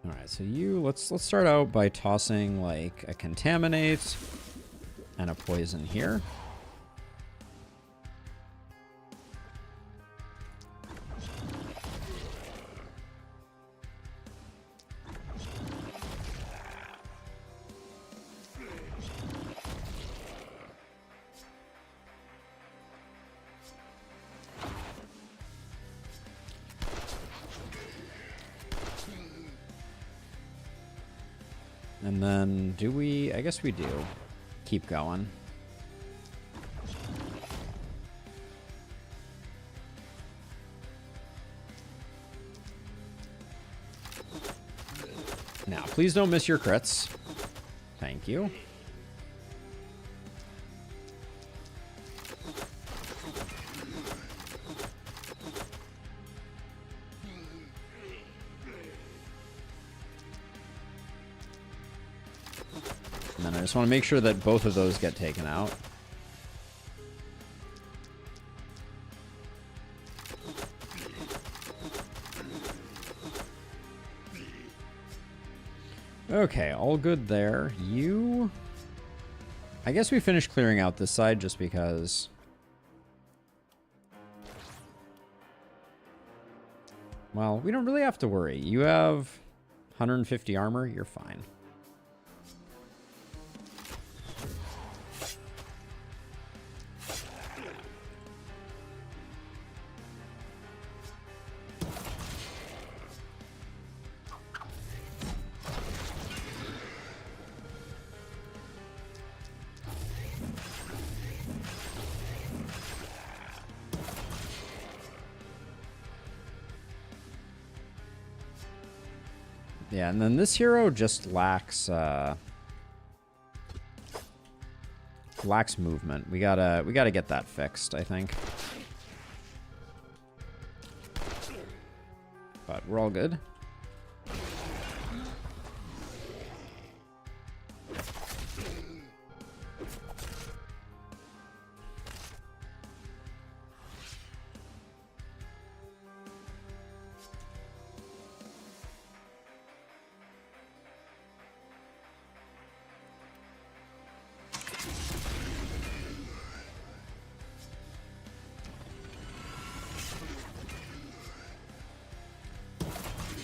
All right, so let's start out by tossing like a contaminate and a poison here. And then do we? I guess we do. Keep going. Now, please don't miss your crits. Thank you. And then I just want to make sure that both of those get taken out. Okay, all good there. You... I guess we finished clearing out this side just because... Well, we don't really have to worry. You have 150 armor, you're fine. Yeah, and then this hero just lacks lacks movement. We gotta get that fixed, I think. But we're all good.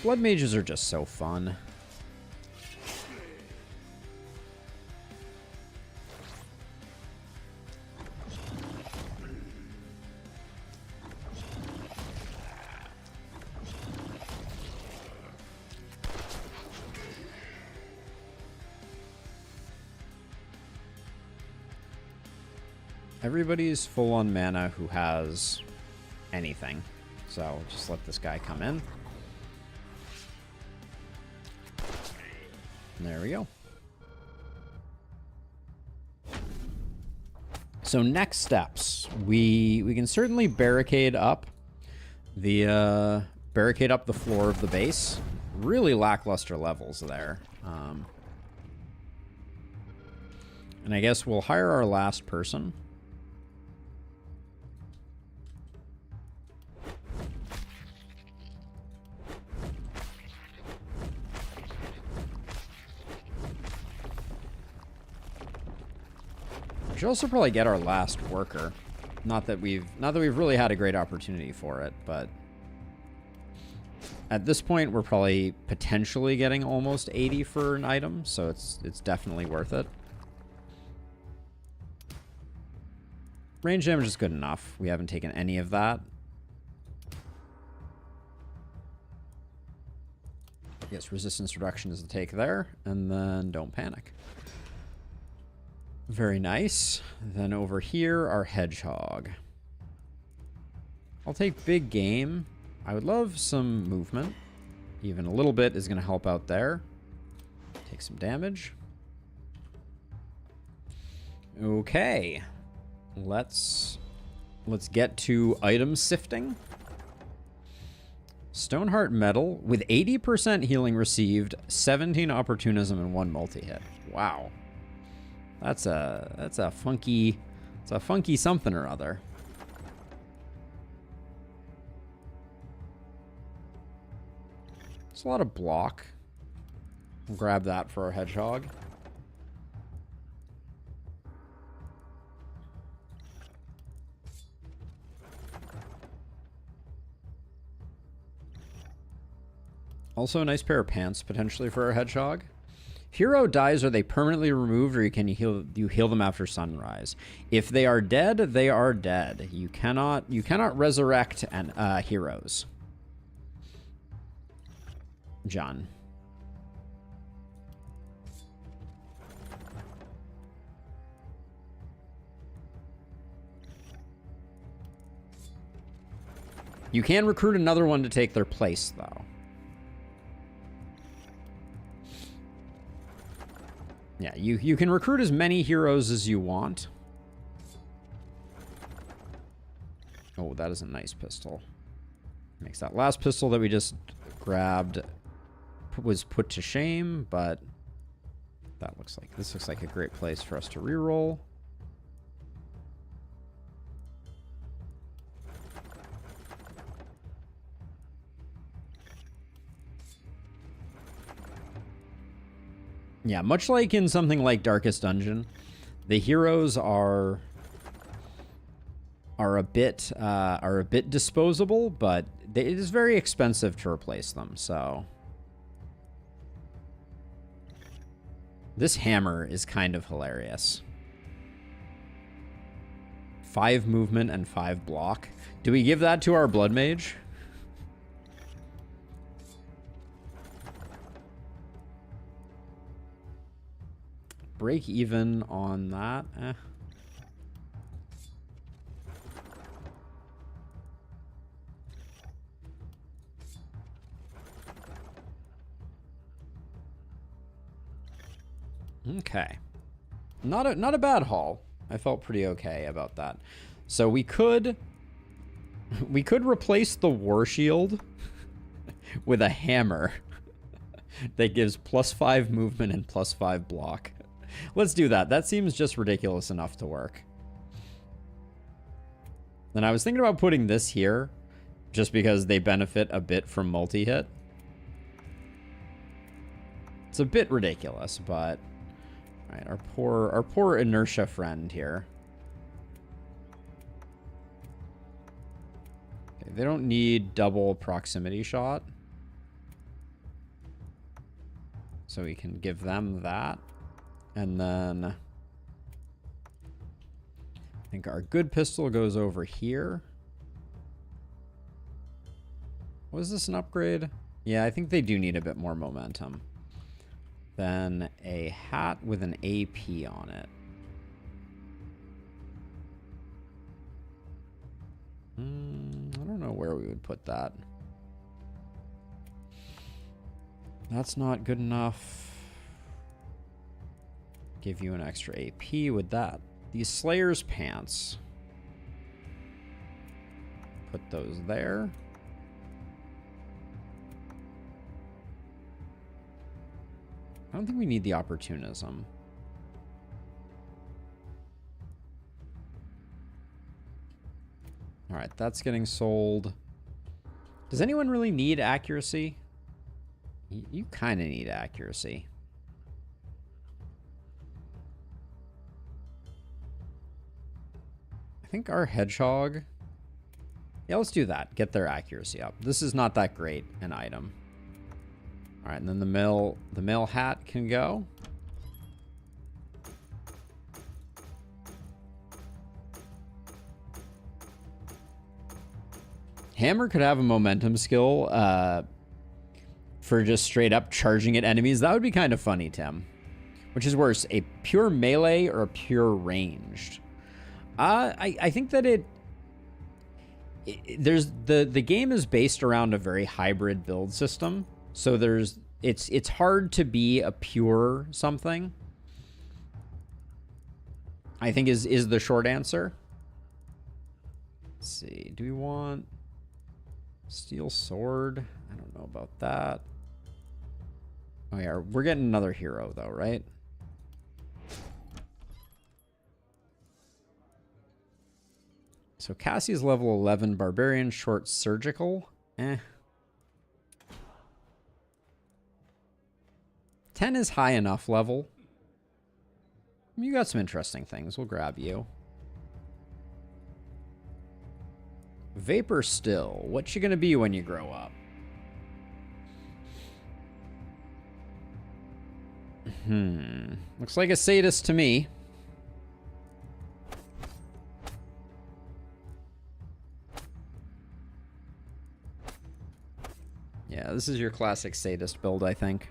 Blood mages are just so fun. Everybody's full on mana who has anything. So just let this guy come in. There we go. So next steps, we can certainly barricade up the floor of the base. Really lackluster levels there. And I guess we'll hire our last person. We should also probably get our last worker. Not that we've really had a great opportunity for it, but at this point we're probably potentially getting almost 80 for an item, so it's definitely worth it. Range damage is good enough. We haven't taken any of that. I guess resistance reduction is the take there, and then don't panic. Very nice. Then over here, our hedgehog. I'll take big game. I would love some movement. Even a little bit is going to help out there. Take some damage. Okay. Let's get to item sifting. Stoneheart Metal with 80% healing received, 17 opportunism, and 1 multi-hit. Wow. That's a funky something or other. It's a lot of block. We'll grab that for our hedgehog. Also a nice pair of pants potentially for our hedgehog. Hero dies, are they permanently removed, or can you heal them after sunrise? If they are dead, they are dead. You cannot resurrect heroes. John. You can recruit another one to take their place, though. Yeah, you can recruit as many heroes as you want. Oh, that is a nice pistol. Makes that last pistol that we just grabbed was put to shame, but this looks like a great place for us to reroll. Yeah, much like in something like Darkest Dungeon, the heroes are a bit disposable, but it is very expensive to replace them. So this hammer is kind of hilarious. 5 movement and 5 block. Do we give that to our blood mage? Break even on that. Okay. Not a bad haul. I felt pretty okay about that. So we could replace the war shield with a hammer that gives +5 movement and +5 block. Let's do that. That seems just ridiculous enough to work. And I was thinking about putting this here just because they benefit a bit from multi-hit. It's a bit ridiculous, but all right, our poor inertia friend here. Okay, they don't need double proximity shot. So we can give them that. And then I think our good pistol goes over here. Was this an upgrade? Yeah, I think they do need a bit more momentum. Then a hat with an AP on it. I don't know where we would put that. That's not good enough. Give you an extra AP with that. These Slayer's pants. Put those there. I don't think we need the opportunism. All right, that's getting sold. Does anyone really need accuracy? You kind of need accuracy. I think our hedgehog. Yeah, let's do that. Get their accuracy up. This is not that great an item. All right, and then the mill hat can go. Hammer could have a momentum skill for just straight up charging at enemies. That would be kind of funny, Tim. Which is worse, a pure melee or a pure ranged? I think that there's the game is based around a very hybrid build system. So it's hard to be a pure something. I think is the short answer. Let's see. Do we want steel sword? I don't know about that. Oh yeah, we're getting another hero though, right? So Cassie's level 11 barbarian, short surgical. 10 is high enough level. You got some interesting things. We'll grab you. Vapor still. What you gonna be when you grow up? Looks like a sadist to me. Yeah, this is your classic sadist build, I think.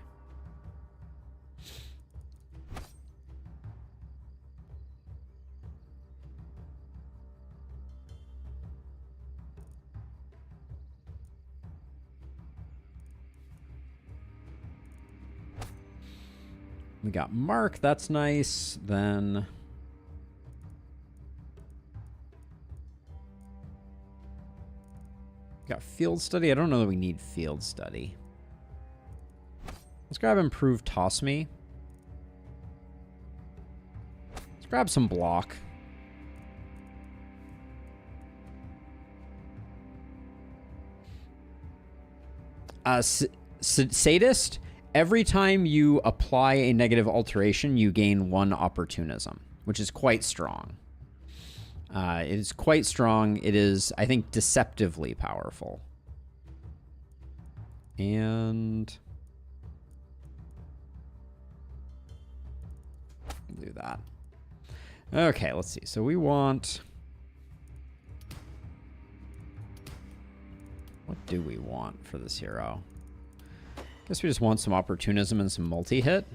We got Mark, that's nice. Then got field study. I don't know that we need field study. Let's grab improved toss me. Let's grab some block. Sadist. Every time you apply a negative alteration, you gain 1 opportunism, which is quite strong. It is quite strong. It is, I think, deceptively powerful. And do that. Okay, let's see. So we want... What do we want for this hero? Guess we just want some opportunism and some multi-hit.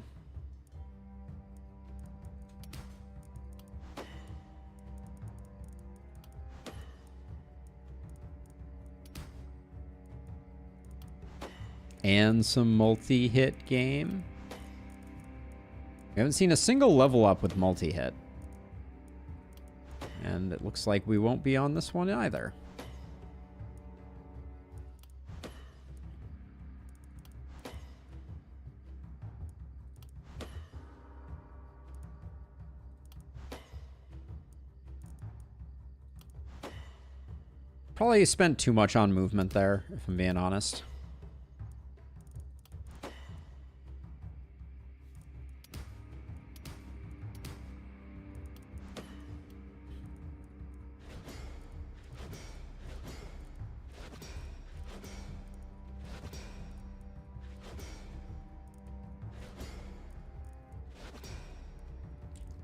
And some multi-hit game. We haven't seen a single level up with multi-hit. And it looks like we won't be on this one either. Probably spent too much on movement there, if I'm being honest.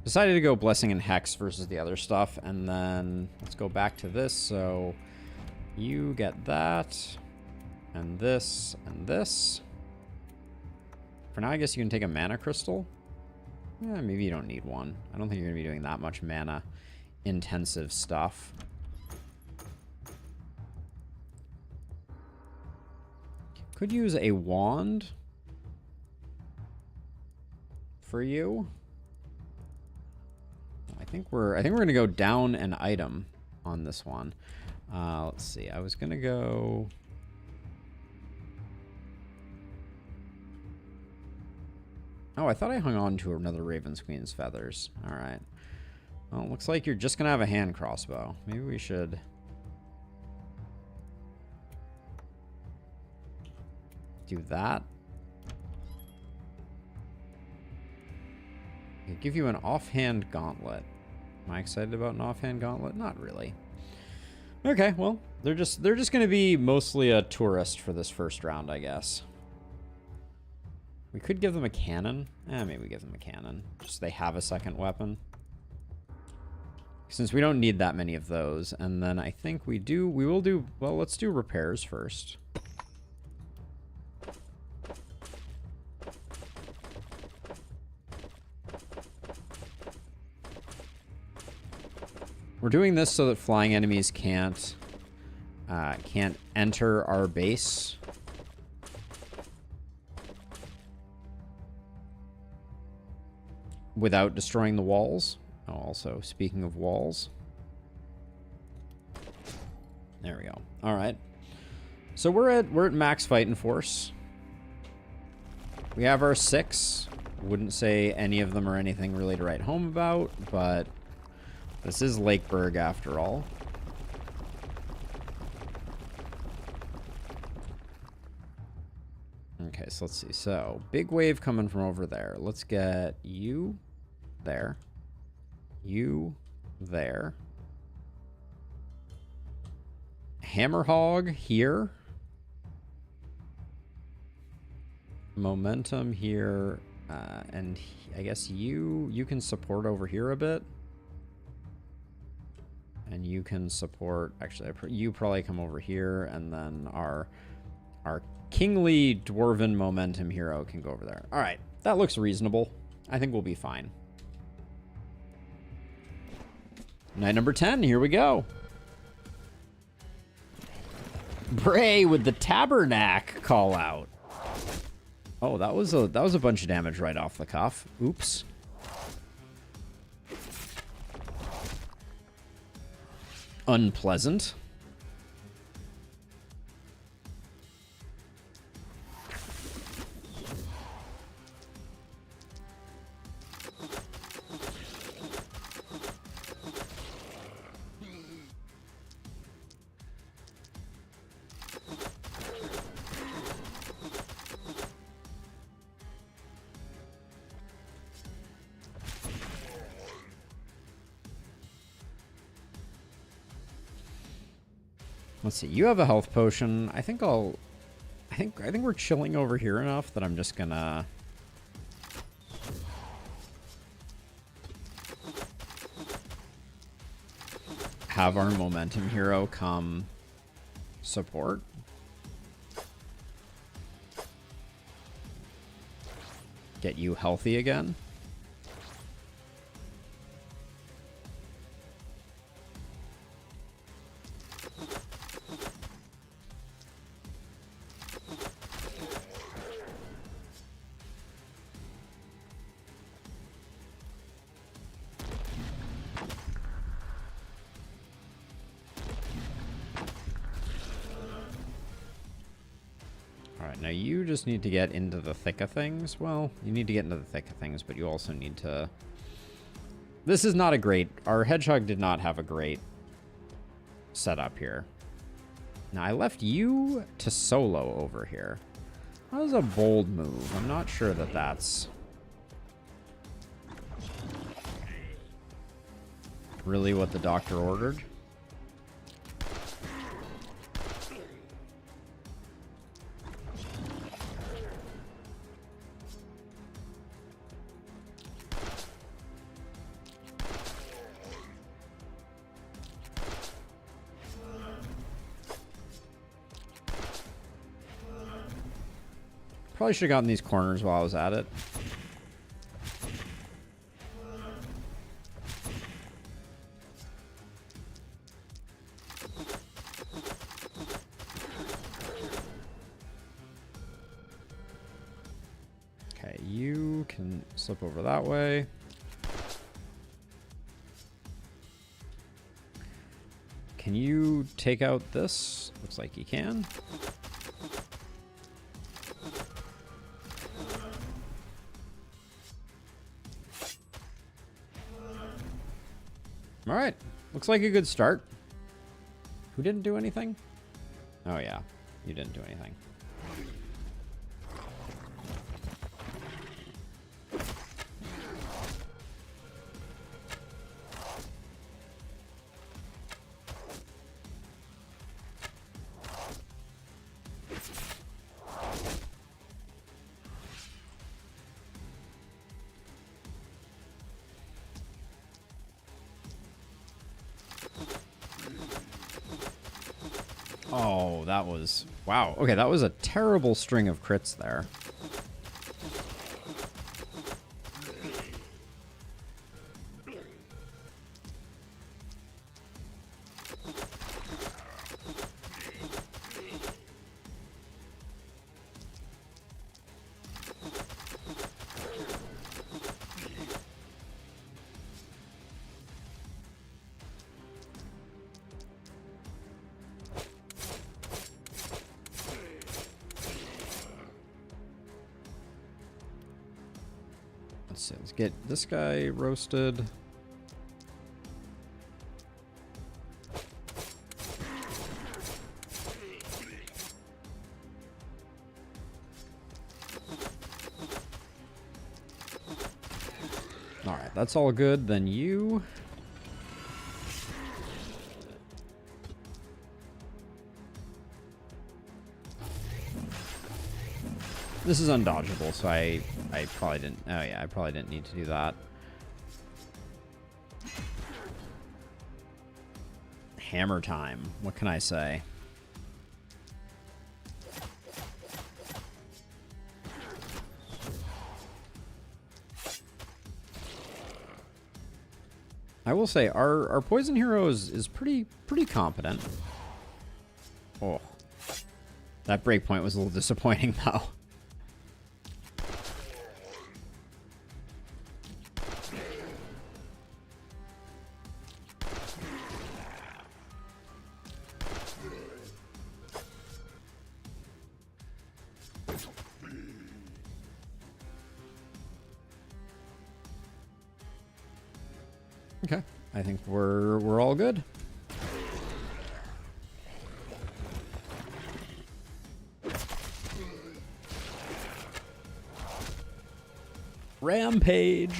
Decided to go Blessing and Hex versus the other stuff, and then let's go back to this. So you get that, and this, and this. For now, I guess you can take a mana crystal. Yeah, maybe you don't need one. I don't think you're going to be doing that much mana intensive stuff. Could use a wand for you. I think we're gonna go down an item on this one. Let's see. I was gonna go. Oh, I thought I hung on to another Raven's Queen's feathers. All right. Well, looks like you're just gonna have a hand crossbow. Maybe we should do that. I could give you an offhand gauntlet. Am I excited about an offhand gauntlet? Not really. Okay, well, they're just going to be mostly a tourist for this first round, I guess. We could give them a cannon. Maybe we give them a cannon. Just so they have a second weapon. Since we don't need that many of those. And then I think we will do, well, let's do repairs first. We're doing this so that flying enemies can't enter our base. Without destroying the walls. Oh, also, speaking of walls. There we go. All right. So we're at max fighting force. We have our 6. Wouldn't say any of them are anything really to write home about, but this is Lakeburg after all. Okay, so let's see. So, big wave coming from over there. Let's get you there. You there. Hammerhog here. Momentum here. And I guess you can support over here a bit. And you can support, actually, you probably come over here, and then our kingly dwarven momentum hero can go over there. All right, that looks reasonable. I think we'll be fine. Night number 10, here we go. Bray with the Tabernacle call out. Oh, that was a bunch of damage right off the cuff. Oops. Unpleasant. Let's see. You have a health potion. I think we're chilling over here enough that I'm just gonna have our momentum hero come support. Get you healthy again. Alright, now you just need to get into the thick of things. Well, you need to get into the thick of things, but you also need to... This is not a great... Our hedgehog did not have a great setup here. Now, I left you to solo over here. That was a bold move. I'm not sure that that's really what the doctor ordered. Probably should have gotten these corners while I was at it. Okay, you can slip over that way. Can you take out this? Looks like you can. All right, looks like a good start. Who didn't do anything? Oh yeah, you didn't do anything. Oh, that was... Wow. Okay, that was a terrible string of crits there. Let's see, let's get this guy roasted. All right, that's all good. Then you... This is undodgeable, so I probably didn't... Oh yeah, I probably didn't need to do that. Hammer time. What can I say? I will say, our poison hero is pretty competent. Oh. That breakpoint was a little disappointing, though. Okay, I think we're all good. Rampage.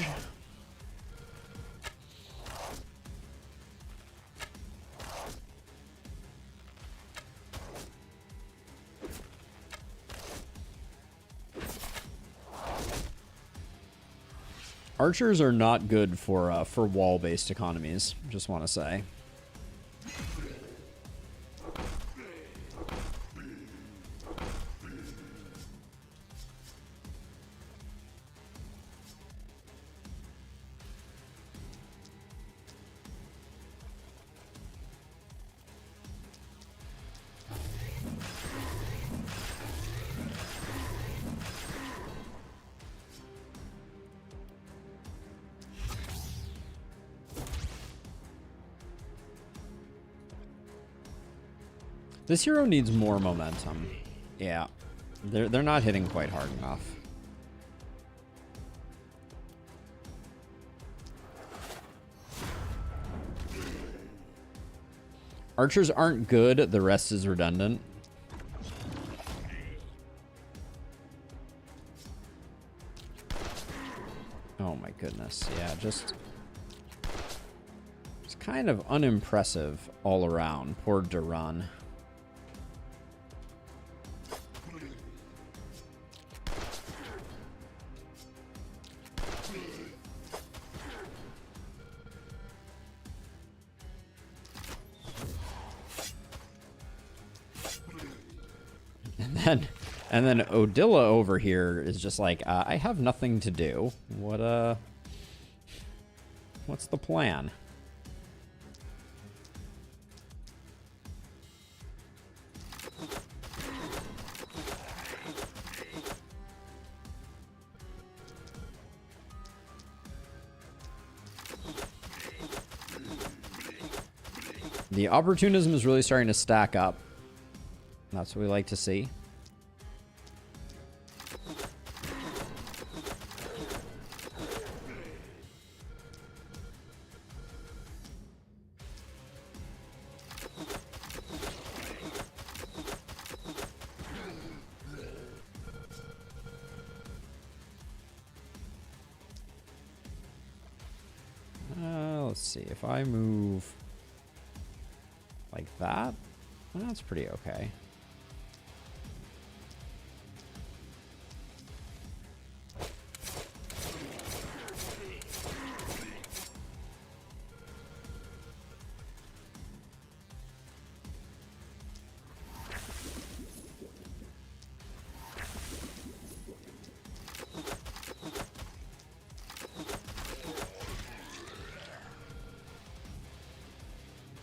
Archers are not good for wall-based economies, just want to say. This hero needs more momentum. Yeah. They're not hitting quite hard enough. Archers aren't good, the rest is redundant. Oh my goodness, yeah, just it's kind of unimpressive all around. Poor Duran. And then Odila over here is just like, I have nothing to do. What's the plan? The opportunism is really starting to stack up. That's what we like to see. Let's see, if I move like that, that's pretty okay.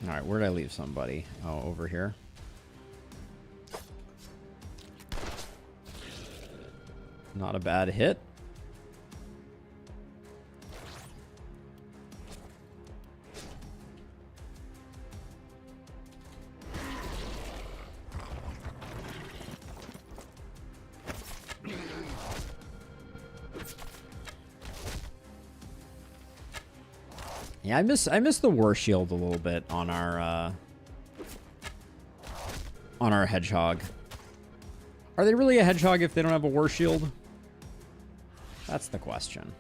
Alright, where'd I leave somebody? Oh, over here. Not a bad hit. Yeah, I miss the war shield a little bit on our hedgehog. Are they really a hedgehog if they don't have a war shield? That's the question.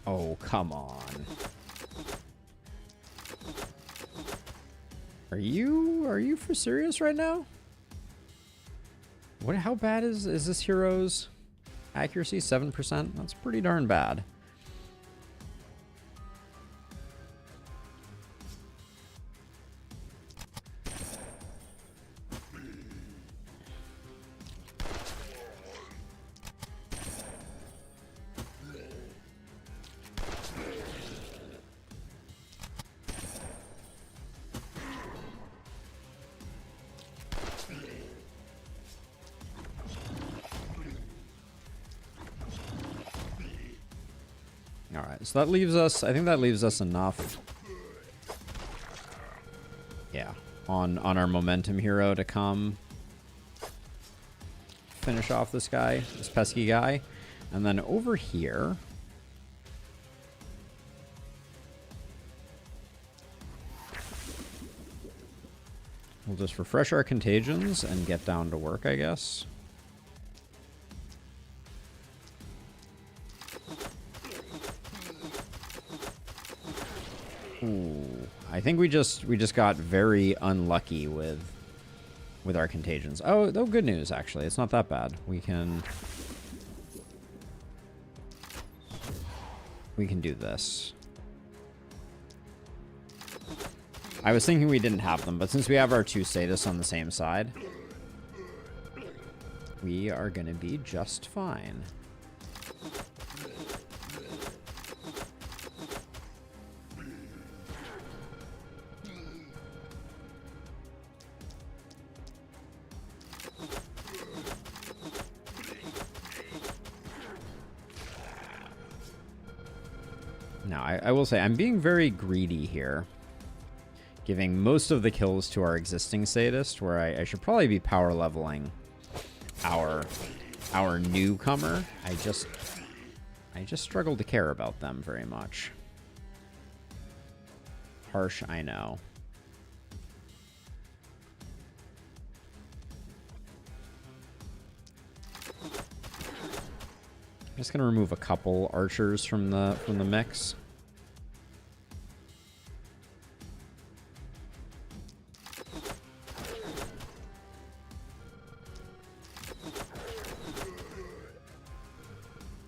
Oh, come on. Are you for serious right now? How bad is this hero's accuracy? 7%? That's pretty darn bad. Alright, so that leaves us, I think that leaves us enough. Yeah, on our momentum hero to come finish off this guy, this pesky guy. And then over here, we'll just refresh our contagions and get down to work, I guess. Ooh, I think we just got very unlucky with our contagions. Oh, good news actually. It's not that bad. We can do this. I was thinking we didn't have them, but since we have our two status on the same side, we are gonna be just fine. Now, I will say, I'm being very greedy here. Giving most of the kills to our existing sadist, where I should probably be power leveling our newcomer. I just struggle to care about them very much. Harsh, I know. I'm just gonna remove a couple archers from the mix.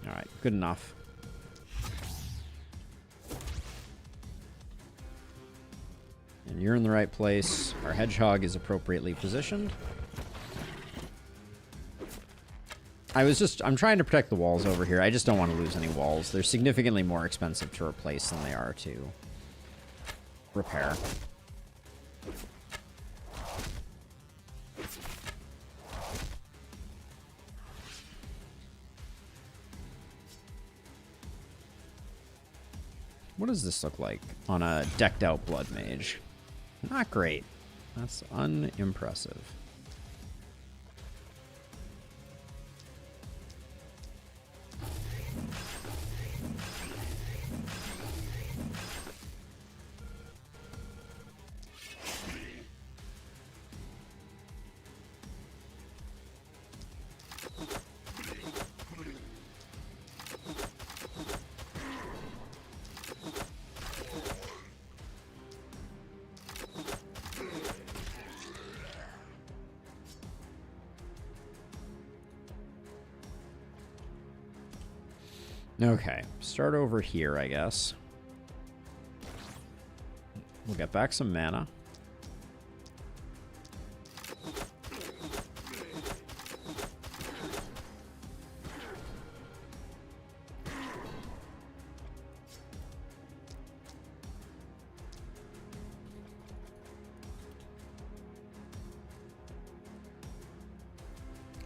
All right, good enough. And you're in the right place. Our hedgehog is appropriately positioned. I'm trying to protect the walls over here. I just don't want to lose any walls. They're significantly more expensive to replace than they are to repair. What does this look like on a decked out blood mage? Not great. That's unimpressive. Okay, start over here, I guess. We'll get back some mana.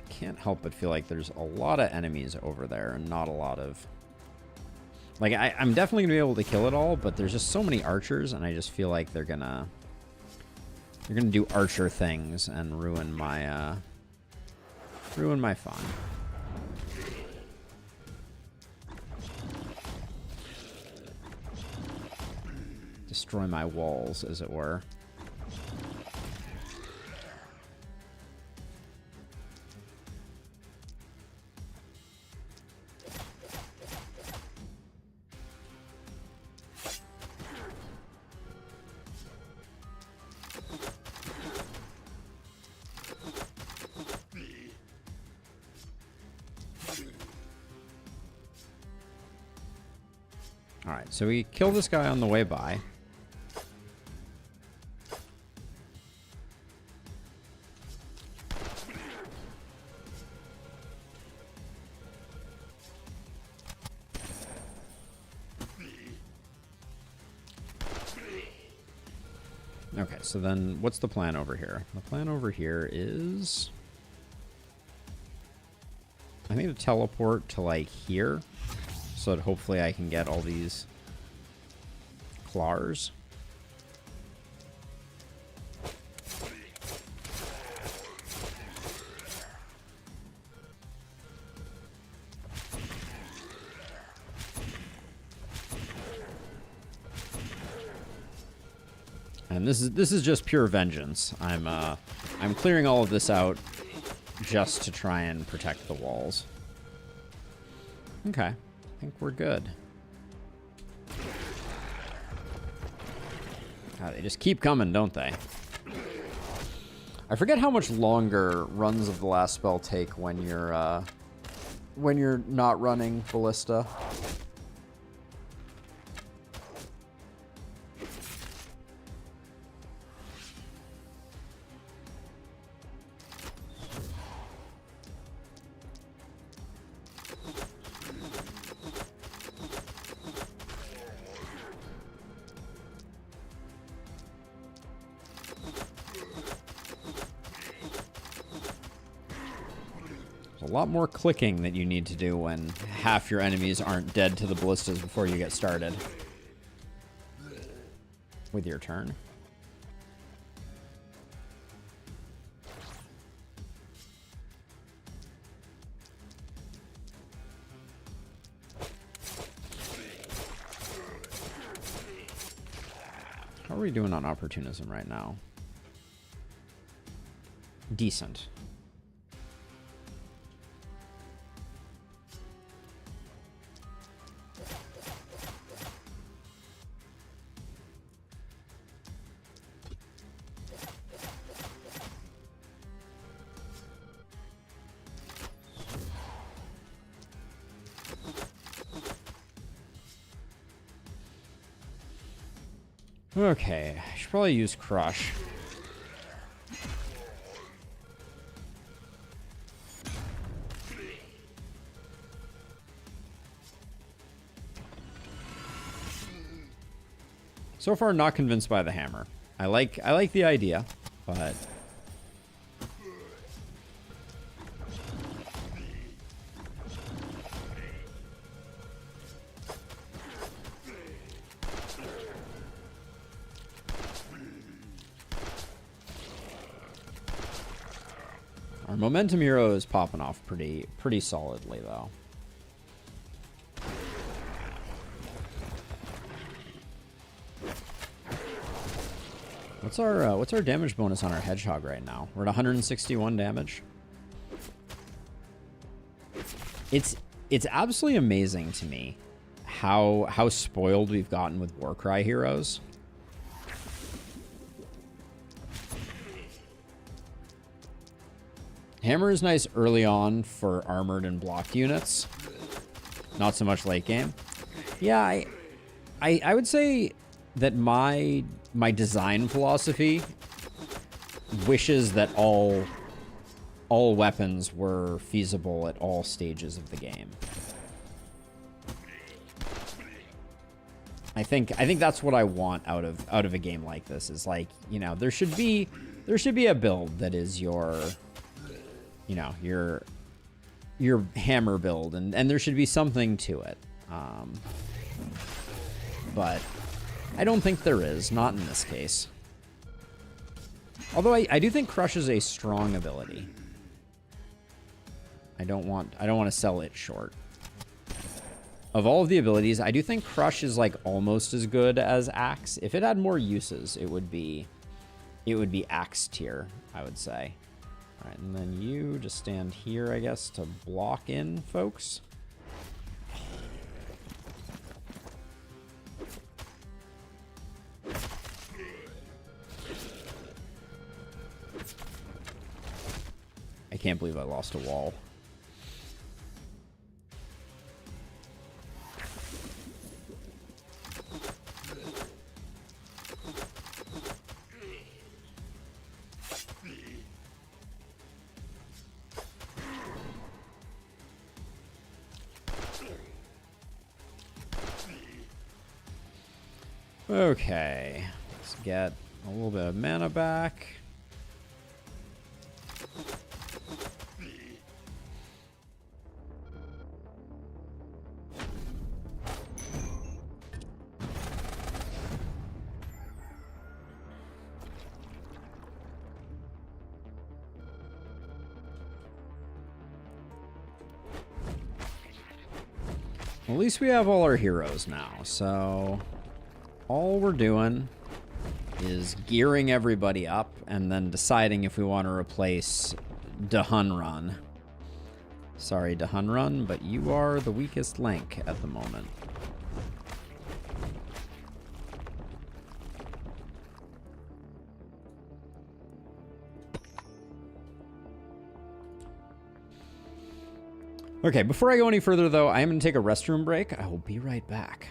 Can't help but feel like there's a lot of enemies over there and not a lot of... Like, I'm definitely going to be able to kill it all, but there's just so many archers, and I just feel like they're gonna do archer things and ruin my fun. Destroy my walls, as it were. Alright, so we kill this guy on the way by. Okay, so then what's the plan over here? The plan over here is... I need to teleport to, like, here. So that hopefully I can get all these claws. And this is just pure vengeance. I'm clearing all of this out just to try and protect the walls. Okay. I think we're good. God, they just keep coming, don't they? I forget how much longer runs of the last spell take when you're not running Ballista. A a lot more clicking that you need to do when half your enemies aren't dead to the ballistas before you get started with your turn. How are we doing on opportunism right now? Decent. Okay, I should probably use Crush. So far, not convinced by the hammer. I like the idea, but our momentum hero is popping off pretty solidly though. What's our damage bonus on our hedgehog right now? We're at 161 damage. It's absolutely amazing to me how spoiled we've gotten with Warcry heroes. Hammer is nice early on for armored and blocked units. Not so much late game. Yeah, I would say that my design philosophy wishes that all weapons were feasible at all stages of the game. I think that's what I want out of a game like this, is like, you know, there should be a build that is your, you know, your hammer build, and there should be something to it. But I don't think there is, not in this case. Although I do think Crush is a strong ability. I don't want to sell it short. Of all of the abilities, I do think Crush is like almost as good as Axe. If it had more uses, it would be Axe tier, I would say. All right, and then you just stand here, I guess, to block in, folks. I can't believe I lost a wall. Okay, let's get a little bit of mana back. At least we have all our heroes now, so all we're doing is gearing everybody up and then deciding if we want to replace Dahunrun. Sorry, Dahunrun, but you are the weakest link at the moment. Okay, before I go any further, though, I am going to take a restroom break. I will be right back.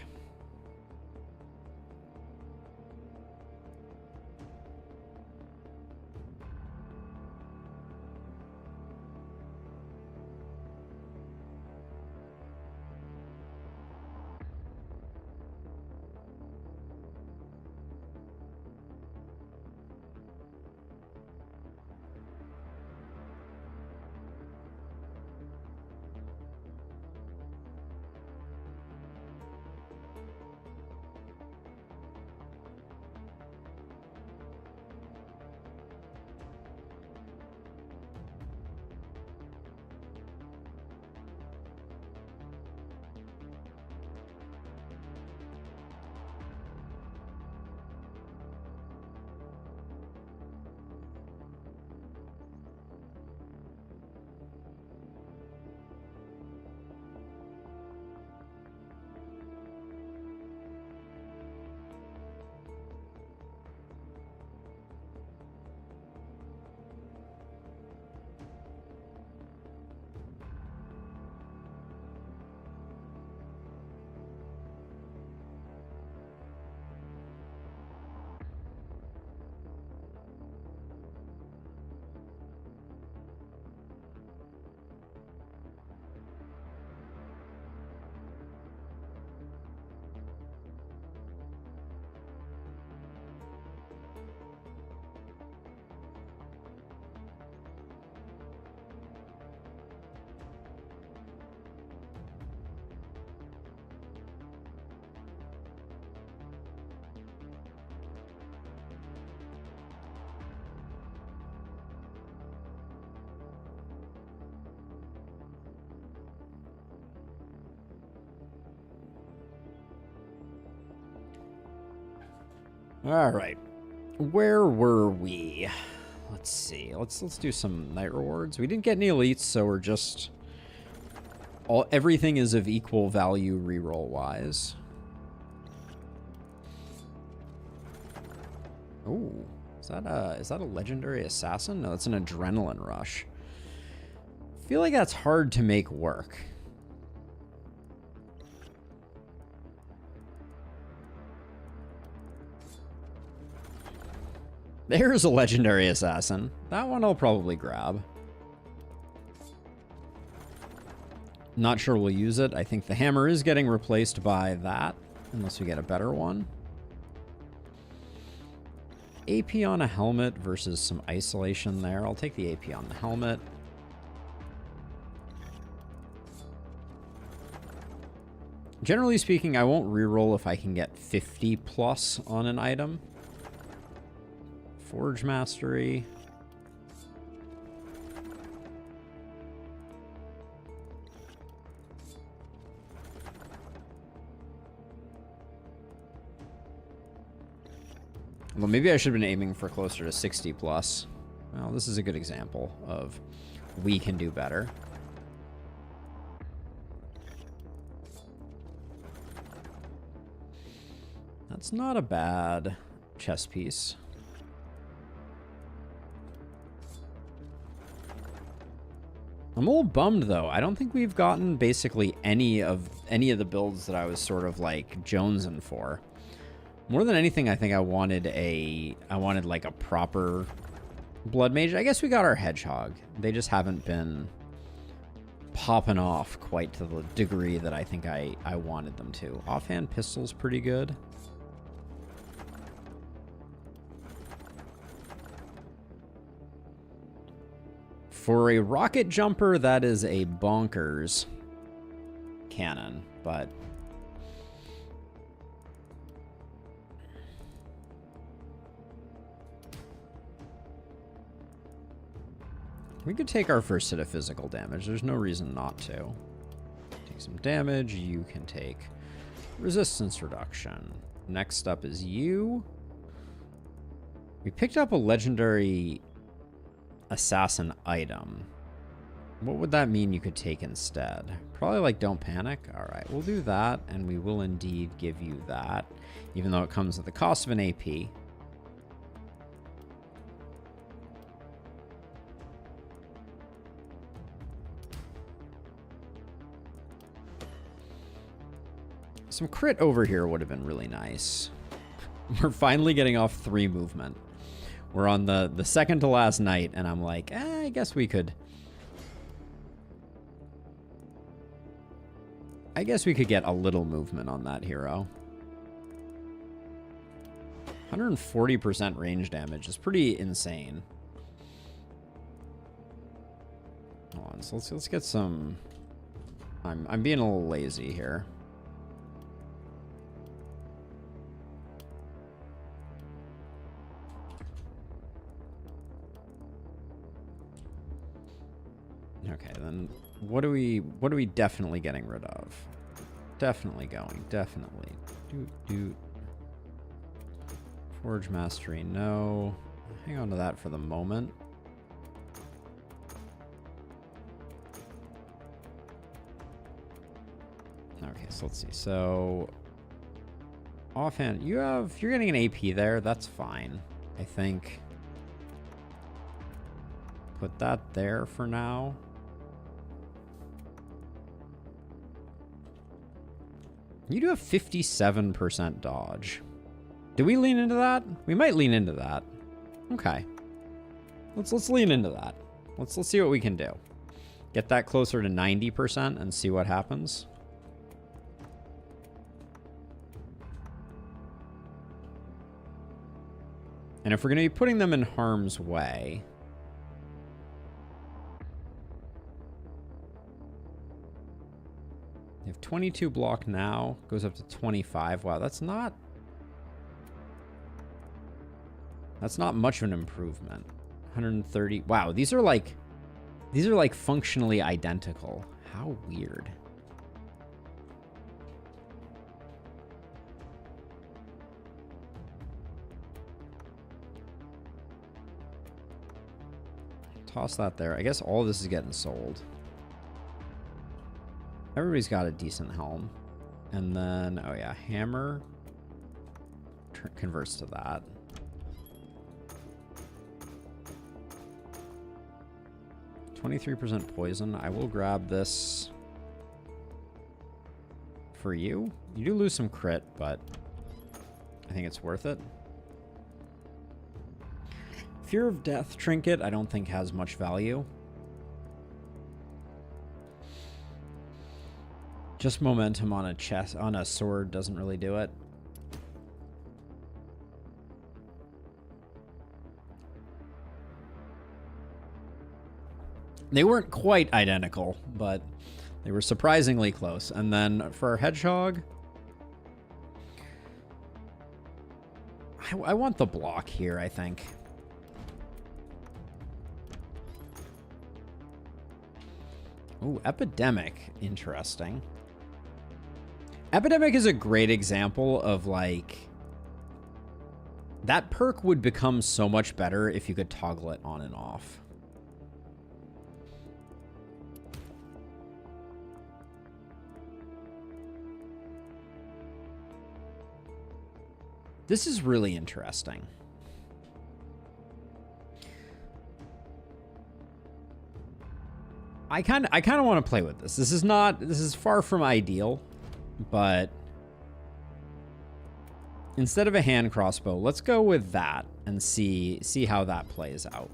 All right. Where were we? Let's see. Let's do some night rewards. We didn't get any elites, so we're just everything is of equal value reroll wise. Oh, is that a legendary assassin? No, it's an adrenaline rush. I feel like that's hard to make work. There's a legendary assassin. That one I'll probably grab. Not sure we'll use it. I think the hammer is getting replaced by that, unless we get a better one. AP on a helmet versus some isolation there. I'll take the AP on the helmet. Generally speaking, I won't reroll if I can get 50 plus on an item. Forge Mastery. Well, maybe I should have been aiming for closer to 60 plus. Well, this is a good example of we can do better. That's not a bad chess piece. I'm a little bummed though. I don't think we've gotten basically any of the builds that I was sort of like jonesing for. More than anything, I think I wanted like a proper blood mage. I guess we got our hedgehog. They just haven't been popping off quite to the degree that I think I wanted them to. Offhand pistol's pretty good. For a rocket jumper, that is a bonkers cannon, but we could take our first hit of physical damage. There's no reason not to. Take some damage. You can take resistance reduction. Next up is you. We picked up a legendary assassin item. What would that mean you could take instead? Probably like don't panic. All right, we'll do that, and we will indeed give you that, even though it comes at the cost of an AP. Some crit over here would have been really nice. We're finally getting off 3 movement. We're on the second to last night, and I'm like, I guess we could... I guess we could get a little movement on that hero. 140% range damage is pretty insane. Hold on, so let's get some... I'm being a little lazy here. Okay, then what are we definitely getting rid of? Definitely going, definitely. Forge Mastery, no. Hang on to that for the moment. Okay, so let's see. So offhand, you're getting an AP there, that's fine. I think put that there for now. You do have 57% dodge. Do we lean into that? We might lean into that. Okay. Let's lean into that. Let's see what we can do. Get that closer to 90% and see what happens. And if we're going to be putting them in harm's way, you have 22 block now, goes up to 25. Wow, that's not much of an improvement. 130. Wow, these are like functionally identical. How weird. Toss that there. I guess all this is getting sold. Everybody's got a decent helm. And then, oh yeah, hammer converts to that. %23 poison. I will grab this for you. You do lose some crit, but I think it's worth it. Fear of Death trinket, I don't think has much value. Just momentum on a chest, on a sword doesn't really do it. They weren't quite identical, but they were surprisingly close. And then for our hedgehog, I want the block here, I think. Ooh, Epidemic. Interesting. Epidemic is a great example of, like, that perk would become so much better if you could toggle it on and off. This is really interesting. I kind of want to play with this. This is far from ideal, but instead of a hand crossbow, let's go with that and see how that plays out.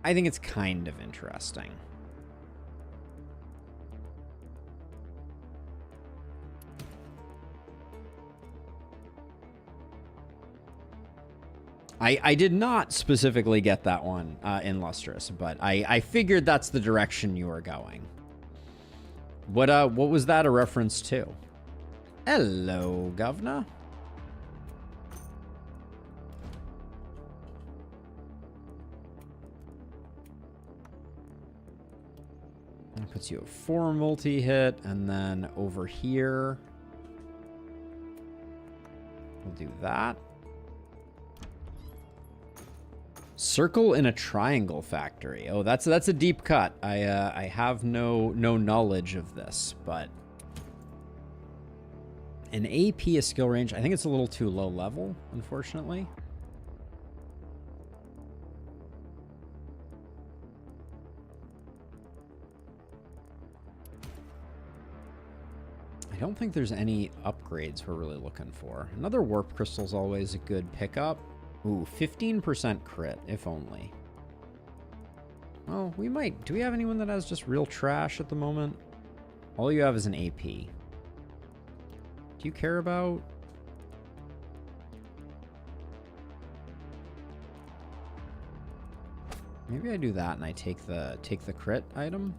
I think it's kind of interesting. I did not specifically get that one in Lustrous, but I figured that's the direction you were going. What was that a reference to? Hello, Governor. That puts you at 4 multi-hit, and then over here, we'll do that. Circle in a triangle factory. Oh, that's a deep cut. I have no knowledge of this, but an AP is skill range. I think it's a little too low level, unfortunately. I don't think there's any upgrades we're really looking for. Another warp crystal's always a good pickup. Ooh, 15% crit, if only. Oh, we might. Do we have anyone that has just real trash at the moment? All you have is an AP. Do you care about? Maybe I do that and I take the crit item.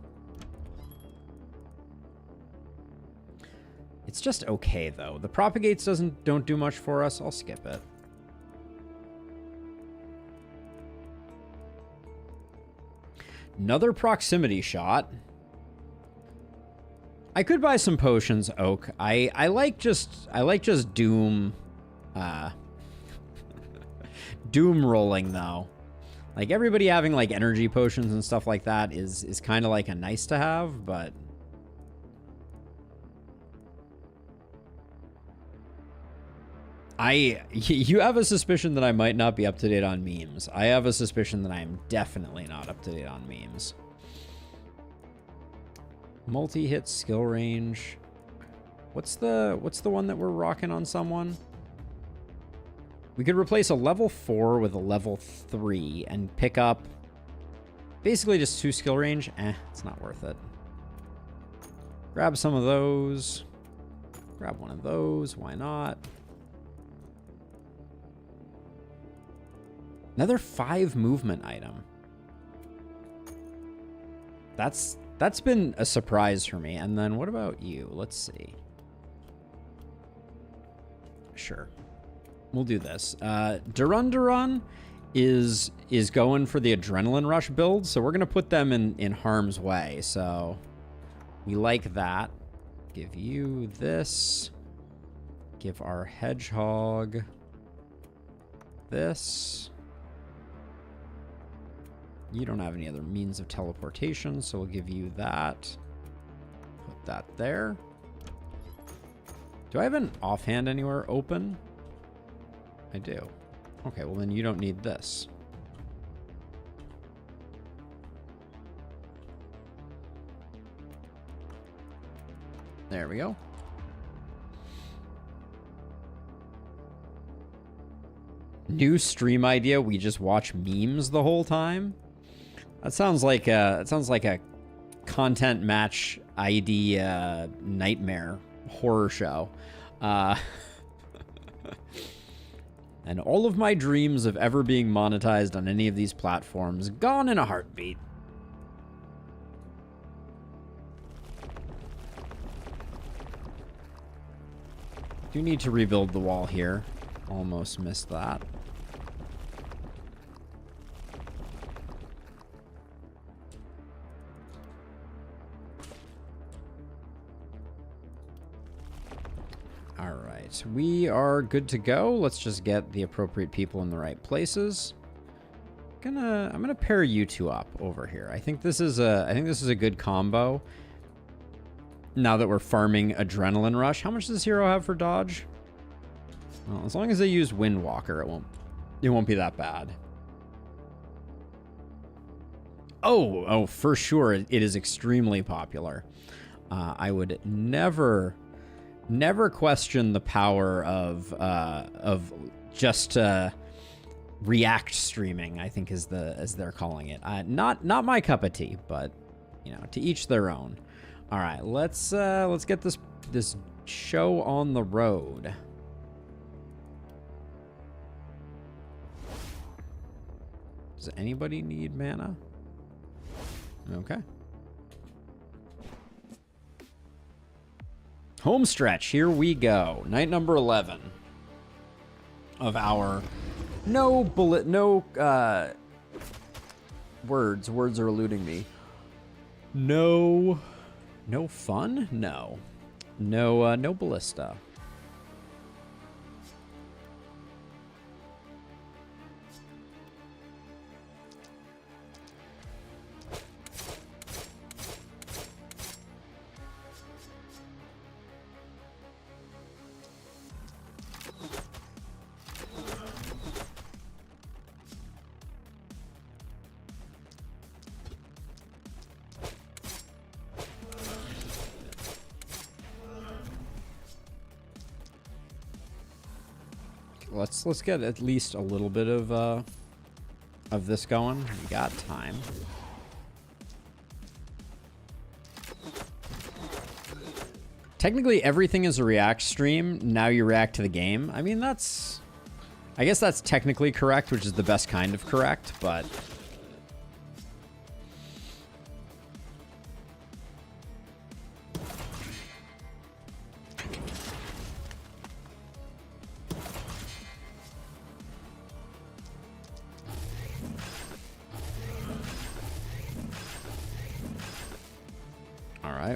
It's just okay though. The propagates don't do much for us. I'll skip it. Another proximity shot. I could buy some potions, Oak. I like just doom doom rolling though. Like everybody having like energy potions and stuff like that is kind of like a nice to have, but you have a suspicion that I might not be up to date on memes. I have a suspicion that I am definitely not up to date on memes. Multi-hit skill range. What's the one that we're rocking on someone? We could replace a level 4 with a level 3 and pick up basically just 2 skill range. It's not worth it. Grab some of those. Grab one of those. Why not? Another 5 movement item. That's been a surprise for me. And then what about you? Let's see. Sure. We'll do this. Durun is going for the adrenaline rush build, so we're gonna put them in harm's way. So we like that. Give you this. Give our hedgehog this. You don't have any other means of teleportation, so we'll give you that. Put that there. Do I have an offhand anywhere open? I do. Okay, well then you don't need this. There we go. New stream idea, we just watch memes the whole time. That sounds like a content match ID nightmare horror show. And all of my dreams of ever being monetized on any of these platforms gone in a heartbeat. Do need to rebuild the wall here. Almost missed that. All right, we are good to go. Let's just get the appropriate people in the right places. I'm gonna pair you two up over here. I think this is a good combo. Now that we're farming Adrenaline Rush, how much does this hero have for dodge? Well, as long as they use Windwalker, it won't be that bad. Oh, for sure, it is extremely popular. I would never question the power of just React streaming, I think as they're calling it. Not my cup of tea, but you know, to each their own. All right, let's get this show on the road. Does anybody need mana? Okay. Home stretch, here we go. Night number 11 of our words are eluding me. No fun? No ballista. Let's get at least a little bit of this going. We got time. Technically, everything is a React stream. Now you react to the game. I mean, I guess that's technically correct, which is the best kind of correct, but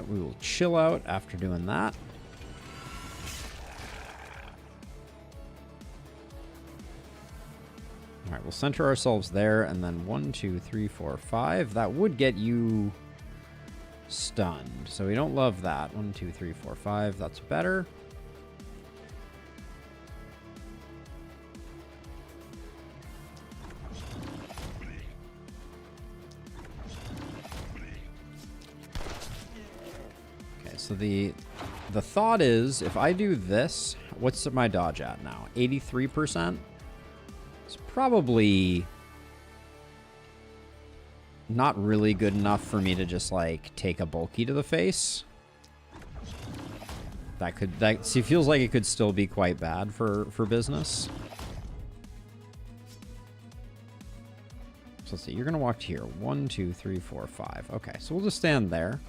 we will chill out after doing that. All right, we'll center ourselves there, and then 1, 2, 3, 4, 5. That would get you stunned, so we don't love that. 1, 2, 3, 4, 5. That's better. So the thought is, if I do this, what's my dodge at now? 83%? It's probably not really good enough for me to just like take a bulky to the face. See, feels like it could still be quite bad for business. So let's see, you're gonna walk here. 1, 2, 3, 4, 5. Okay, so we'll just stand there.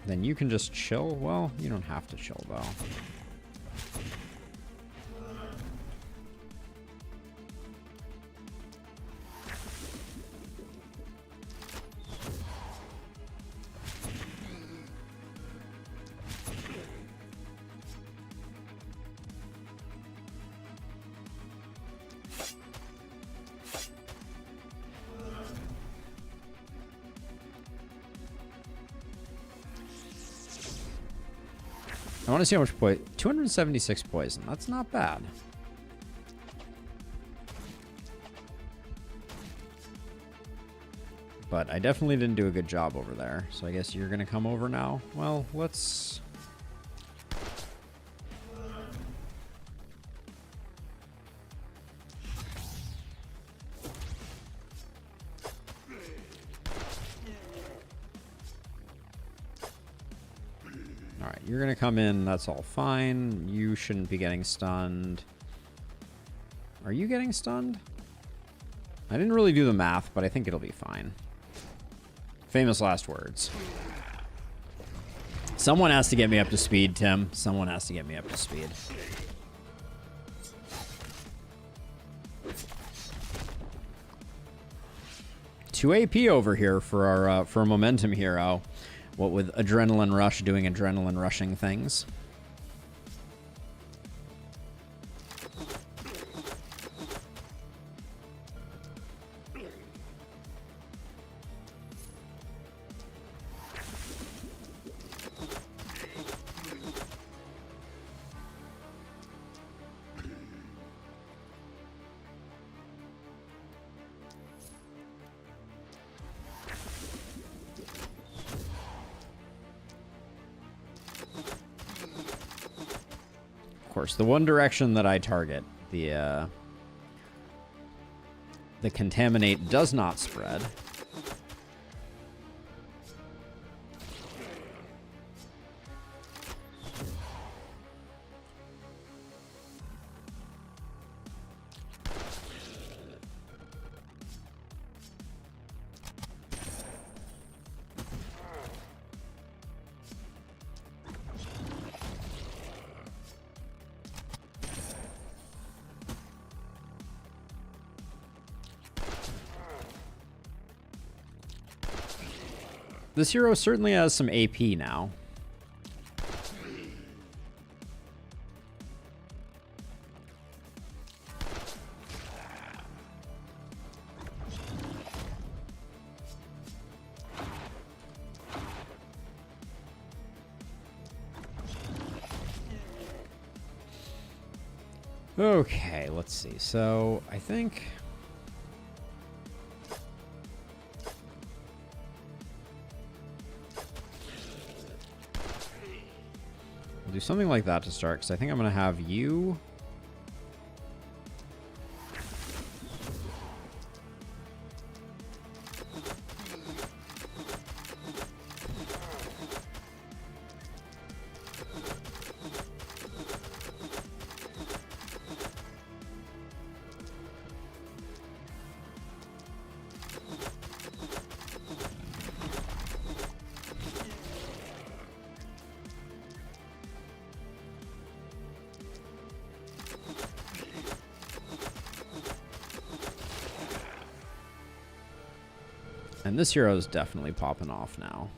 Then you can just chill. Well, you don't have to chill, though. I want to see how much poison. 276 poison. That's not bad. But I definitely didn't do a good job over there. So I guess you're going to come over now. Well, let's... Alright, you're going to come in. That's all fine. You shouldn't be getting stunned. Are you getting stunned? I didn't really do the math, but I think it'll be fine. Famous last words. Someone has to get me up to speed, Tim. Someone has to get me up to speed. Two AP over here for our for a momentum hero. What with Adrenaline Rush doing adrenaline rushing things. The one direction that I target, the contaminate does not spread. This hero certainly has some AP now. Okay, let's see. So, I think... We'll do something like that to start, because I think I'm going to have you... And this hero is definitely popping off now.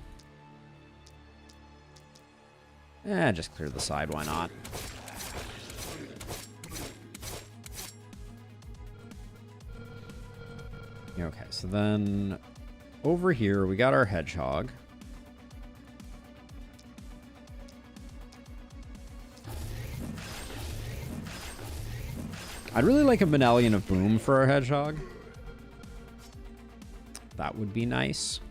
Just clear the side, why not? Okay, so then over here we got our hedgehog. I'd really like a medallion of boom for our hedgehog. That would be nice.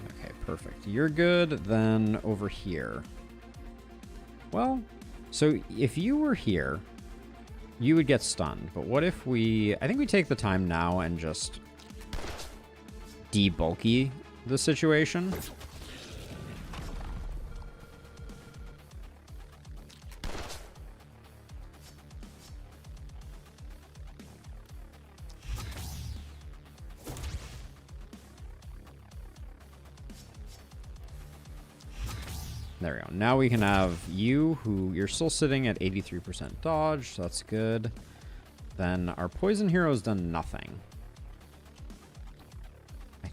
Okay, perfect. You're good. Then over here. Well... So if you were here, you would get stunned. But what if we... I think we take the time now and just debulky the situation. There we go. Now we can have you, who you're still sitting at 83% dodge, so that's good. Then our poison hero's done nothing.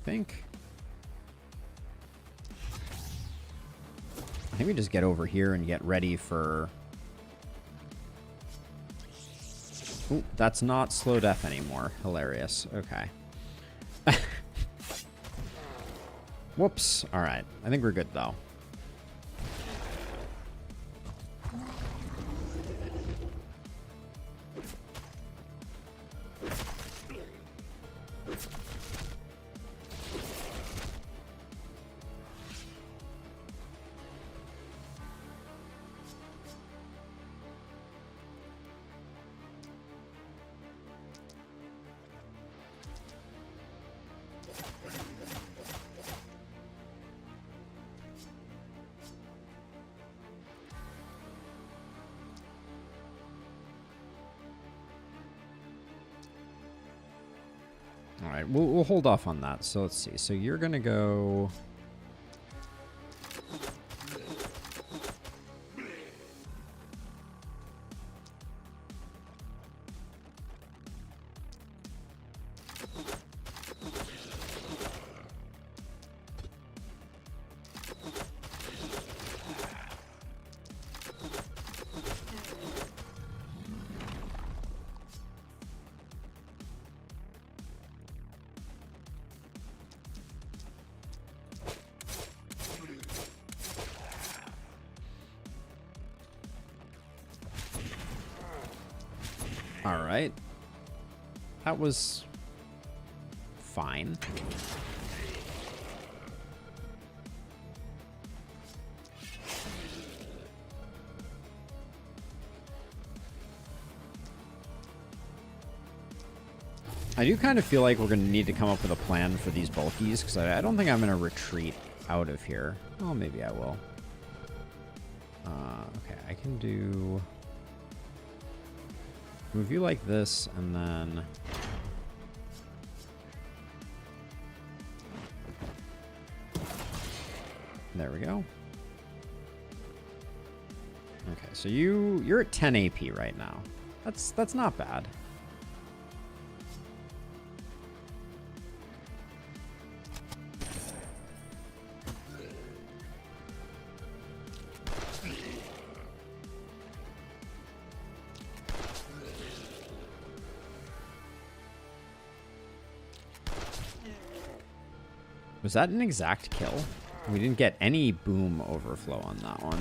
think we just get over here and get ready for... Ooh, that's not slow death anymore. Hilarious. Okay. Whoops. All right. I think we're good, though. All right, we'll hold off on that. So let's see. So you're gonna go. All right. That was fine. I do kind of feel like we're going to need to come up with a plan for these bulkies, because I don't think I'm going to retreat out of here. Oh, maybe I will. Okay, I can do... Move you like this, and then... There we go. Okay, so you're at 10 AP right now. That's not bad. Was that an exact kill? We didn't get any boom overflow on that one.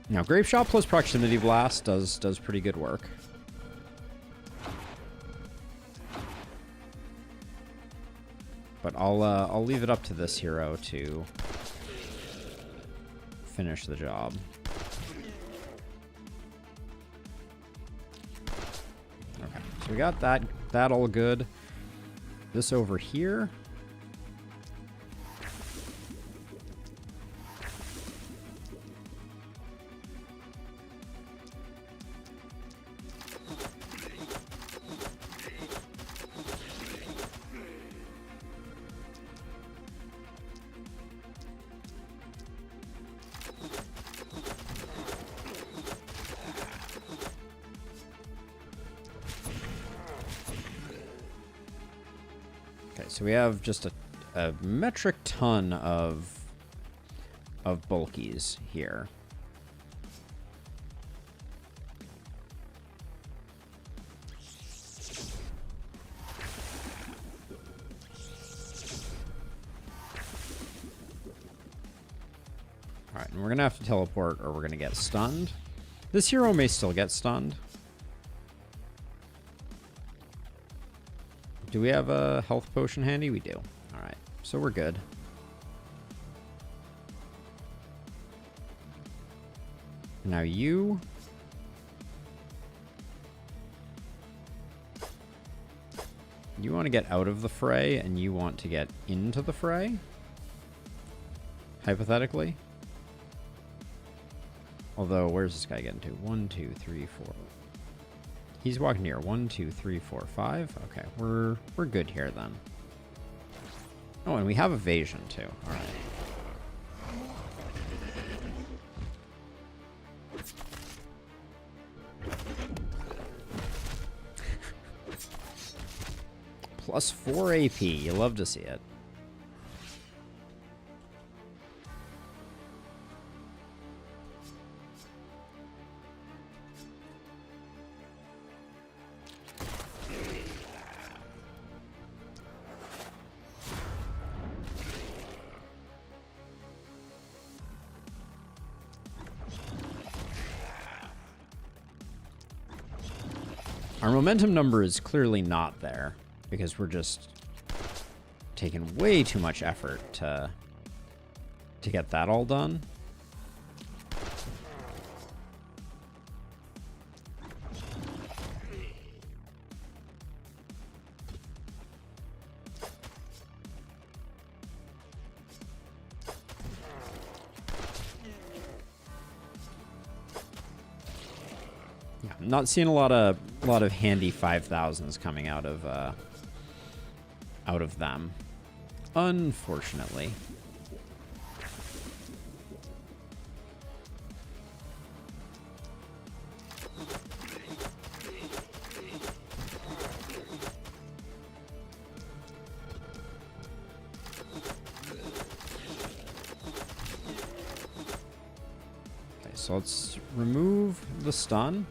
Now, Grape Shot plus Proximity Blast does pretty good work. But I'll leave it up to this hero to finish the job. So we got that all good. This over here. So we have just a metric ton of bulkies here. All right, and we're gonna have to teleport or we're gonna get stunned. This hero may still get stunned. Do we have a health potion handy? We do. All right, so we're good. Now you... You want to get out of the fray, and you want to get into the fray? Hypothetically. Although, where's this guy getting to? 1, 2, 3, 4... He's walking here. 1, 2, 3, 4, 5. Okay, we're good here then. Oh, and we have evasion too. All right. Plus 4 AP. You love to see it. Our momentum number is clearly not there because we're just taking way too much effort to get that all done. I'm not seeing a lot of handy 5,000s coming out of them, unfortunately. Okay, so let's remove the stun.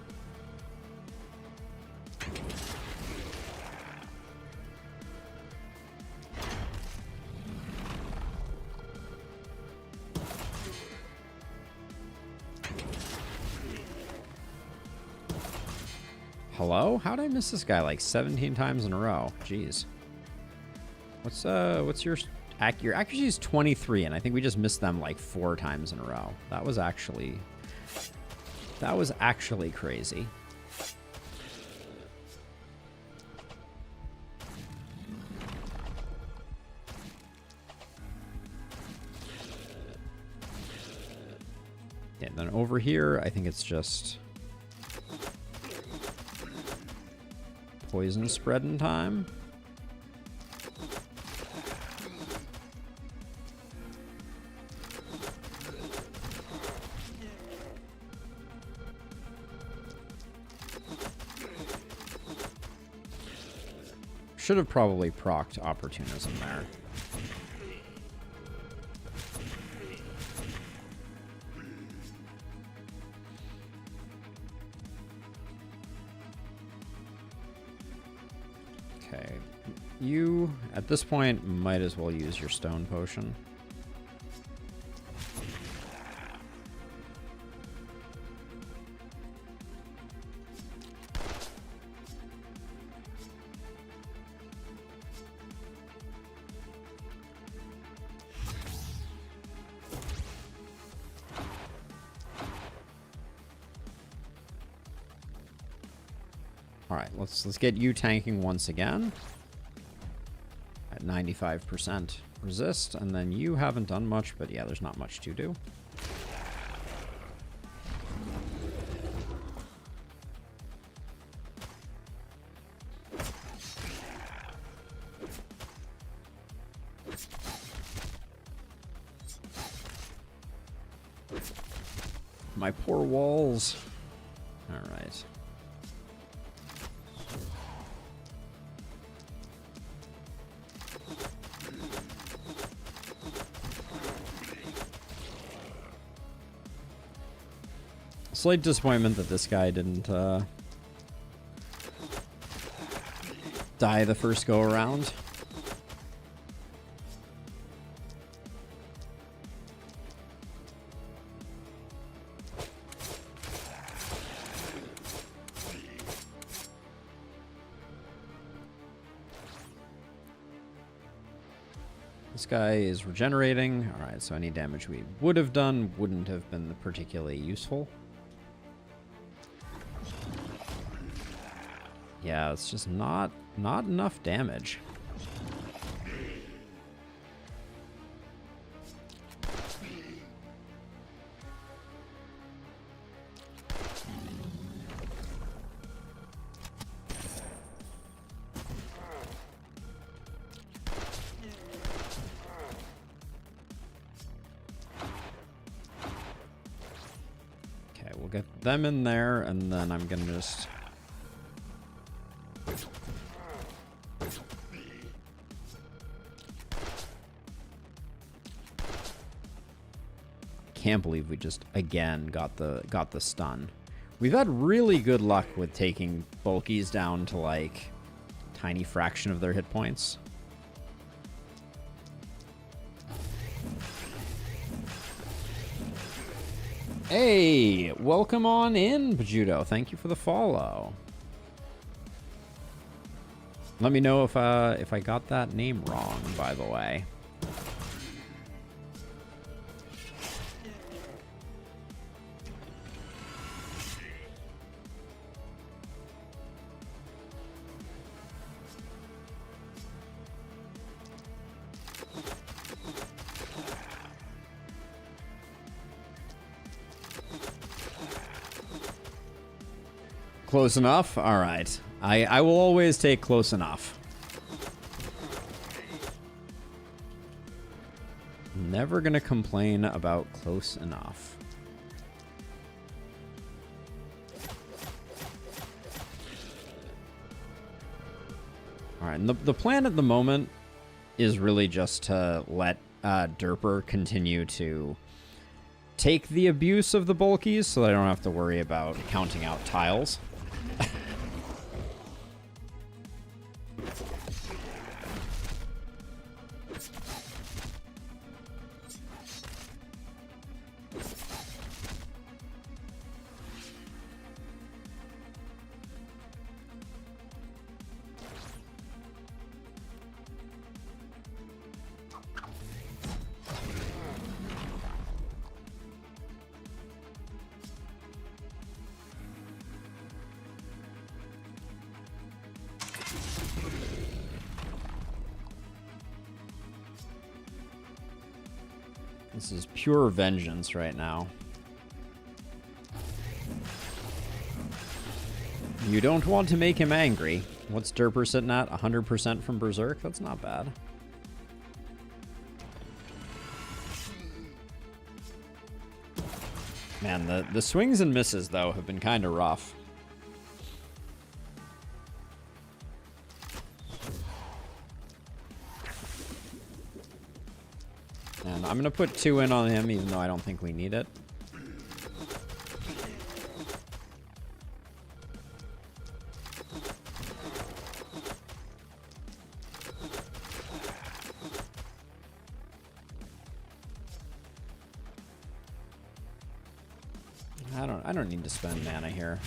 Hello? How'd I miss this guy like 17 times in a row? Jeez. What's your accuracy is 23, and I think we just missed them like 4 times in a row. That was actually crazy. Yeah, then over here, I think it's just poison spreading time. Should have probably procced opportunism there. Okay, you, at this point, might as well use your stone potion. All right, let's get you tanking once again at 95% resist, and then you haven't done much, but yeah, there's not much to do. My poor walls. All right. Slight disappointment that this guy didn't die the first go around. This guy is regenerating. All right, so any damage we would have done wouldn't have been particularly useful. Yeah, it's just not enough damage. Okay, we'll get them in there, and then I'm gonna just can't believe we just again got the stun. We've had really good luck with taking bulkies down to like tiny fraction of their hit points. Hey, welcome on in, Pajudo. Thank you for the follow. Let me know if I got that name wrong, by the way. Close enough? All right. I will always take close enough. Never gonna complain about close enough. All right, and the plan at the moment is really just to let Derper continue to take the abuse of the bulkies so that I don't have to worry about counting out tiles. This is pure vengeance right now. You don't want to make him angry. What's Derper sitting at? 100% from Berserk? That's not bad. Man, the swings and misses, though, have been kind of rough. And I'm going to put 2 in on him, even though I don't think we need it. I don't need to spend mana here.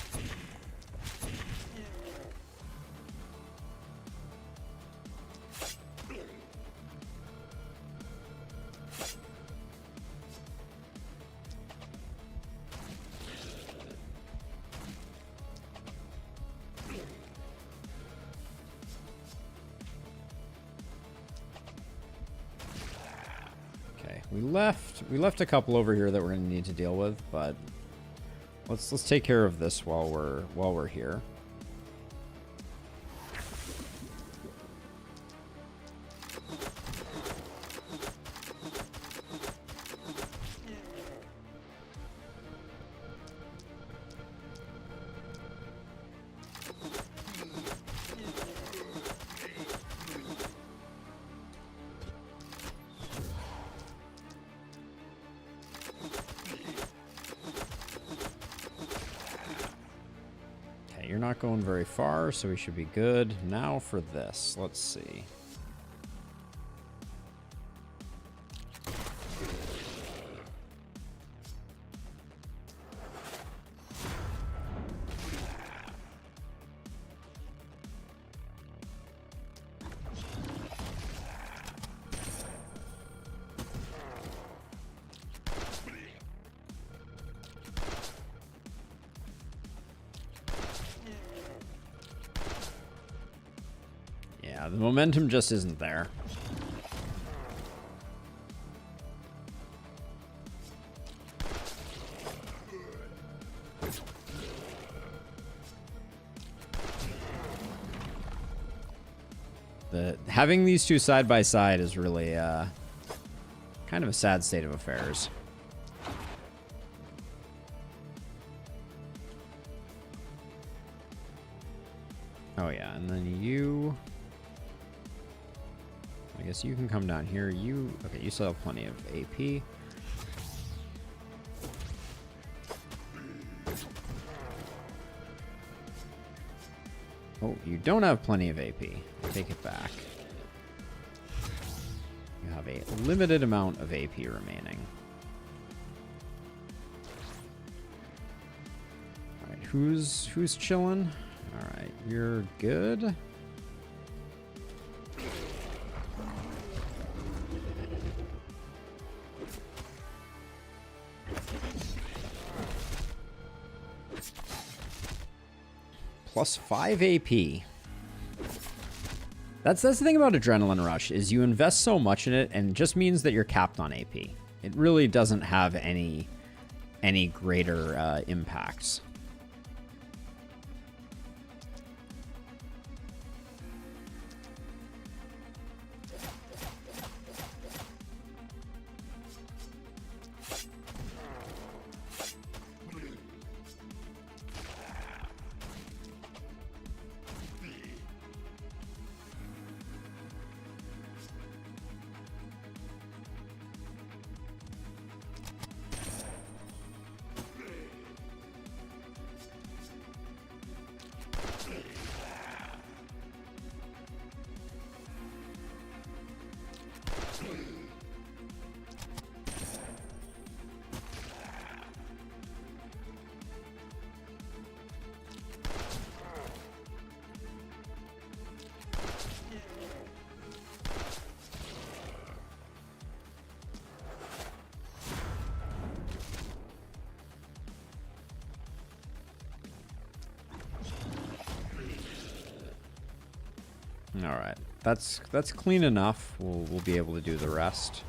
We left a couple over here that we're going to need to deal with, but let's take care of this while we're here. You're not going very far, so we should be good. Now for this. Let's see. Yeah, the momentum just isn't there. Having these two side by side is really kind of a sad state of affairs. Oh yeah, and then you... I guess you can come down here. Okay, you still have plenty of AP. Oh, you don't have plenty of AP. Take it back. You have a limited amount of AP remaining. All right, who's chilling? All right, you're good. Plus 5 AP. That's the thing about Adrenaline Rush, is you invest so much in it, and it just means that you're capped on AP. It really doesn't have any greater impacts. All right, that's clean enough. We'll be able to do the rest.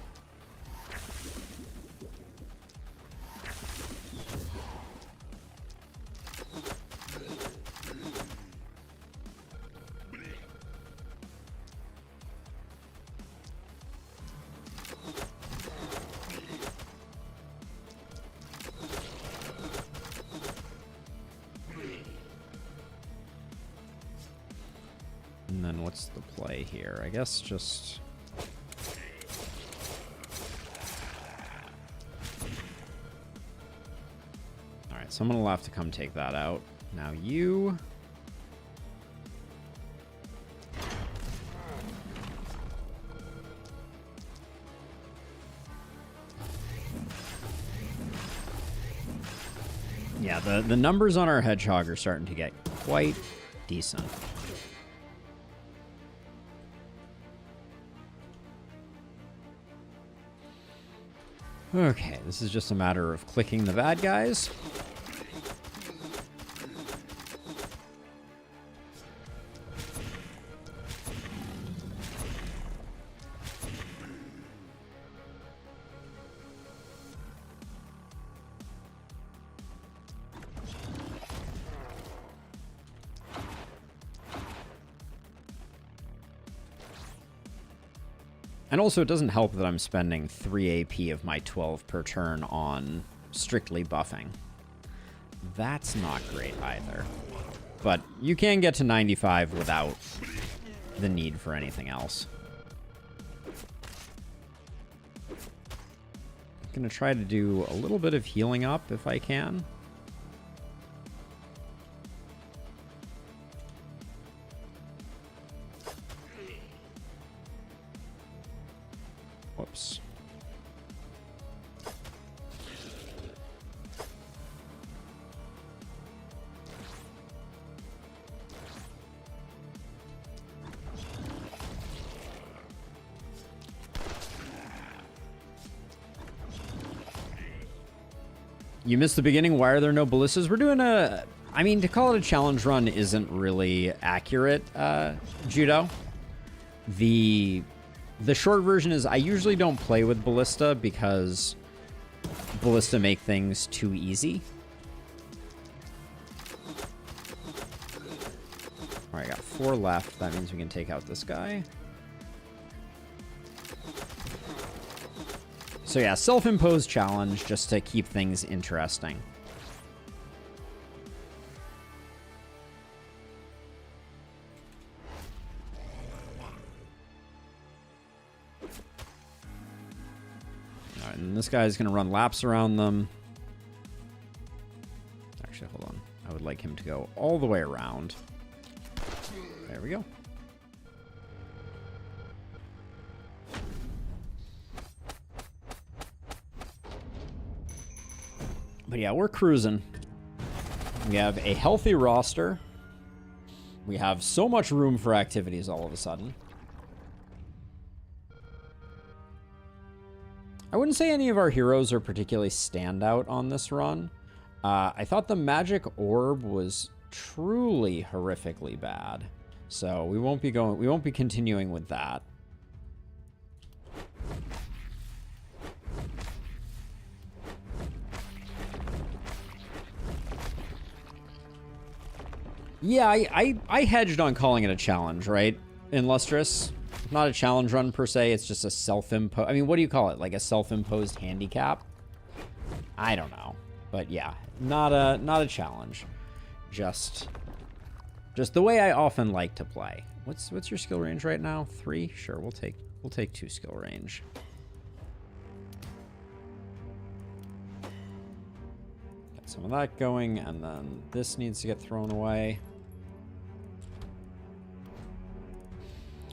And then what's the play here? I guess just... Alright, someone will have to come take that out. Now you... Yeah, the numbers on our Hedgehog are starting to get quite decent. Okay, this is just a matter of clicking the bad guys. And also, it doesn't help that I'm spending 3 AP of my 12 per turn on strictly buffing. That's not great either. But you can get to 95 without the need for anything else. I'm going to try to do a little bit of healing up if I can. Whoops. You missed the beginning. Why are there no ballistas? We're doing a... I mean, to call it a challenge run isn't really accurate, Judo. The short version is I usually don't play with Ballista because Ballista make things too easy. All right, I got 4 left. That means we can take out this guy. So yeah, self-imposed challenge just to keep things interesting. All right, and this guy's going to run laps around them. Actually, hold on. I would like him to go all the way around. There we go. But yeah, we're cruising. We have a healthy roster. We have so much room for activities all of a sudden. I wouldn't say any of our heroes are particularly standout on this run. I thought the magic orb was truly horrifically bad. So we won't be continuing with that. Yeah, I hedged on calling it a challenge, right? In Lustrous. Not a challenge run per se, it's just a self-imposed... I mean, what do you call it? Like a self-imposed handicap? I don't know. But yeah, not a challenge. Just the way I often like to play. What's your skill range right now? 3? Sure, we'll take 2 skill range. Get some of that going, and then this needs to get thrown away.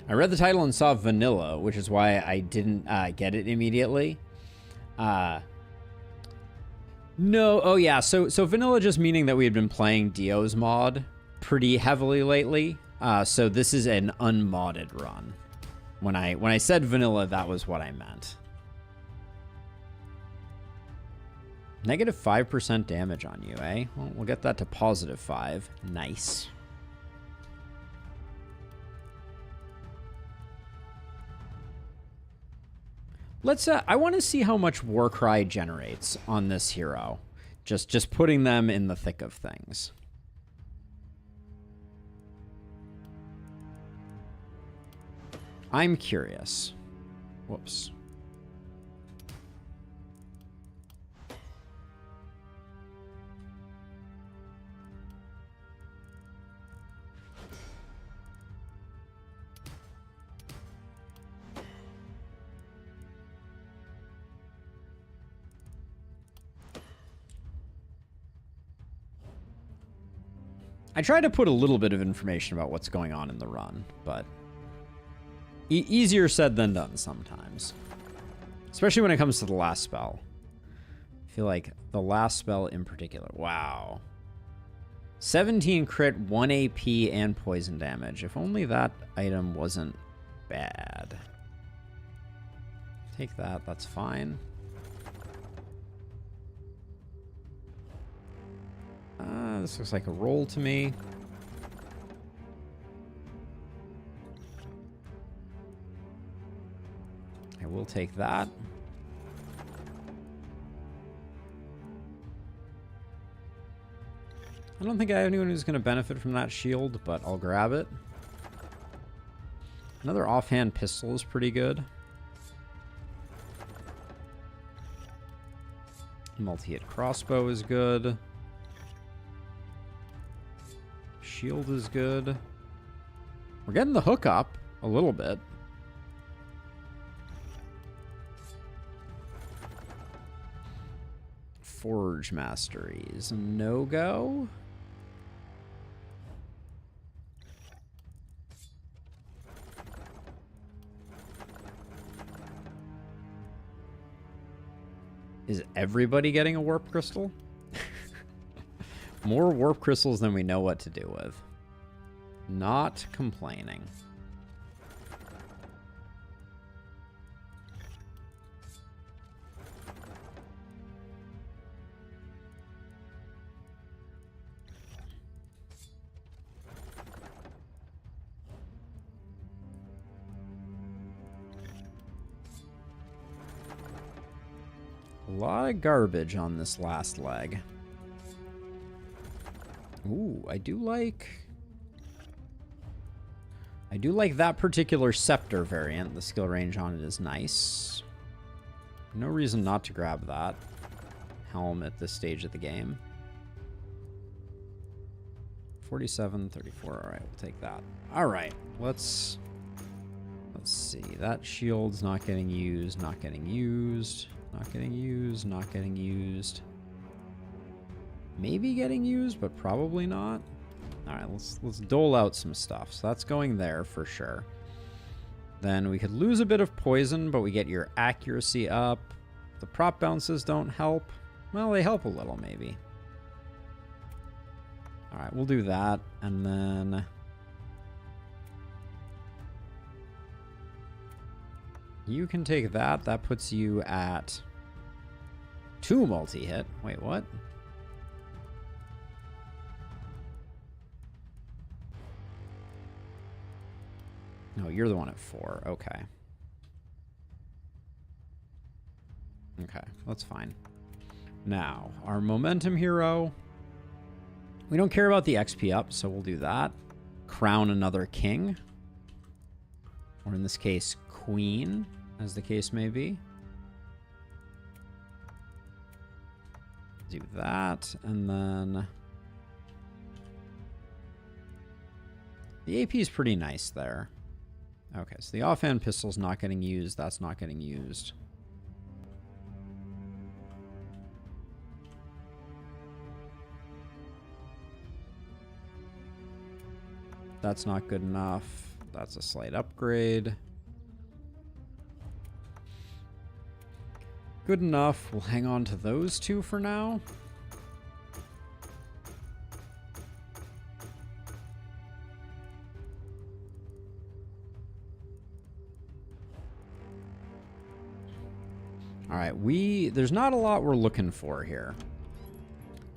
I read the title and saw vanilla, which is why I didn't get it immediately. No, oh yeah, so vanilla just meaning that we had been playing Dio's mod pretty heavily lately. So this is an unmodded run. When I said vanilla, that was what I meant. Negative 5% damage on you, eh? Well, we'll get that to positive 5. Nice. Let's, I want to see how much Warcry generates on this hero. Just putting them in the thick of things. I'm curious. Whoops. I try to put a little bit of information about what's going on in the run, but easier said than done sometimes. Especially when it comes to the last spell. I feel like the last spell in particular. Wow. 17 crit, 1 AP, and poison damage. If only that item wasn't bad. Take that, that's fine. This looks like a roll to me. I will take that. I don't think I have anyone who's going to benefit from that shield, but I'll grab it. Another offhand pistol is pretty good. Multi-hit crossbow is good. Shield is good. We're getting the hook up a little bit. Forge Mastery is a no-go. Is everybody getting a warp crystal? More warp crystals than we know what to do with. Not complaining. A lot of garbage on this last leg. Ooh, I do like that particular scepter variant. The skill range on it is nice. No reason not to grab that helm at this stage of the game. 47, 34. All right, we'll take that. All right, let's see. That shield's not getting used, not getting used, not getting used, not getting used. Maybe getting used, but probably not. All right, let's dole out some stuff. So that's going there for sure. Then we could lose a bit of poison, but we get your accuracy up. The prop bounces don't help. Well, they help a little, maybe. All right, we'll do that. And then you can take that. That puts you at 2 multi-hit. Wait, what? No, you're the one at 4. Okay. Okay, that's fine. Now, our momentum hero. We don't care about the XP up, so we'll do that. Crown another king. Or in this case, queen, as the case may be. Do that, and then the AP is pretty nice there. Okay, so the offhand pistol's not getting used. That's not getting used. That's not good enough. That's a slight upgrade. Good enough. We'll hang on to those 2 for now. All right, there's not a lot we're looking for here.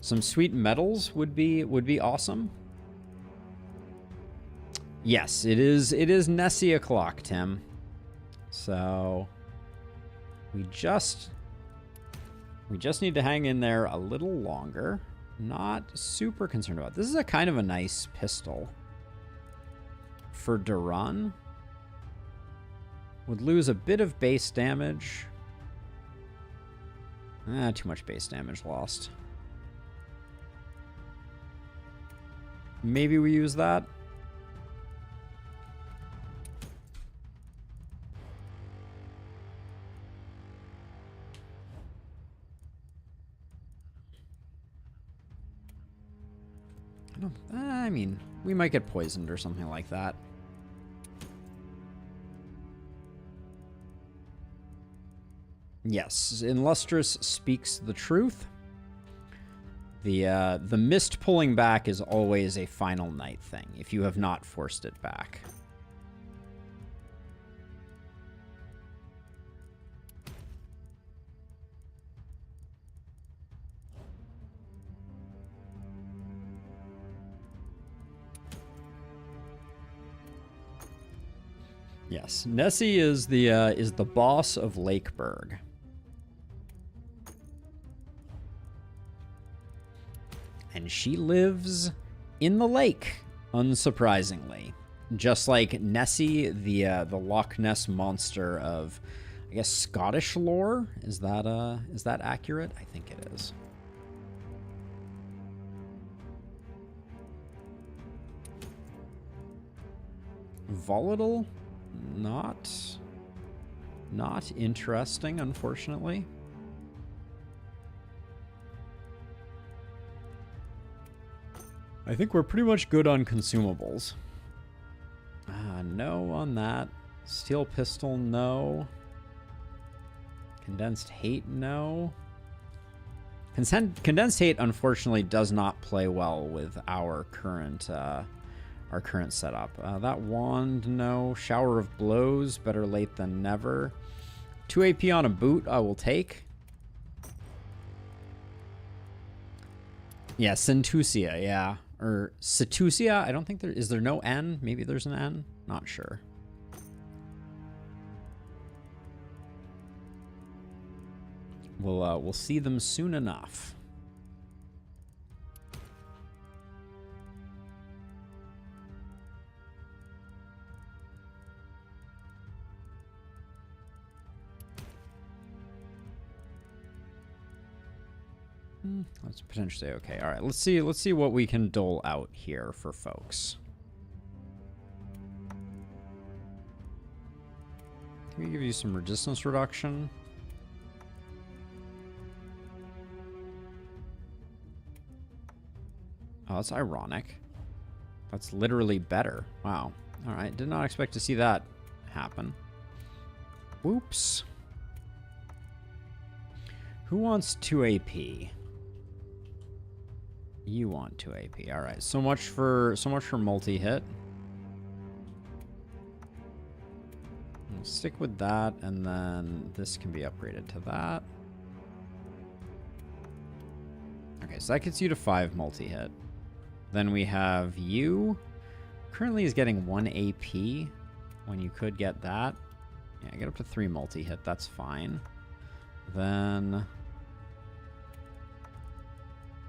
Some sweet metals would be awesome. Yes, it is Nessie o'clock, Tim. So we just need to hang in there a little longer. Not super concerned about it. This is a kind of a nice pistol for Duran. Would lose a bit of base damage. Too much base damage lost. Maybe we use that. I mean, we might get poisoned or something like that. Yes, Illustrious speaks the truth. The mist pulling back is always a final night thing, if you have not forced it back. Yes, Nessie is the boss of Lakeburg. And she lives in the lake, unsurprisingly. Just like Nessie, the Loch Ness monster of, I guess, Scottish lore. Is that accurate? I think it is. Volatile? Not interesting, unfortunately. I think we're pretty much good on consumables. No on that. Steel pistol, no. Condensed hate, no. Condensed hate, unfortunately, does not play well with our current setup. That wand, no. Shower of blows, better late than never. 2 AP on a boot, I will take. Yeah, Centusia, yeah. Or Cetusia, I don't think is there no N? Maybe there's an N? Not sure. We'll see them soon enough. That's potentially okay. All right, let's see what we can dole out here for folks. Can we give you some resistance reduction? Oh, that's ironic. That's literally better. Wow. All right. Did not expect to see that happen. Whoops. Who wants 2 AP? You want 2 AP. All right. So much for multi-hit. We'll stick with that, and then this can be upgraded to that. Okay, so that gets you to 5 multi-hit. Then we have you. Currently is getting 1 AP when you could get that. Yeah, get up to 3 multi-hit. That's fine. Then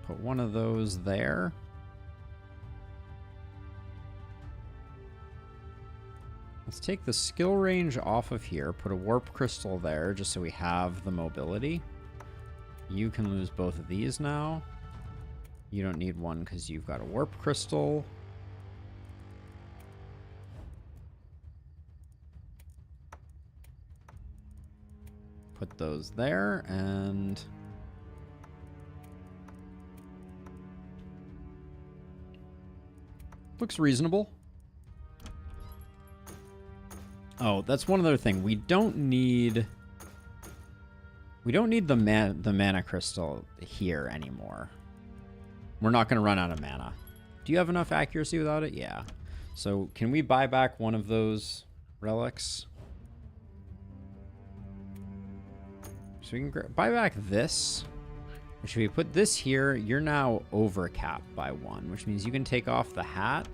put one of those there. Let's take the skill range off of here. Put a warp crystal there just so we have the mobility. You can lose both of these now. You don't need one because you've got a warp crystal. Put those there, and looks reasonable. Oh, that's one other thing. We don't need the mana crystal here anymore. We're not going to run out of mana. Do you have enough accuracy without it? Yeah. So can we buy back one of those relics? So we can buy back this. Or should we put this here? You're now overcapped by 1, which means you can take off the hat.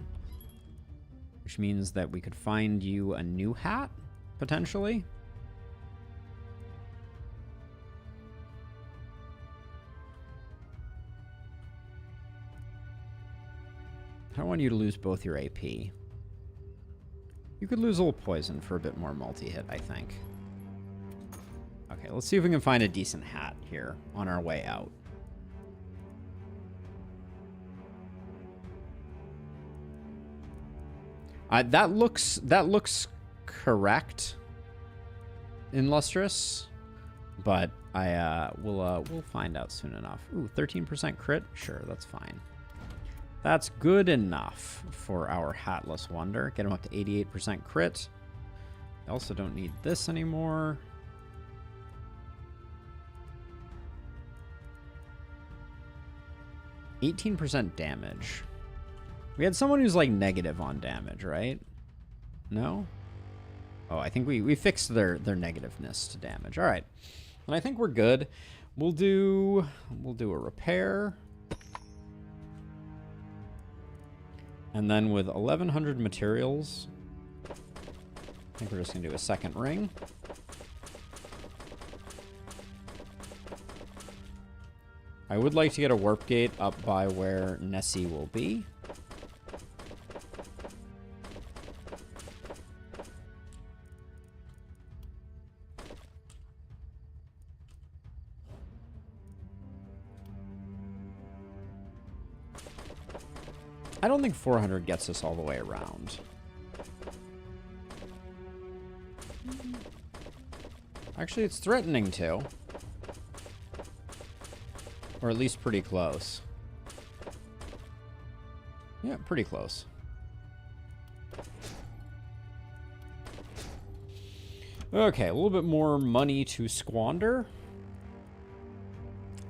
Which means that we could find you a new hat, potentially. I don't want you to lose both your AP. You could lose a little poison for a bit more multi-hit, I think. Okay, let's see if we can find a decent hat here on our way out. That looks correct in Lustrous, but we'll find out soon enough. Ooh, 13% crit? Sure, that's fine. That's good enough for our Hatless Wonder. Get him up to 88% crit. I also don't need this anymore. %18 damage. We had someone who's like negative on damage, right? No? Oh, I think we fixed their negativeness to damage. All right. And I think we're good. We'll do a repair. And then with 1,100 materials, I think we're just going to do a second ring. I would like to get a warp gate up by where Nessie will be. I don't think 400 gets us all the way around. Actually, it's threatening to. Or at least pretty close. Yeah, pretty close. Okay, a little bit more money to squander.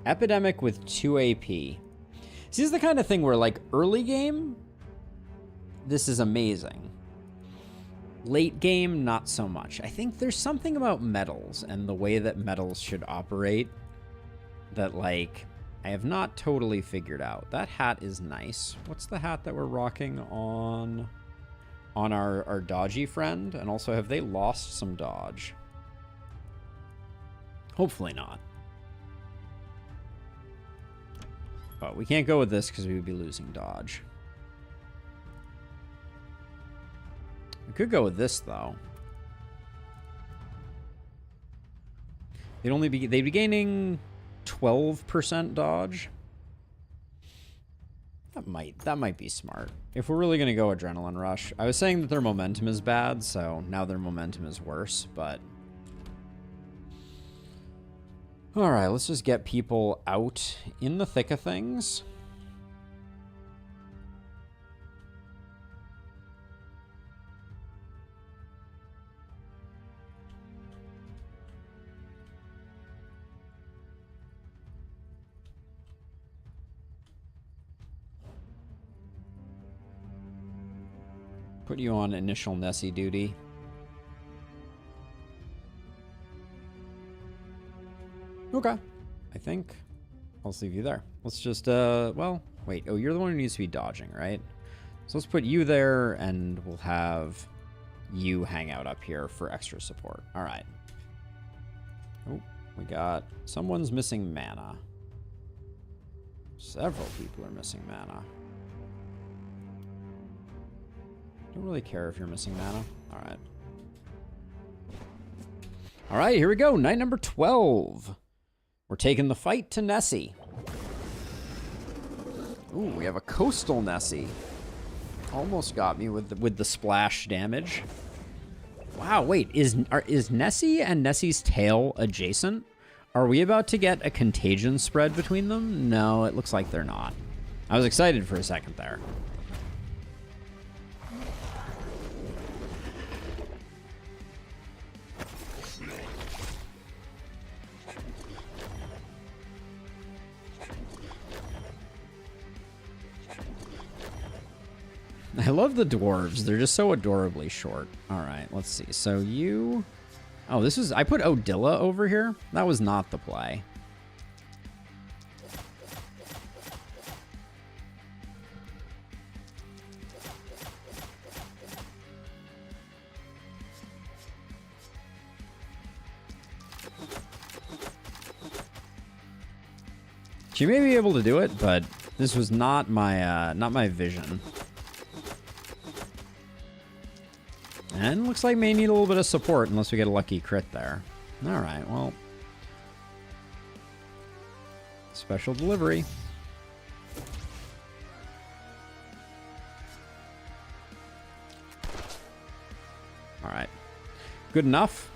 Epidemic with 2 AP. See, this is the kind of thing where, like, early game, this is amazing. Late game, not so much. I think there's something about metals and the way that metals should operate that, like, I have not totally figured out. That hat is nice. What's the hat that we're rocking on our dodgy friend? And also, have they lost some dodge? Hopefully not. But we can't go with this because we would be losing dodge. We could go with this, though. They'd be gaining 12% dodge. That might be smart. If we're really gonna go Adrenaline Rush. I was saying that their momentum is bad, so now their momentum is worse, but alright, let's just get people out in the thick of things. Put you on initial Nessie duty. Okay. I think I'll leave you there. Let's just, well, wait. Oh, you're the one who needs to be dodging, right? So let's put you there, and we'll have you hang out up here for extra support. All right. Oh, we got... Someone's missing mana. Several people are missing mana. Don't really care if you're missing mana. All right. All right, here we go. Night number 12. We're taking the fight to Nessie. Ooh, we have a coastal Nessie. Almost got me with the splash damage. Wow, wait, is Nessie and Nessie's tail adjacent? Are we about to get a contagion spread between them? No, it looks like they're not. I was excited for a second there. I love the dwarves. They're just so adorably short. All right, let's see. So you... Oh, this is... I put Odila over here. That was not the play. She may be able to do it, but this was not my vision. And looks like may need a little bit of support unless we get a lucky crit there. All right, well. Special delivery. All right. Good enough.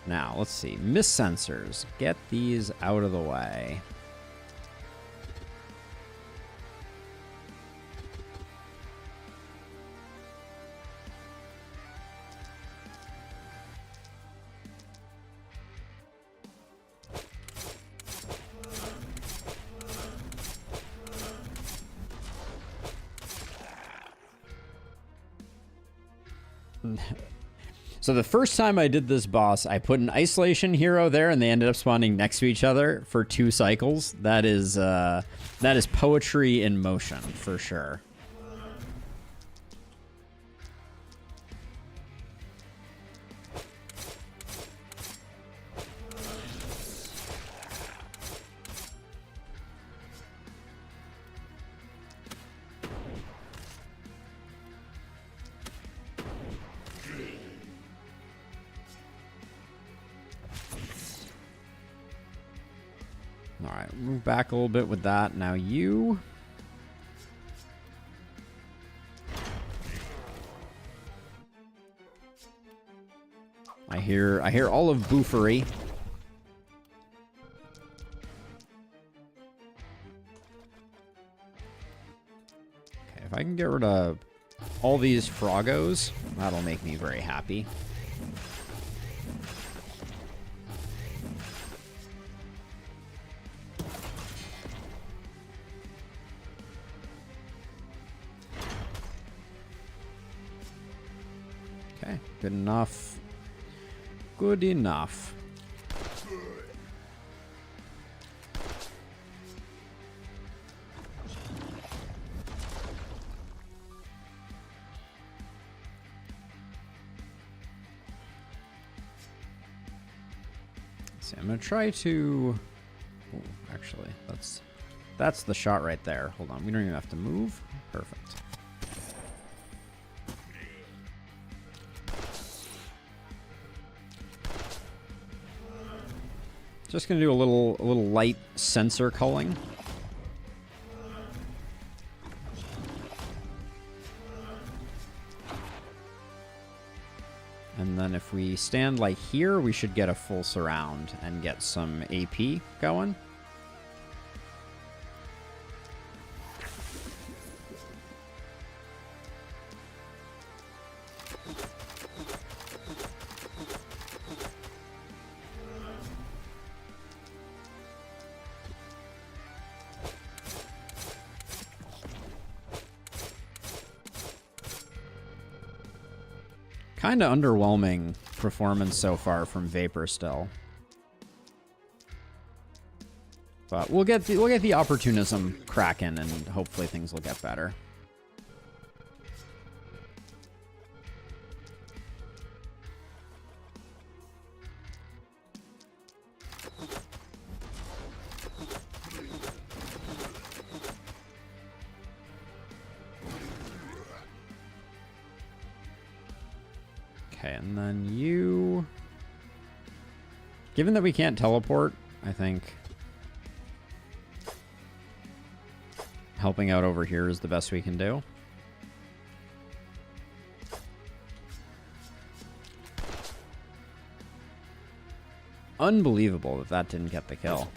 Now, let's see. Miss sensors. Get these out of the way. So the first time I did this boss, I put an isolation hero there, and they ended up spawning next to each other for 2 cycles. That is poetry in motion for sure. Alright, move back a little bit with that. Now you... I hear all of boofery. Okay, if I can get rid of all these froggos, that'll make me very happy. Okay, good enough. Good enough. See, I'm gonna try to... Oh, actually, that's the shot right there. Hold on, we don't even have to move. Perfect. Just gonna do a little light sensor culling. And then if we stand like here, we should get a full surround and get some AP going. kind of underwhelming performance so far from Vapor still. But we'll get the opportunism cracking, and hopefully things will get better. Okay, and then you... Given that we can't teleport, I think helping out over here is the best we can do. Unbelievable that that didn't get the kill.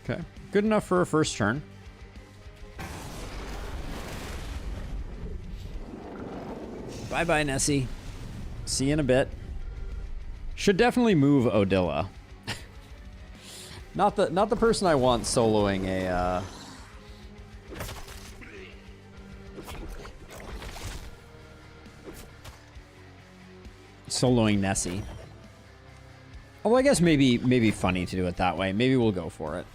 Okay, good enough for a first turn. Bye-bye, Nessie. See you in a bit. Should definitely move Odila. Not the person I want soloing a soloing Nessie. Although I guess maybe funny to do it that way. Maybe we'll go for it.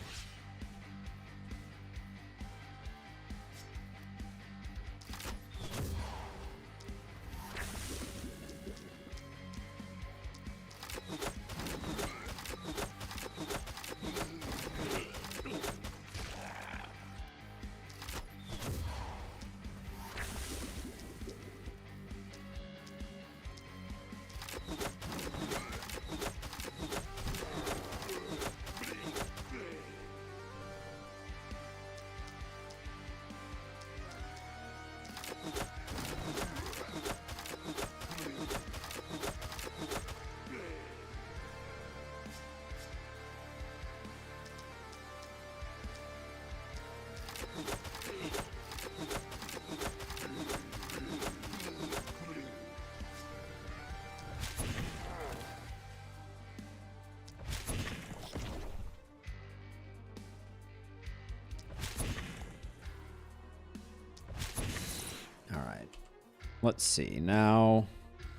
Let's see. Now,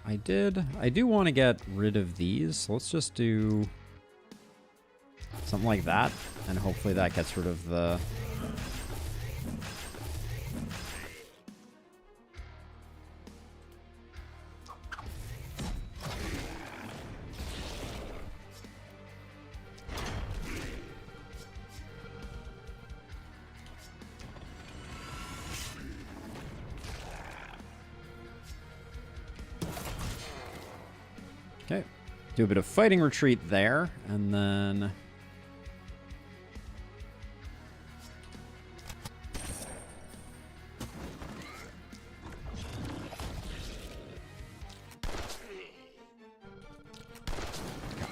I do want to get rid of these. So let's just do something like that, and hopefully that gets rid of the... Okay, do a bit of fighting retreat there, and then...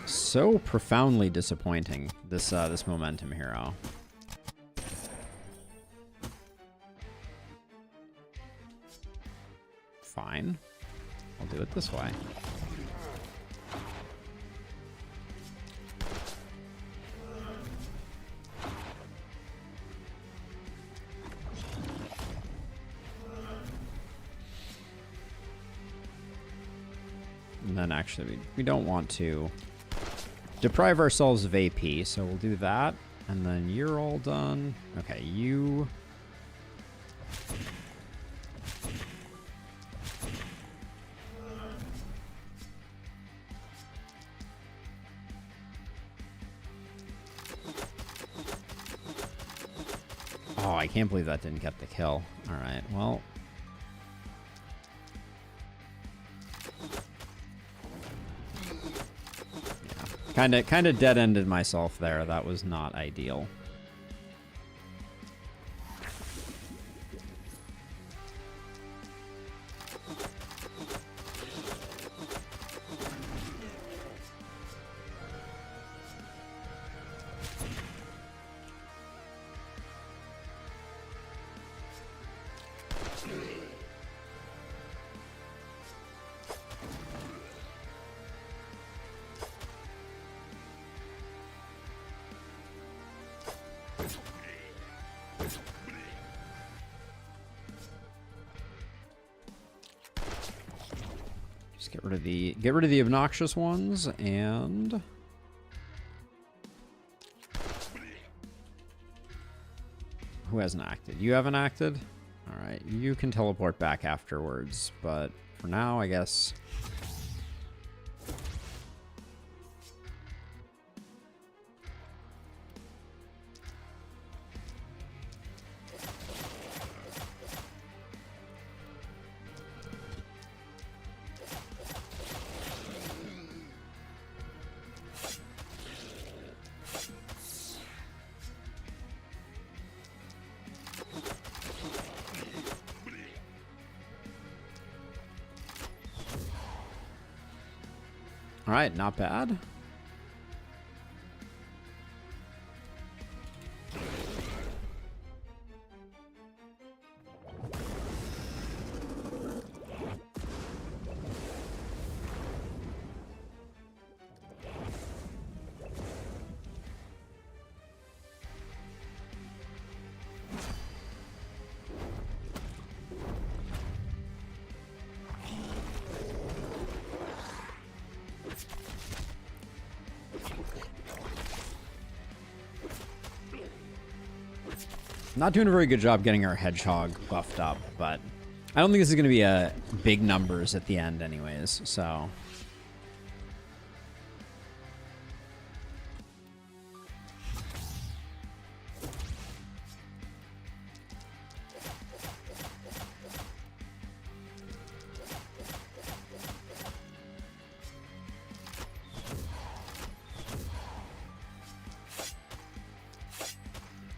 So profoundly disappointing, this this momentum hero. Fine, I'll do it this way. And then actually, we don't want to deprive ourselves of AP, so we'll do that. And then you're all done. Okay, you... Oh, I can't believe that didn't get the kill. All right, well... Kind of dead-ended myself there. That was not ideal. Just get rid of the obnoxious ones and who hasn't acted? You haven't acted? All right, you can teleport back afterwards, but for now, I guess. All right, not bad. Not doing a very good job getting our hedgehog buffed up, but I don't think this is going to be a big numbers at the end anyways, so.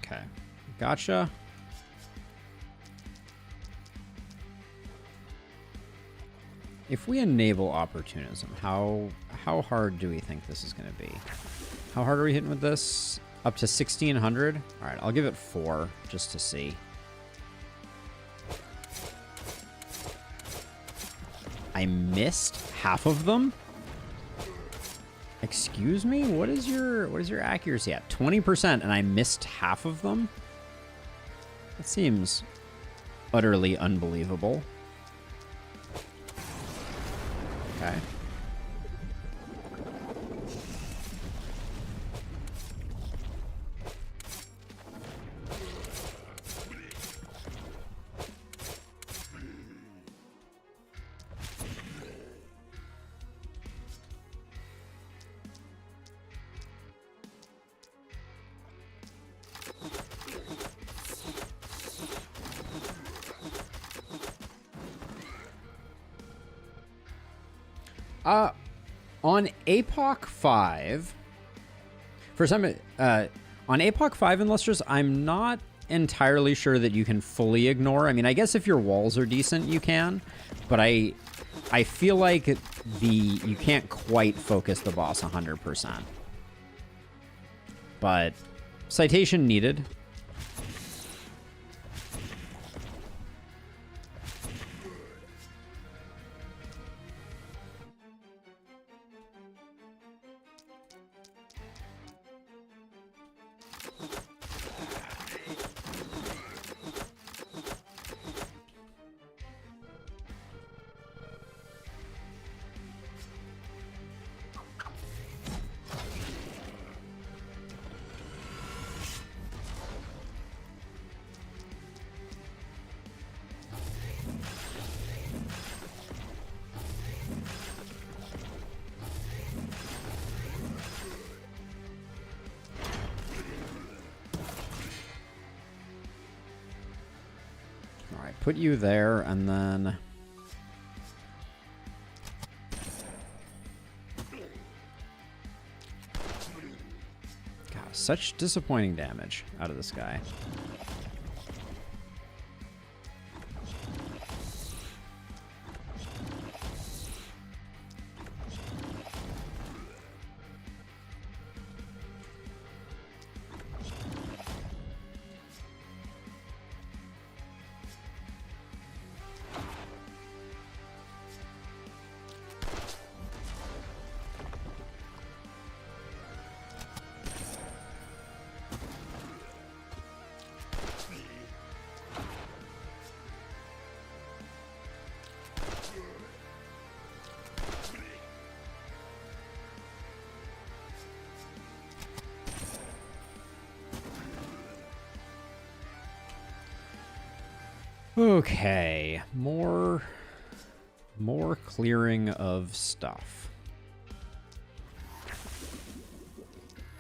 Okay. Gotcha. If we enable opportunism, how hard do we think this is going to be? How hard are we hitting with this? Up to 1,600? All right, I'll give it 4 just to see. I missed half of them? Excuse me? What is your accuracy at? 20% and I missed half of them? That seems utterly unbelievable. Okay. On Apoc 5, for some, on Apoc 5 and Lustrous, I'm not entirely sure that you can fully ignore. I mean, I guess if your walls are decent, you can, but I feel like you can't quite focus the boss 100%. But citation needed. Put you there, and then... God, such disappointing damage out of this guy. Okay, more clearing of stuff.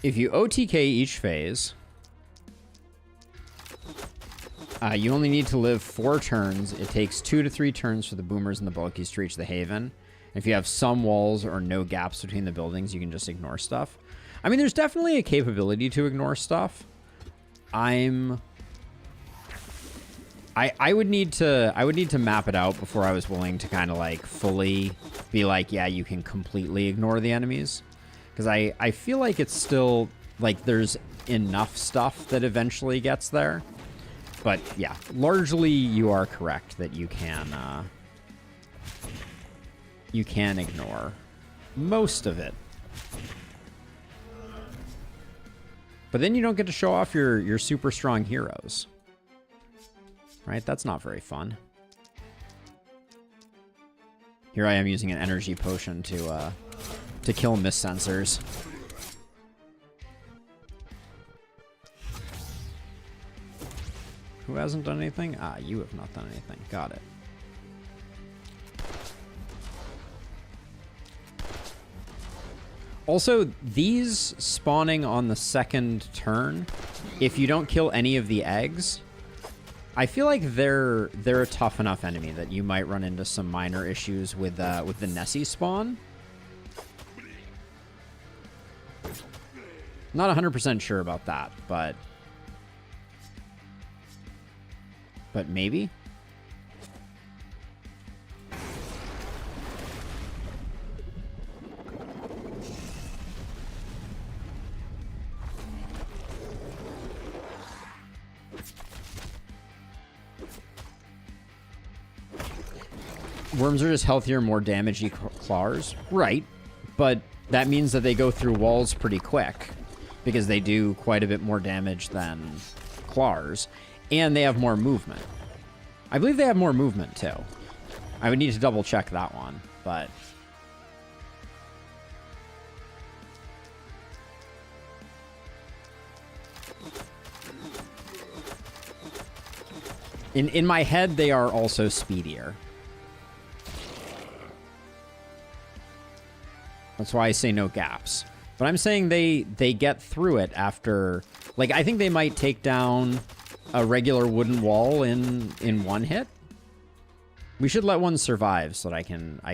If you OTK each phase, you only need to live 4 turns. It takes 2 to 3 turns for the boomers and the bulkies to reach the haven. If you have some walls or no gaps between the buildings, you can just ignore stuff. I mean, there's definitely a capability to ignore stuff. I would need to map it out before I was willing to kind of like fully be like, yeah, you can completely ignore the enemies. Because I feel like it's still like there's enough stuff that eventually gets there. But yeah, largely you are correct that you can ignore most of it. But then you don't get to show off your super strong heroes. Right? That's not very fun. Here I am using an energy potion to kill mist sensors. Who hasn't done anything? Ah, you have not done anything. Got it. Also, these spawning on the second turn, if you don't kill any of the eggs, I feel like they're a tough enough enemy that you might run into some minor issues with the Nessie spawn. Not 100% sure about that, but maybe. Worms are just healthier, more damagey claws. Right, but that means that they go through walls pretty quick because they do quite a bit more damage than claws, and they have more movement. I believe they have more movement too. I would need to double check that one, but in my head they are also speedier. That's why I say no gaps. But I'm saying they get through it after... Like, I think they might take down a regular wooden wall in one hit. We should let one survive so that I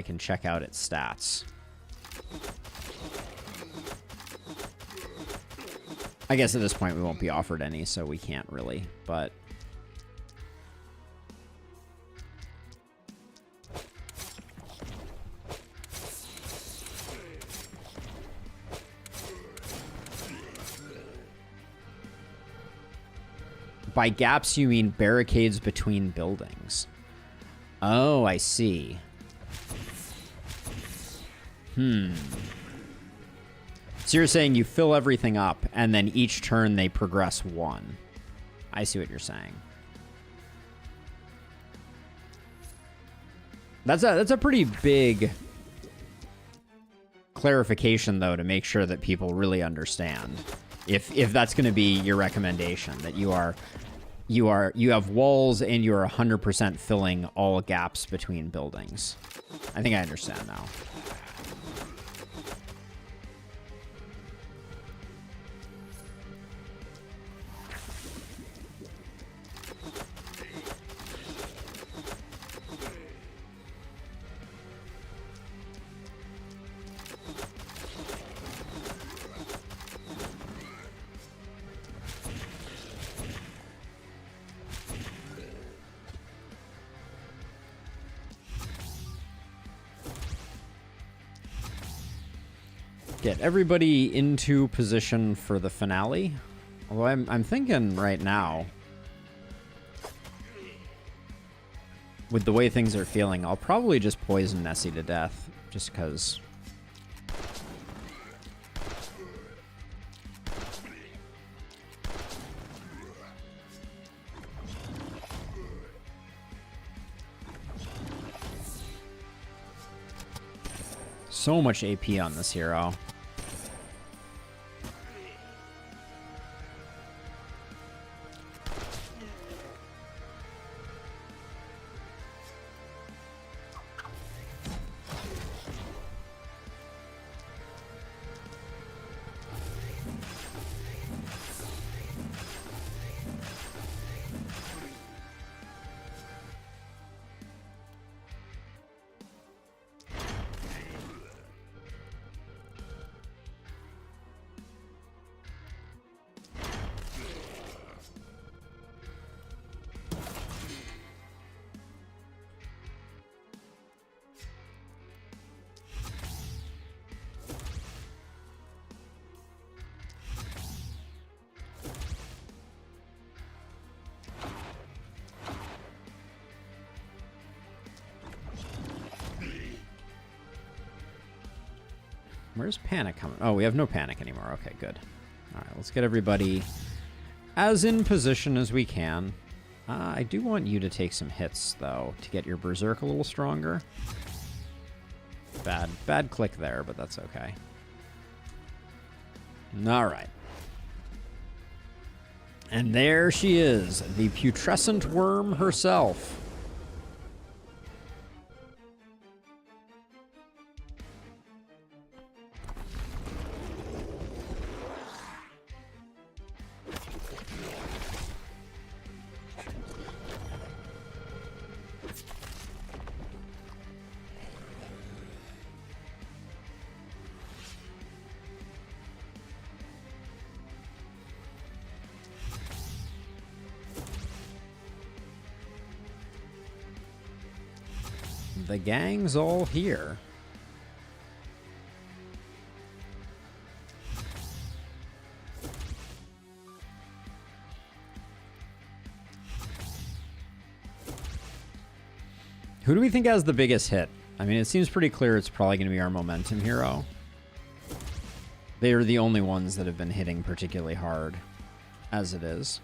can check out its stats. I guess at this point we won't be offered any, so we can't really, but... By gaps, you mean barricades between buildings. Oh, I see. So you're saying you fill everything up, and then each turn they progress 1. I see what you're saying. That's a pretty big clarification, though, to make sure that people really understand. If that's going to be your recommendation, that you have walls and you are 100% filling all gaps between buildings. I think I understand now. Get everybody into position for the finale. Although I'm thinking right now, with the way things are feeling, I'll probably just poison Nessie to death, just because. So much AP on this hero. Where's panic coming? Oh, we have no panic anymore. Okay, good. All right, let's get everybody as in position as we can. I do want you to take some hits, though, to get your berserk a little stronger. Bad click there, but that's okay. All right. And there she is, the putrescent worm herself. The gang's all here. Who do we think has the biggest hit? I mean, it seems pretty clear it's probably going to be our momentum hero. They are the only ones that have been hitting particularly hard, as it is.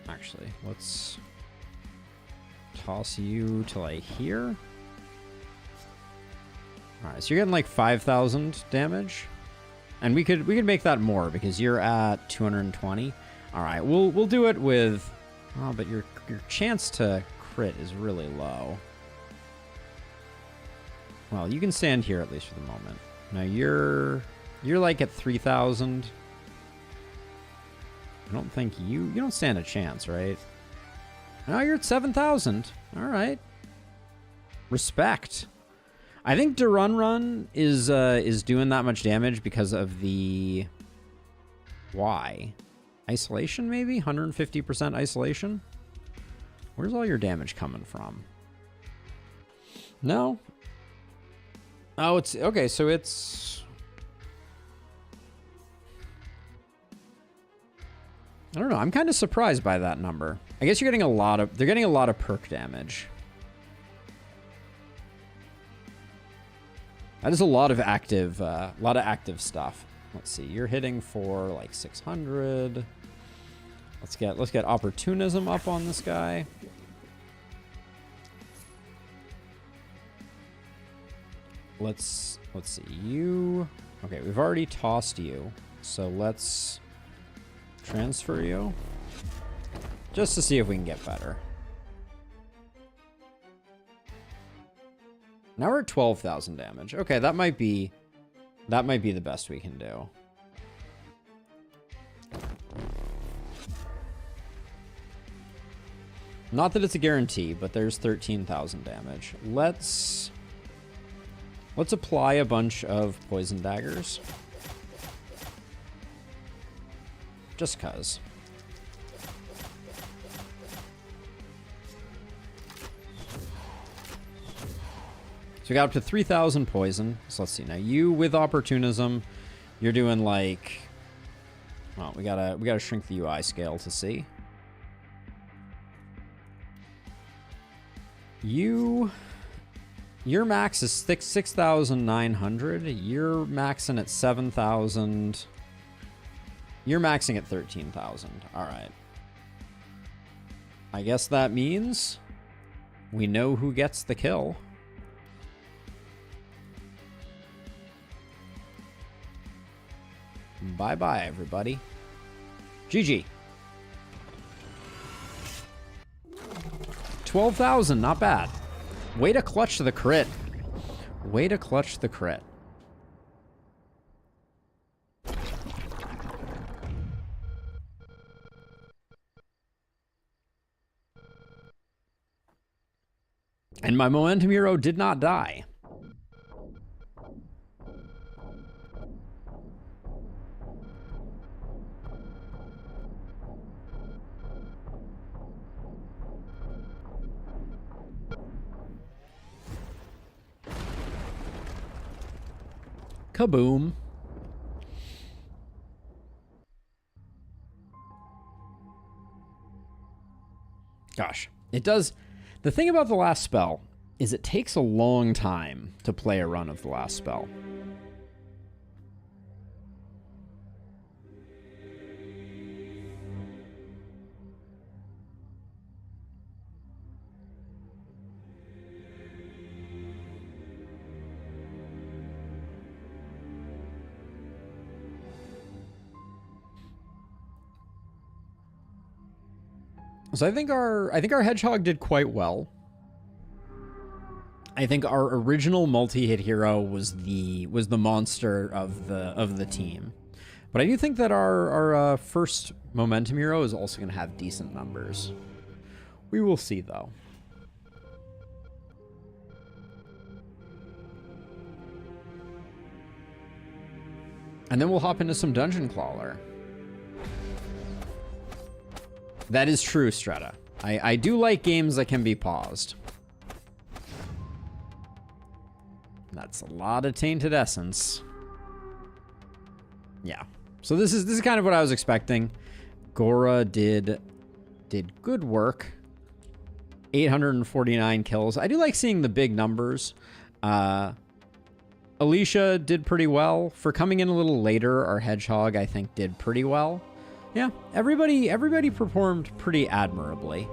Actually, let's toss you to like here. All right, so you're getting like 5,000 damage, and we could make that more because you're at 220. All right, we'll do it with. Oh, but your chance to crit is really low. Well, you can stand here at least for the moment. Now you're like at 3,000. I don't think you don't stand a chance, right? Now you're at 7,000. All right. Respect. I think Run is doing that much damage because of the why? Isolation maybe? 150% isolation? Where's all your damage coming from? No. Oh, it's okay, so it's I don't know. I'm kind of surprised by that number. I guess you're getting they're getting a lot of perk damage. That is a lot of active stuff. Let's see. You're hitting for like 600. Let's get opportunism up on this guy. Let's see. You. Okay, we've already tossed you. So let's transfer you just to see if we can get better. Now we're at 12,000 damage. Okay, that might be the best we can do. Not that it's a guarantee, but there's 13,000 damage. Let's apply a bunch of poison daggers. Just cuz. So we got up to 3,000 poison. So let's see. Now you with opportunism, you're doing like, well, we gotta shrink the UI scale to see. Your max is 6,900. You're maxing at 7,000. You're maxing at 13,000. All right. I guess that means we know who gets the kill. Bye-bye, everybody. GG. 12,000, not bad. Way to clutch the crit. Way to clutch the crit. And my momentum hero did not die. Kaboom. Gosh, it does. The thing about the last spell is it takes a long time to play a run of the last spell. So I think our hedgehog did quite well. I think our original multi-hit hero was the monster of the team, but I do think that our first momentum hero is also going to have decent numbers. We will see though. And then we'll hop into some Dungeon Crawler. That is true, Strata. I do like games that can be paused. That's a lot of tainted essence. Yeah. So this is kind of what I was expecting. Gora did good work. 849 kills. I do like seeing the big numbers. Alicia did pretty well. For coming in a little later, our hedgehog, I think, did pretty well. Yeah, everybody performed pretty admirably.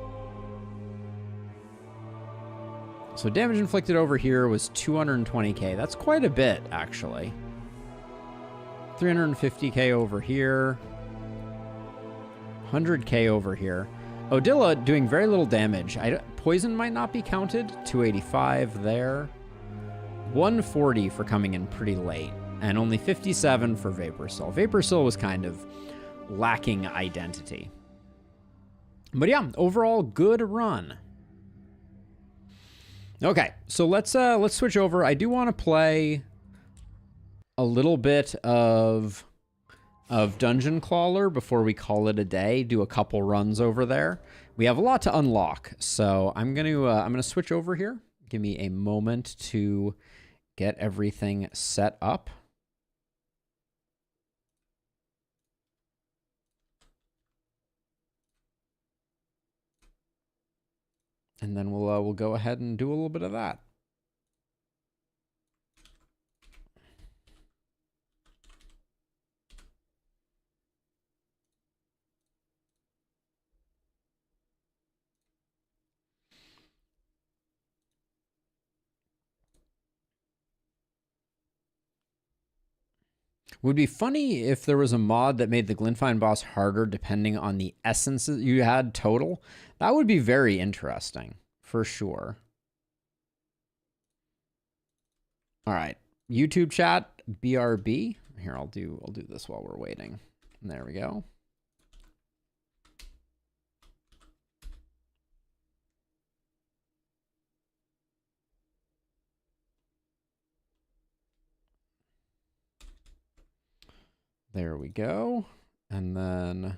So damage inflicted over here was 220k. That's quite a bit, actually. 350k over here. 100k over here. Odila doing very little damage. Poison might not be counted. 285 there. 140 for coming in pretty late. And only 57 for Vaporsil. Vaporsil was kind of lacking identity. But yeah, overall good run. Okay, so let's switch over. I do want to play a little bit of Dungeon Crawler before we call it a day. Do a couple runs over there. We have a lot to unlock, so I'm gonna switch over here. Give me a moment to get everything set up. And then we'll go ahead and do a little bit of that. Would be funny if there was a mod that made the Glinfine boss harder depending on the essences you had total. That would be very interesting, for sure. All right, YouTube chat, BRB. Here, I'll do this while we're waiting. There we go. There we go. And then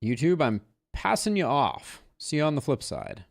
YouTube, I'm passing you off. See you on the flip side.